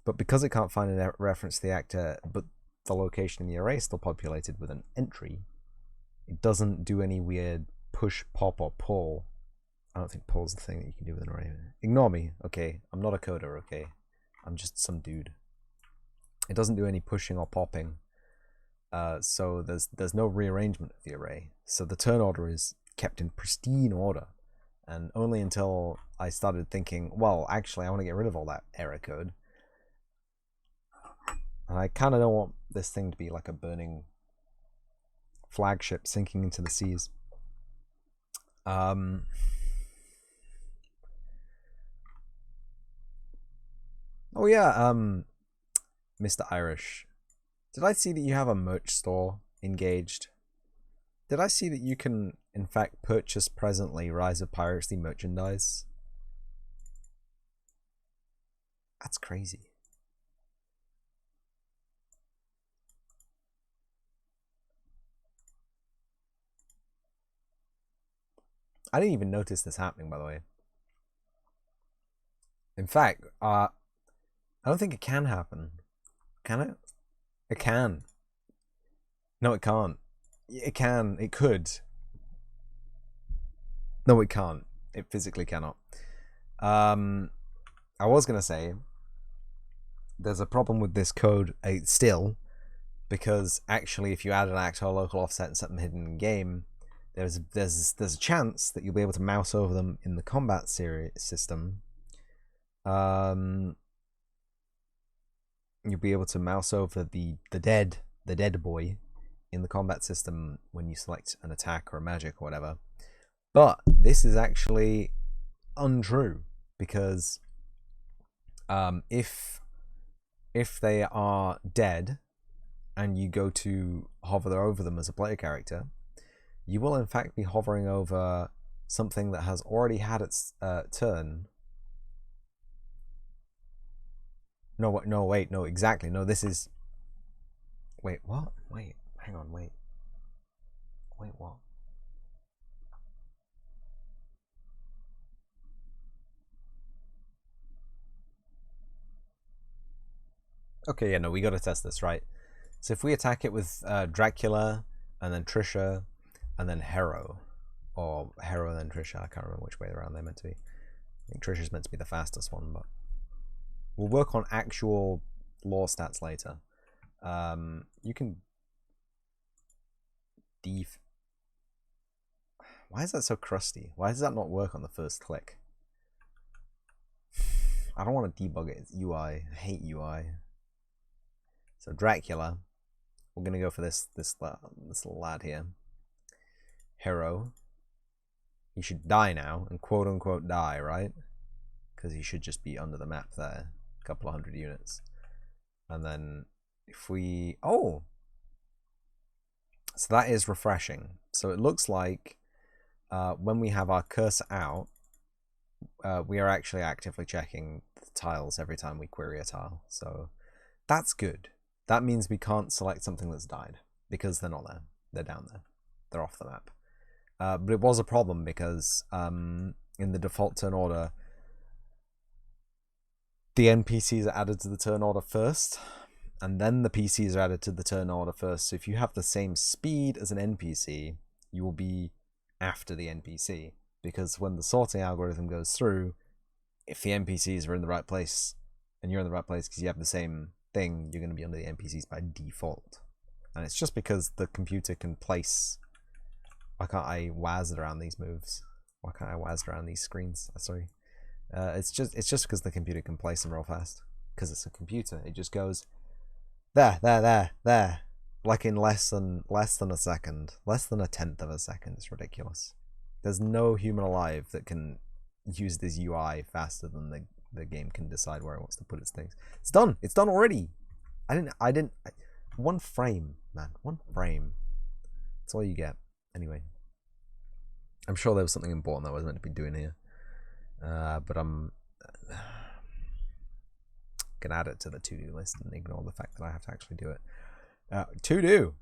but because it can't find a reference to the actor, but the location in the array is still populated with an entry, it doesn't do any weird push, pop, or pull. I don't think pull's the thing that you can do with an array. Ignore me, okay? I'm not a coder, okay? I'm just some dude. It doesn't do any pushing or popping, so there's no rearrangement of the array. So the turn order is kept in pristine order, and only until I started thinking, well, actually, I want to get rid of all that error code, and I kind of don't want this thing to be like a burning flagship sinking into the seas. Oh yeah, Mr. Irish, did I see that you have a merch store engaged? Did I see that you can, in fact, purchase presently Rise of Piracy merchandise? That's crazy. I didn't even notice this happening, by the way. In fact, I don't think it can happen. Can it? It can. No, it can't. It can. It could. No, it can't. It physically cannot. I was going to say, there's a problem with this code still, because actually if you add an actor local offset and set them hidden in game, there's a chance that you'll be able to mouse over them in the combat system. You'll be able to mouse over the dead boy in the combat system when you select an attack or a magic or whatever. But this is actually untrue, because if they are dead and you go to hover over them as a player character, you will in fact be hovering over something that has already had its turn. No, wait, no, exactly. No, this is... Wait, what? Wait, hang on, wait. Wait, what? Okay, yeah, no, we gotta test this, right? So if we attack it with Dracula, and then Trisha, and then Hero, or Hero and then Trisha, I can't remember which way around they're meant to be. I think Trisha's meant to be the fastest one, but we'll work on actual lore stats later. You can Why is that so crusty? Why does that not work on the first click? I don't want to debug it. It's UI. I hate UI. So Dracula, we're gonna go for this little lad here. Hero. He should die now, and quote unquote die, right? Because he should just be under the map there, a couple of 100 units. And then if we so that is refreshing. So it looks like when we have our cursor out, we are actually actively checking the tiles every time we query a tile. So that's good. That means we can't select something that's died because they're not there. They're down there. They're off the map. But it was a problem because in the default turn order, the NPCs are added to the turn order first, and then the PCs are added to the turn order first. So if you have the same speed as an NPC, you will be after the NPC. Because when the sorting algorithm goes through, if the NPCs are in the right place, and you're in the right place because you have the same thing, you're going to be under the NPCs by default. And it's just because the computer can place... Why can't I WASD around these moves? Why can't I WASD around these screens? Sorry. It's just because the computer can place them real fast. Because it's a computer. It just goes there, like in less than a second, less than a tenth of a second. It's ridiculous. There's no human alive that can use this UI faster than the game can decide where it wants to put its things. It's done. It's done already. One frame, man. One frame. That's all you get. Anyway, I'm sure there was something important that I was meant to be doing here. But I'm gonna add it to the to-do list and ignore the fact that I have to actually do it. To-do.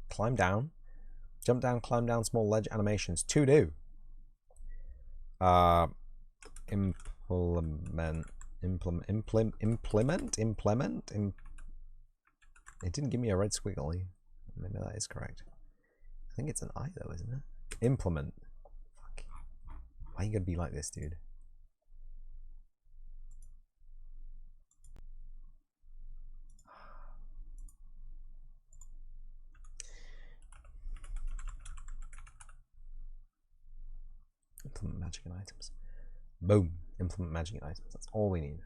Climb down, jump down, climb down, small ledge animations. To-do. Implement. It didn't give me a red squiggly. Maybe that is correct. I think it's an I though, isn't it? Implement. Fuck. Why are you gonna be like this, dude? Implement magic and items. Boom. Implement magic and items. That's all we need.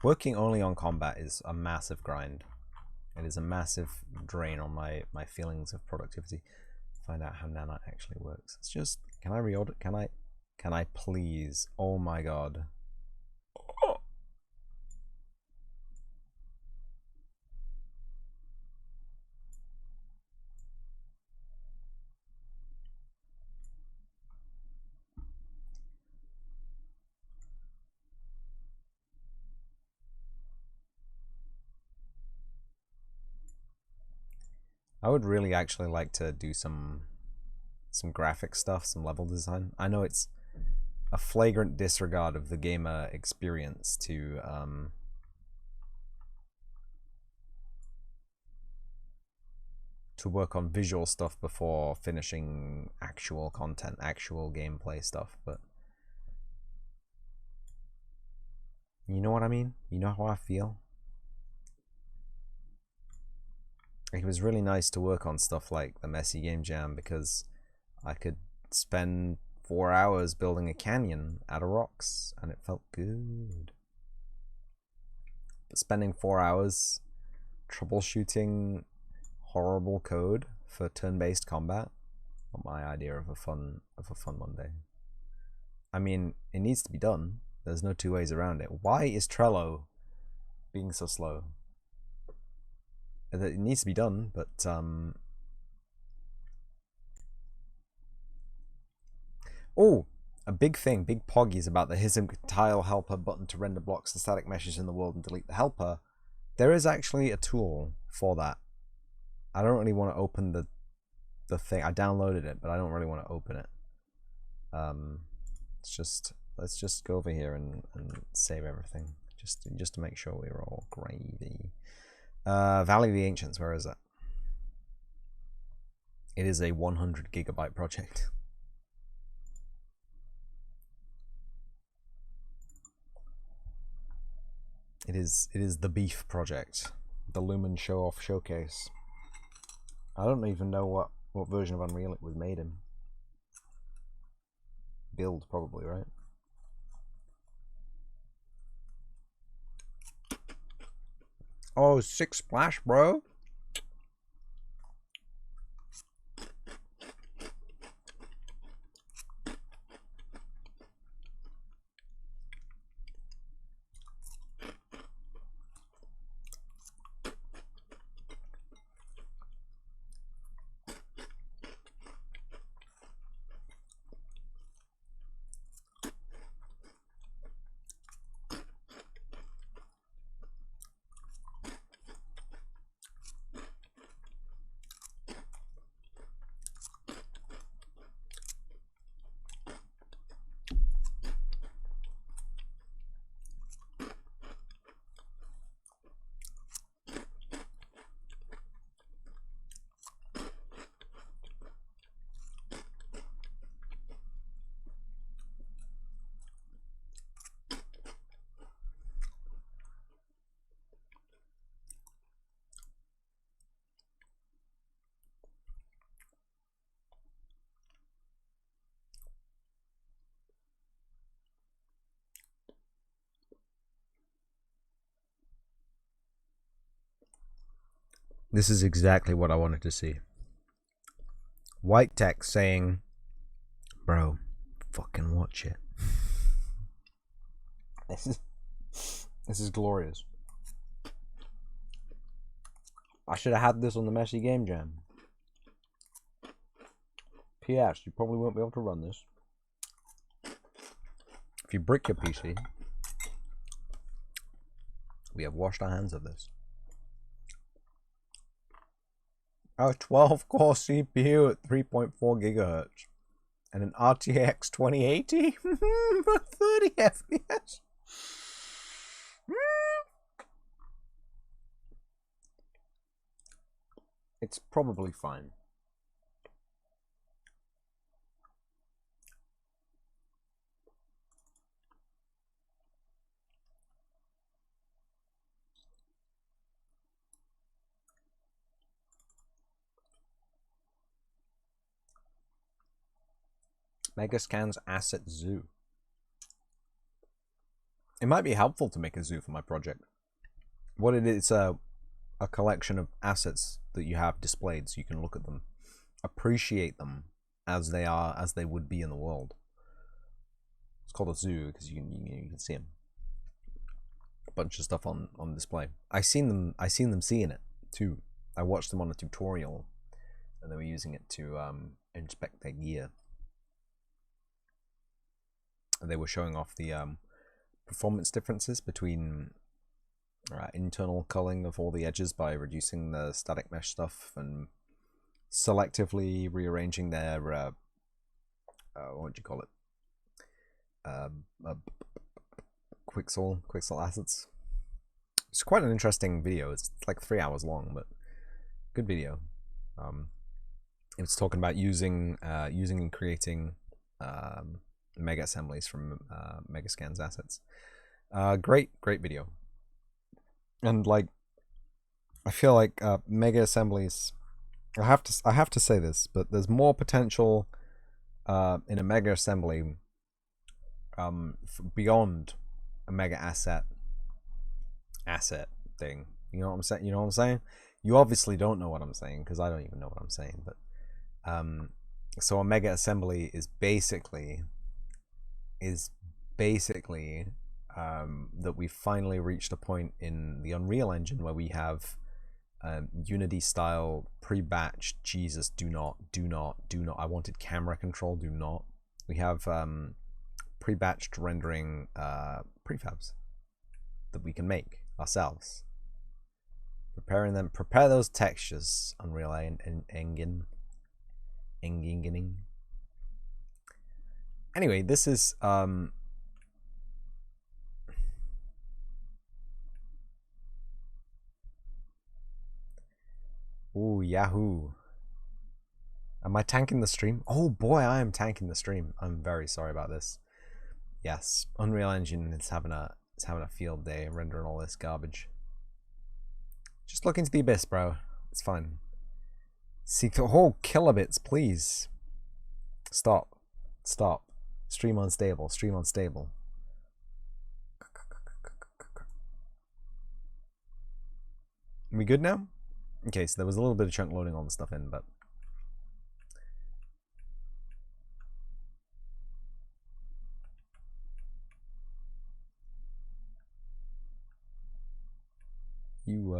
Working only on combat is a massive grind. It is a massive drain on my feelings of productivity. Find out how Nanite actually works. It's just, can I reorder? Can I please? Oh my god. I would really actually like to do some graphic stuff, some level design. I know it's a flagrant disregard of the gamer experience to work on visual stuff before finishing actual content, actual gameplay stuff, but you know what I mean? You know how I feel? It was really nice to work on stuff like the Messy Game Jam because I could spend 4 hours building a canyon out of rocks and it felt good. But spending 4 hours troubleshooting horrible code for turn-based combat, not my idea of a fun Monday. I mean, it needs to be done. There's no two ways around it. Why is Trello being so slow? It needs to be done, but oh, a big thing, big poggies about the HISM tile helper button to render blocks and static meshes in the world and delete the helper. There is actually a tool for that. I don't really want to open the thing. I downloaded it, but I don't really want to open it. Let's just go over here and save everything, just to make sure we're all gravy. Valley of the Ancients, where is that? It is a 100 gigabyte project. It is the beef project, the Lumen show off showcase. I don't even know what version of Unreal it was made in. Build, probably, right? Oh, 6 splash, bro. This is exactly what I wanted to see. White text saying, bro, fucking watch it. This is glorious. I should have had this on the Messy Game Jam. P.S. You probably won't be able to run this. If you brick your PC, we have washed our hands of this. A 12-core CPU at 3.4 gigahertz and an RTX 2080 for 30 FPS. It's probably fine. Megascan's asset zoo. It might be helpful to make a zoo for my project. What it is, a collection of assets that you have displayed so you can look at them, appreciate them as they are, as they would be in the world. It's called a zoo because you can see them. A bunch of stuff on display. I seen them seeing it too. I watched them on a tutorial, and they were using it to inspect their gear. And they were showing off the performance differences between internal culling of all the edges by reducing the static mesh stuff and selectively rearranging their what do you call it? Quixel assets. It's quite an interesting video. It's like 3 hours long, but good video. It's talking about using and creating mega assemblies from Megascan's assets. Great video. And like, I feel like mega assemblies. I have to say this, but there's more potential in a mega assembly beyond a mega asset thing. You know what I'm saying? You know what I'm saying? You obviously don't know what I'm saying because I don't even know what I'm saying. But so a mega assembly is basically is basically that we've finally reached a point in the Unreal Engine where we have Unity style pre-batched. Jesus, do not. I wanted camera control. Do not. We have pre-batched rendering prefabs that we can make ourselves. Prepare those textures, Unreal Engine. Anyway, this is ooh, Yahoo. Am I tanking the stream? Oh boy, I am tanking the stream. I'm very sorry about this. Yes, Unreal Engine is having a field day rendering all this garbage. Just look into the abyss, bro. It's fine. Seek the whole kilobits, please. Stop. Stream unstable. We good now? Okay, so there was a little bit of chunk loading all the stuff in, but you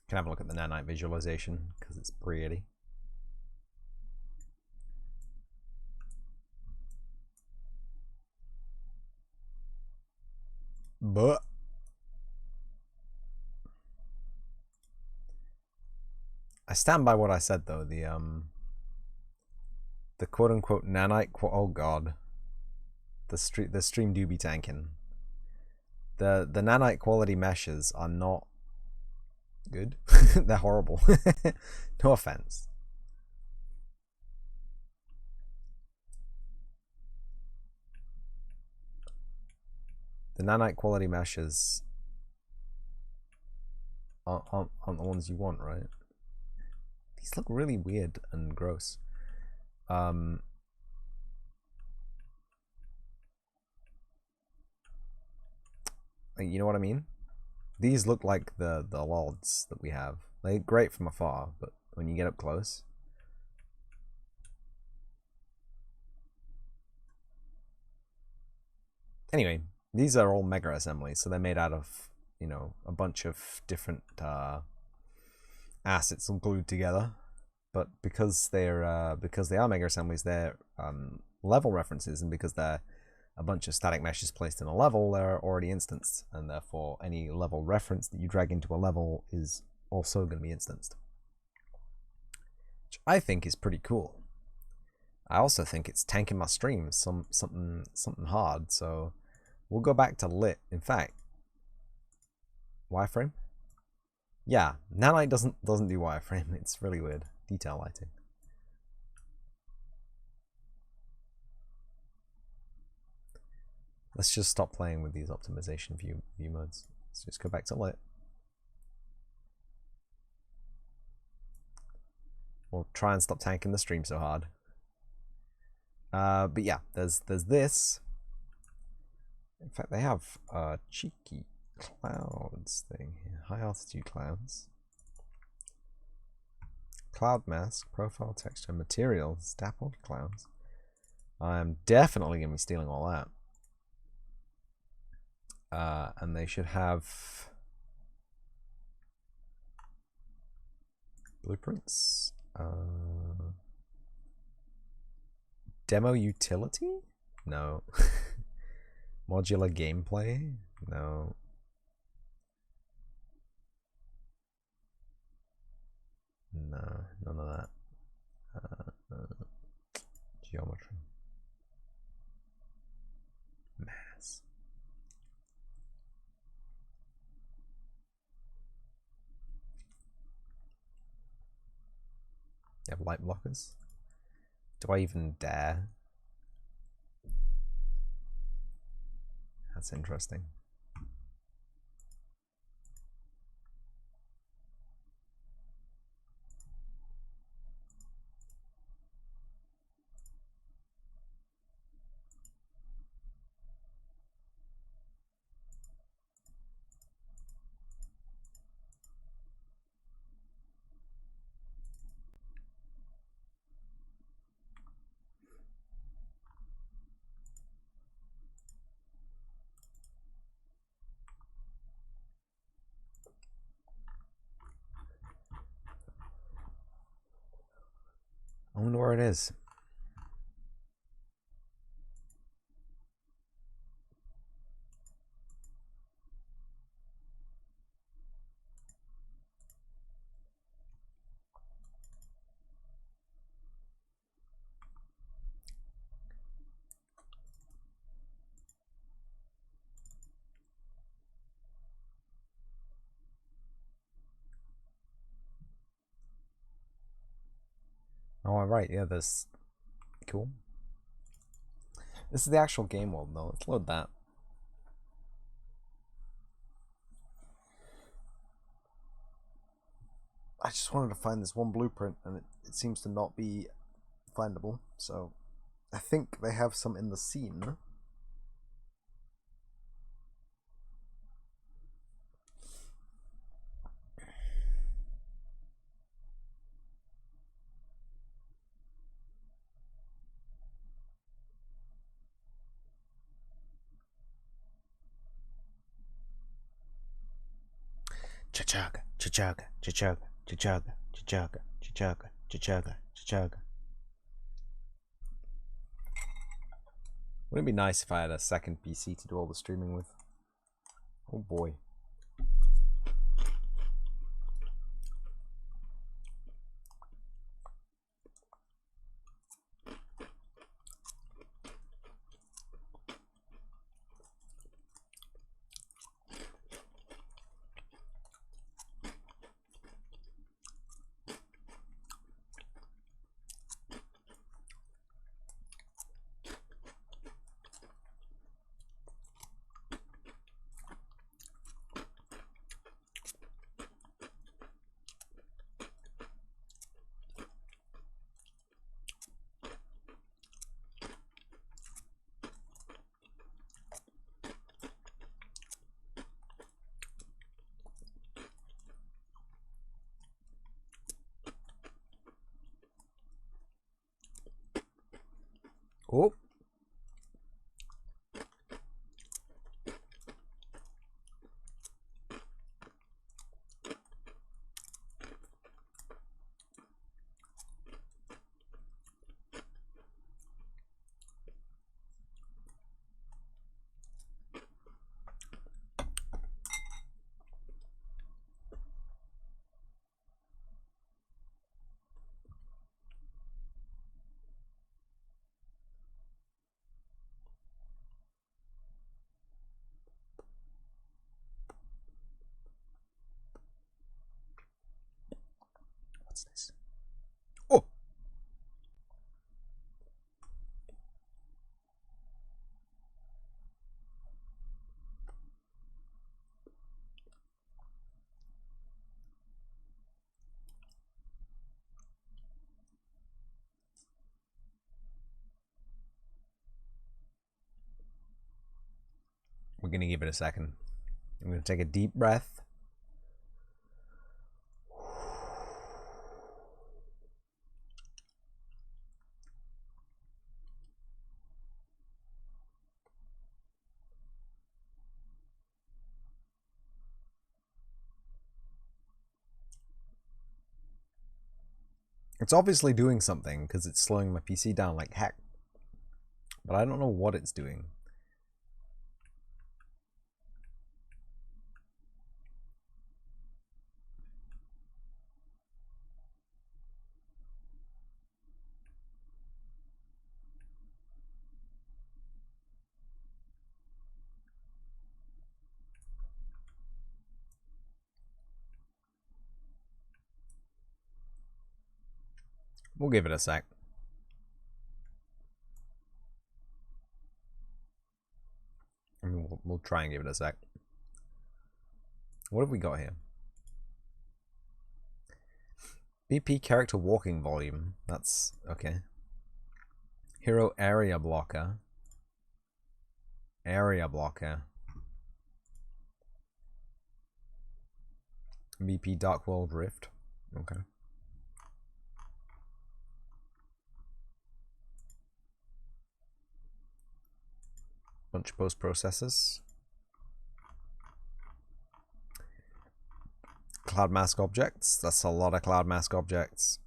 can have a look at the Nanite Visualization because it's pretty. But I stand by what I said though. The quote unquote nanite oh god, the stream do be tanking. The nanite quality meshes are not good. They're horrible. No offense. The nanite quality meshes aren't the ones you want, right? These look really weird and gross. You know what I mean? These look like the LODs that we have. They're great from afar, but when you get up close. Anyway, these are all mega assemblies, so they're made out of, you know, a bunch of different assets all glued together. But because they are mega assemblies, they're level references, and because they're a bunch of static meshes placed in a level, they're already instanced, and therefore any level reference that you drag into a level is also going to be instanced, which I think is pretty cool. I also think it's tanking my stream something hard, so we'll go back to lit. In fact, wireframe. Yeah, Nanite doesn't do wireframe. It's really weird. Detail lighting. Let's just stop playing with these optimization view modes. Let's just go back to lit. We'll try and stop tanking the stream so hard. But yeah, there's this. In fact, they have a cheeky clouds thing here. High altitude clouds. Cloud mask, profile texture, materials, dappled clouds. I'm definitely going to be stealing all that. And they should have blueprints. Demo utility? No. Modular gameplay? No. No, none of that. Geometry. Mass. They have light blockers. Do I even dare? That's interesting. Sure it is. Oh, right, yeah, there's... Cool. This is the actual game world, though. Let's load that. I just wanted to find this one blueprint, and it seems to not be findable, so... I think they have some in the scene. Chachaga, chachaga, chachaga, chachaga, chachaga, chachaga, chachaga, chachaga. Wouldn't it be nice if I had a second PC to do all the streaming with? Oh boy. Oh. What's this? Oh! We're gonna give it a second. I'm gonna take a deep breath. It's obviously doing something because it's slowing my PC down like heck. But I don't know what it's doing. We'll give it a sec. I mean, we'll try and give it a sec. What have we got here? BP character walking volume. That's okay. Hero area blocker. Area blocker. BP Dark World Rift. Okay. Bunch of post processors. Cloud mask objects. That's a lot of cloud mask objects.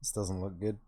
This doesn't look good.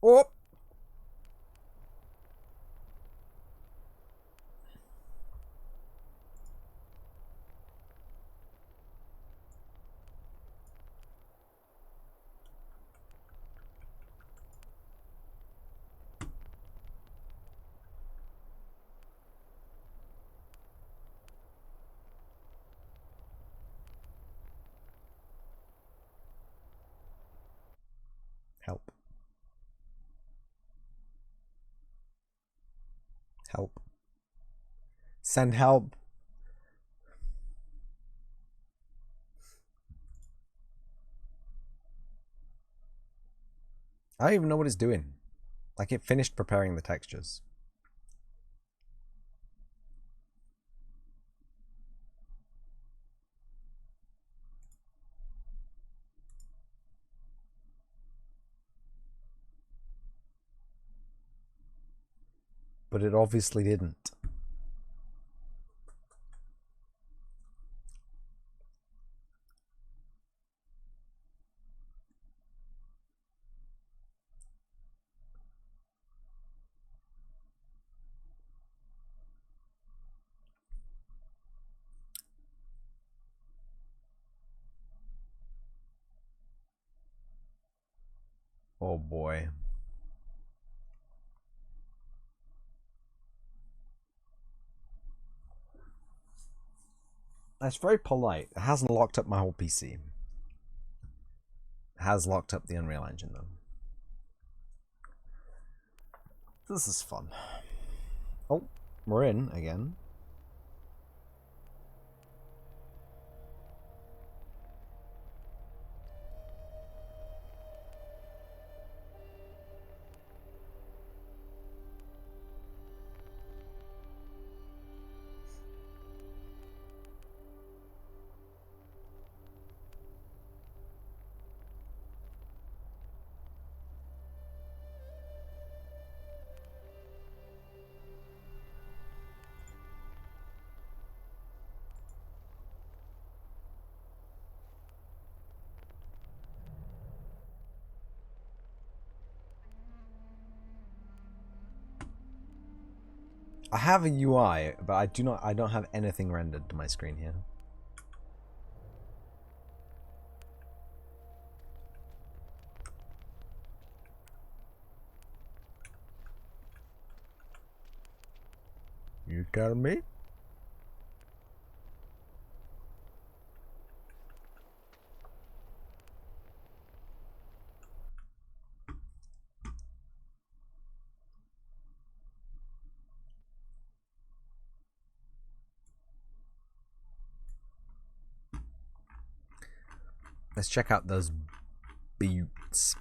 Oh! Help. Help. Send help. I don't even know what it's doing. Like, it finished preparing the textures. But it obviously didn't. Oh boy. That's very polite. It hasn't locked up my whole PC. It has locked up the Unreal Engine though. This is fun. Oh, we're in again. I have a UI, but I don't have anything rendered to my screen here. You tell me? Let's check out those buttes.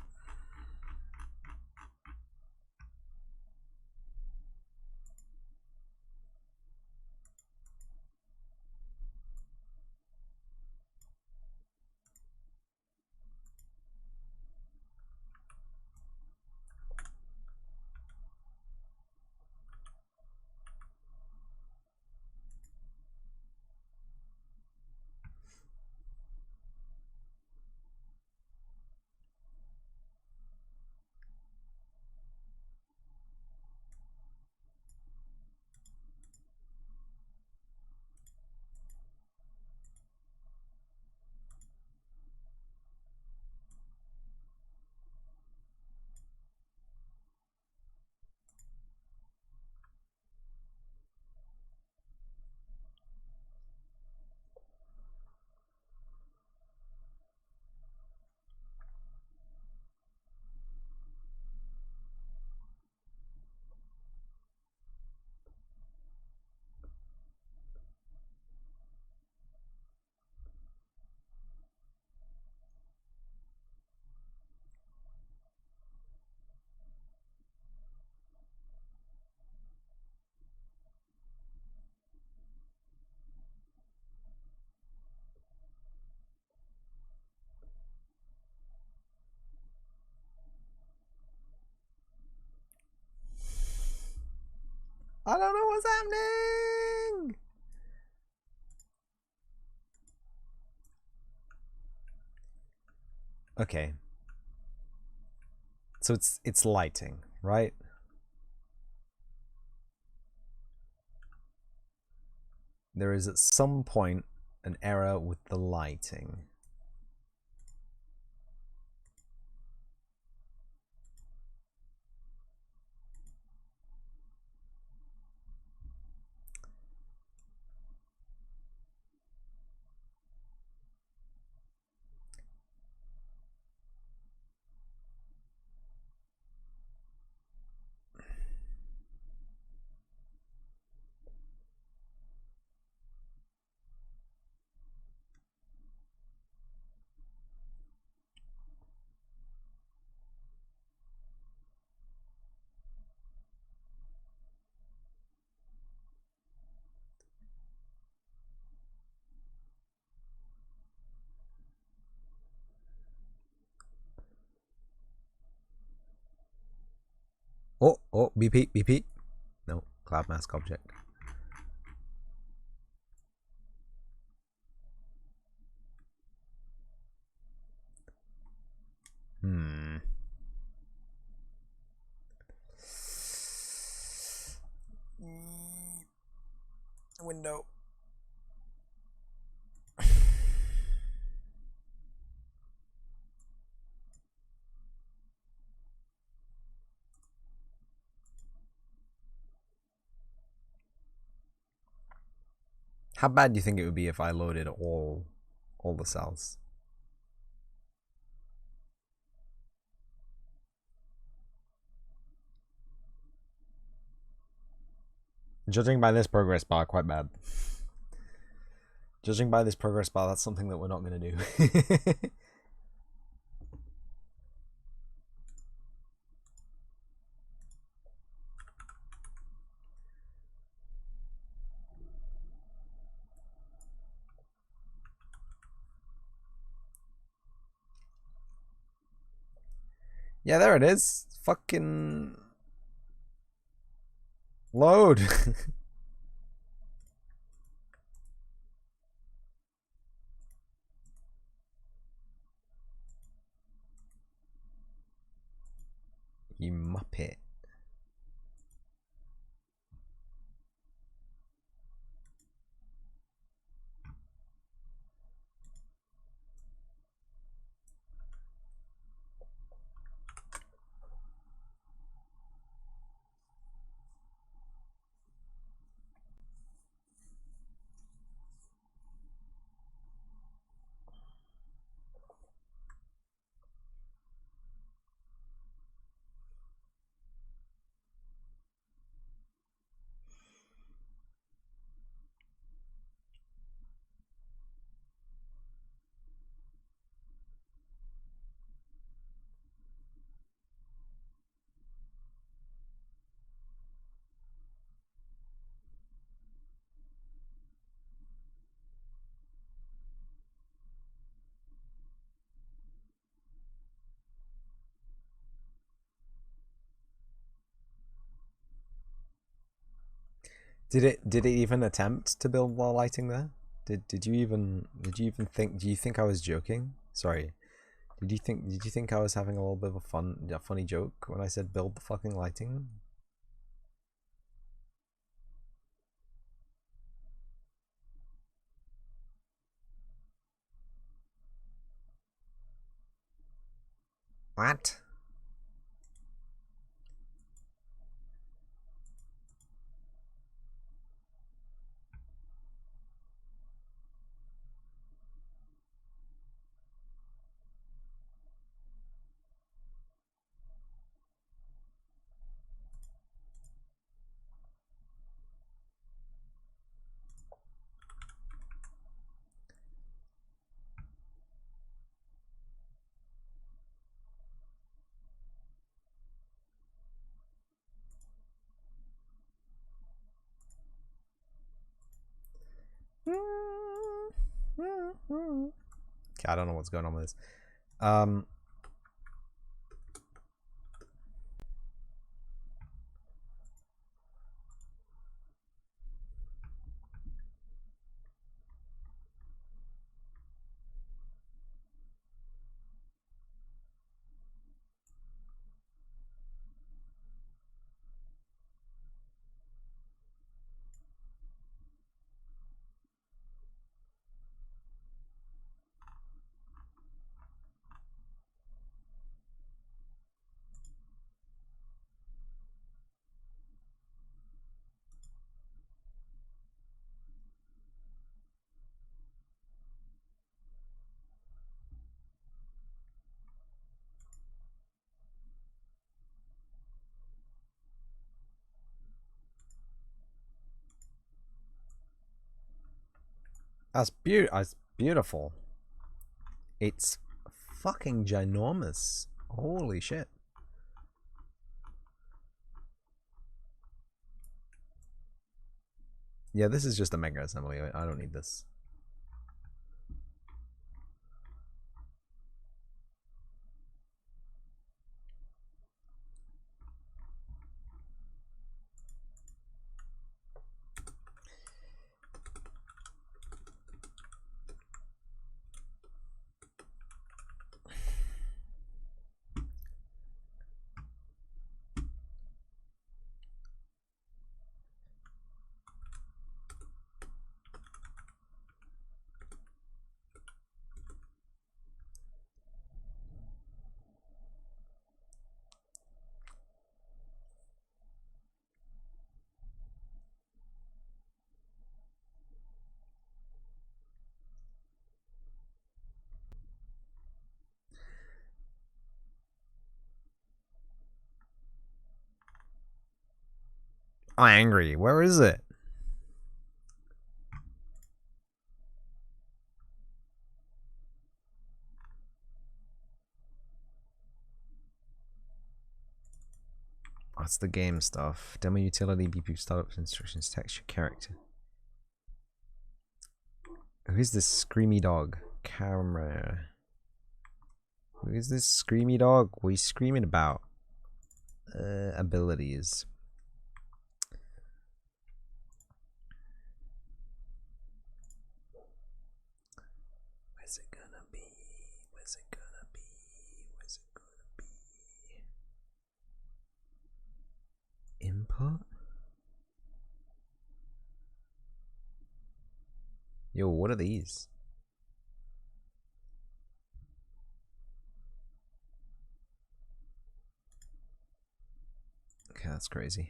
I don't know what's happening. Okay. So it's lighting, right? There is at some point an error with the lighting. Oh, BP. No, cloud mask object. Window. How bad do you think it would be if I loaded all the cells? Judging by this progress bar, quite bad. Judging by this progress bar, that's something that we're not going to do. Yeah, there it is. Fucking load. You muppet. Did it even attempt to build wall lighting there? Did you even think, do you think I was joking? Sorry. Did you think I was having a little bit of a funny joke when I said build the fucking lighting? What? Okay, I don't know what's going on with this. That's beautiful. It's fucking ginormous. Holy shit. Yeah, this is just a mega assembly. I don't need this. I'm angry. Where is it? That's the game stuff. Demo utility, BP startup instructions, texture, character. Who's this screamy dog? Camera. Who is this screamy dog? What are you screaming about? Abilities. Where's it gonna be? Where's it gonna be? Where's it gonna be? Input? Yo, what are these? Okay, that's crazy.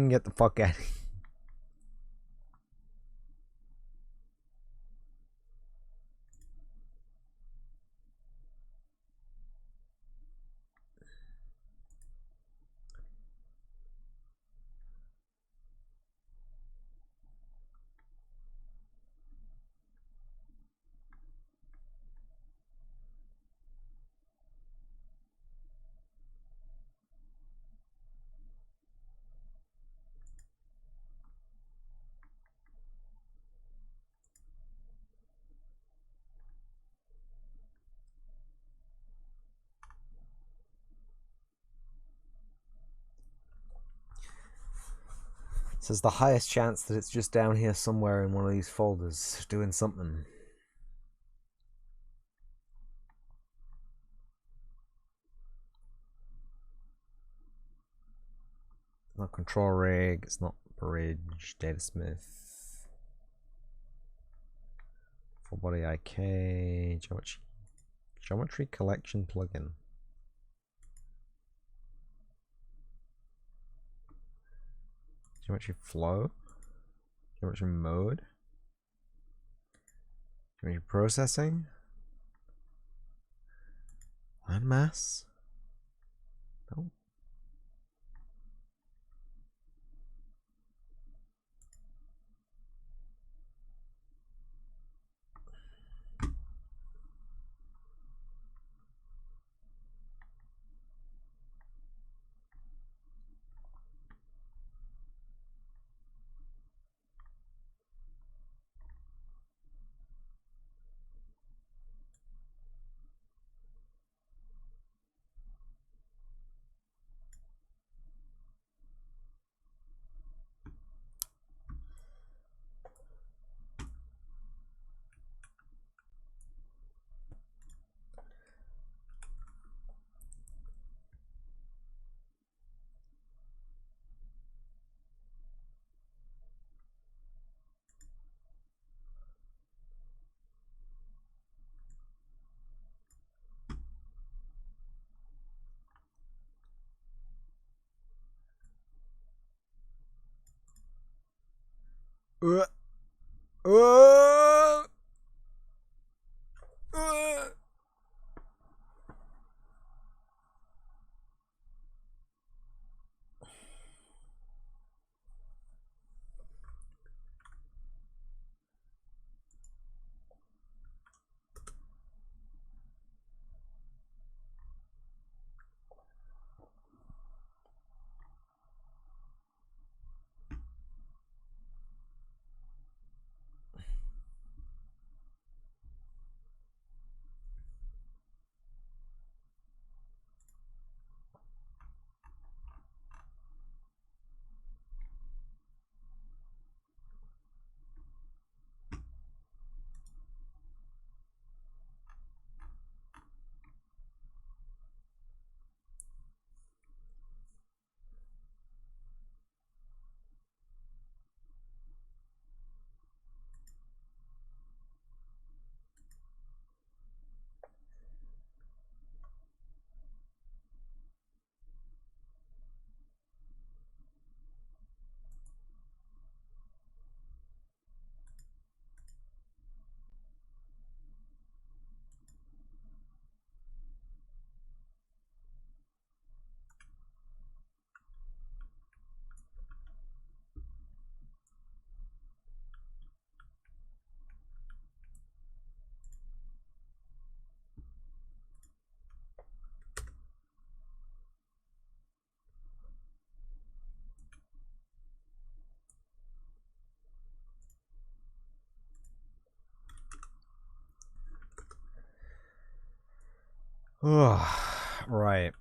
Get the fuck out of here. So there's the highest chance that it's just down here somewhere in one of these folders doing something. It's not control rig, it's not bridge, datasmith, full body IK, geometry collection plugin. Geometry flow, geometry mode, geometry processing, landmass. No. Uh, uh, uh. Right.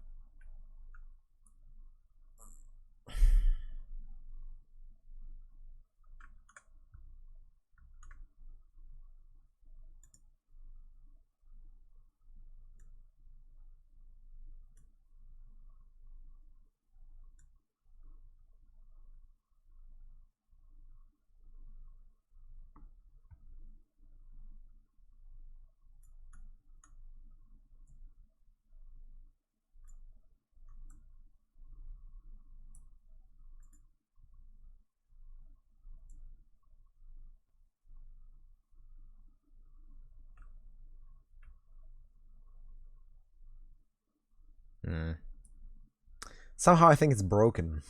Mm. Somehow I think it's broken.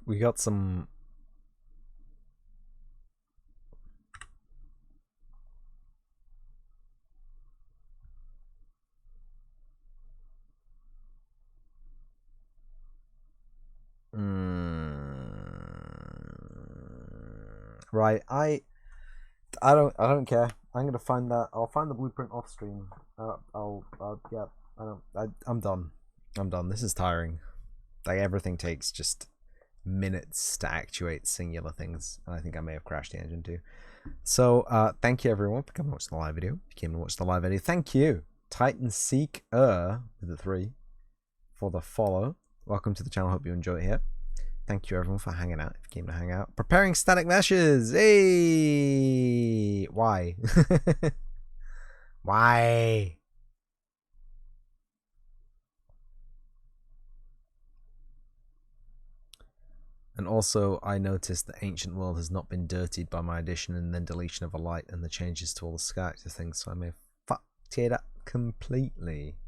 We got some... Right, I don't care. I'm gonna find that. I'll find the blueprint off stream. Yeah. I'm done. I'm done. This is tiring. Like everything takes just minutes to actuate singular things, and I think I may have crashed the engine too. So, thank you everyone for coming to watch the live video. If you came to watch the live video, thank you, Titan Seeker with the 3 for the follow. Welcome to the channel. Hope you enjoy it here. Thank you everyone for hanging out. If you came to hang out, preparing static meshes. Hey, why? Why? And also, I noticed that Ancient World has not been dirtied by my addition and then deletion of a light and the changes to all the character things, so I may have fucked it up completely.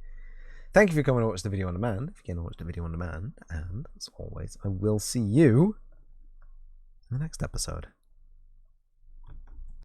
Thank you for coming to watch the video on demand. If you came to watch the video on demand, and as always, I will see you in the next episode.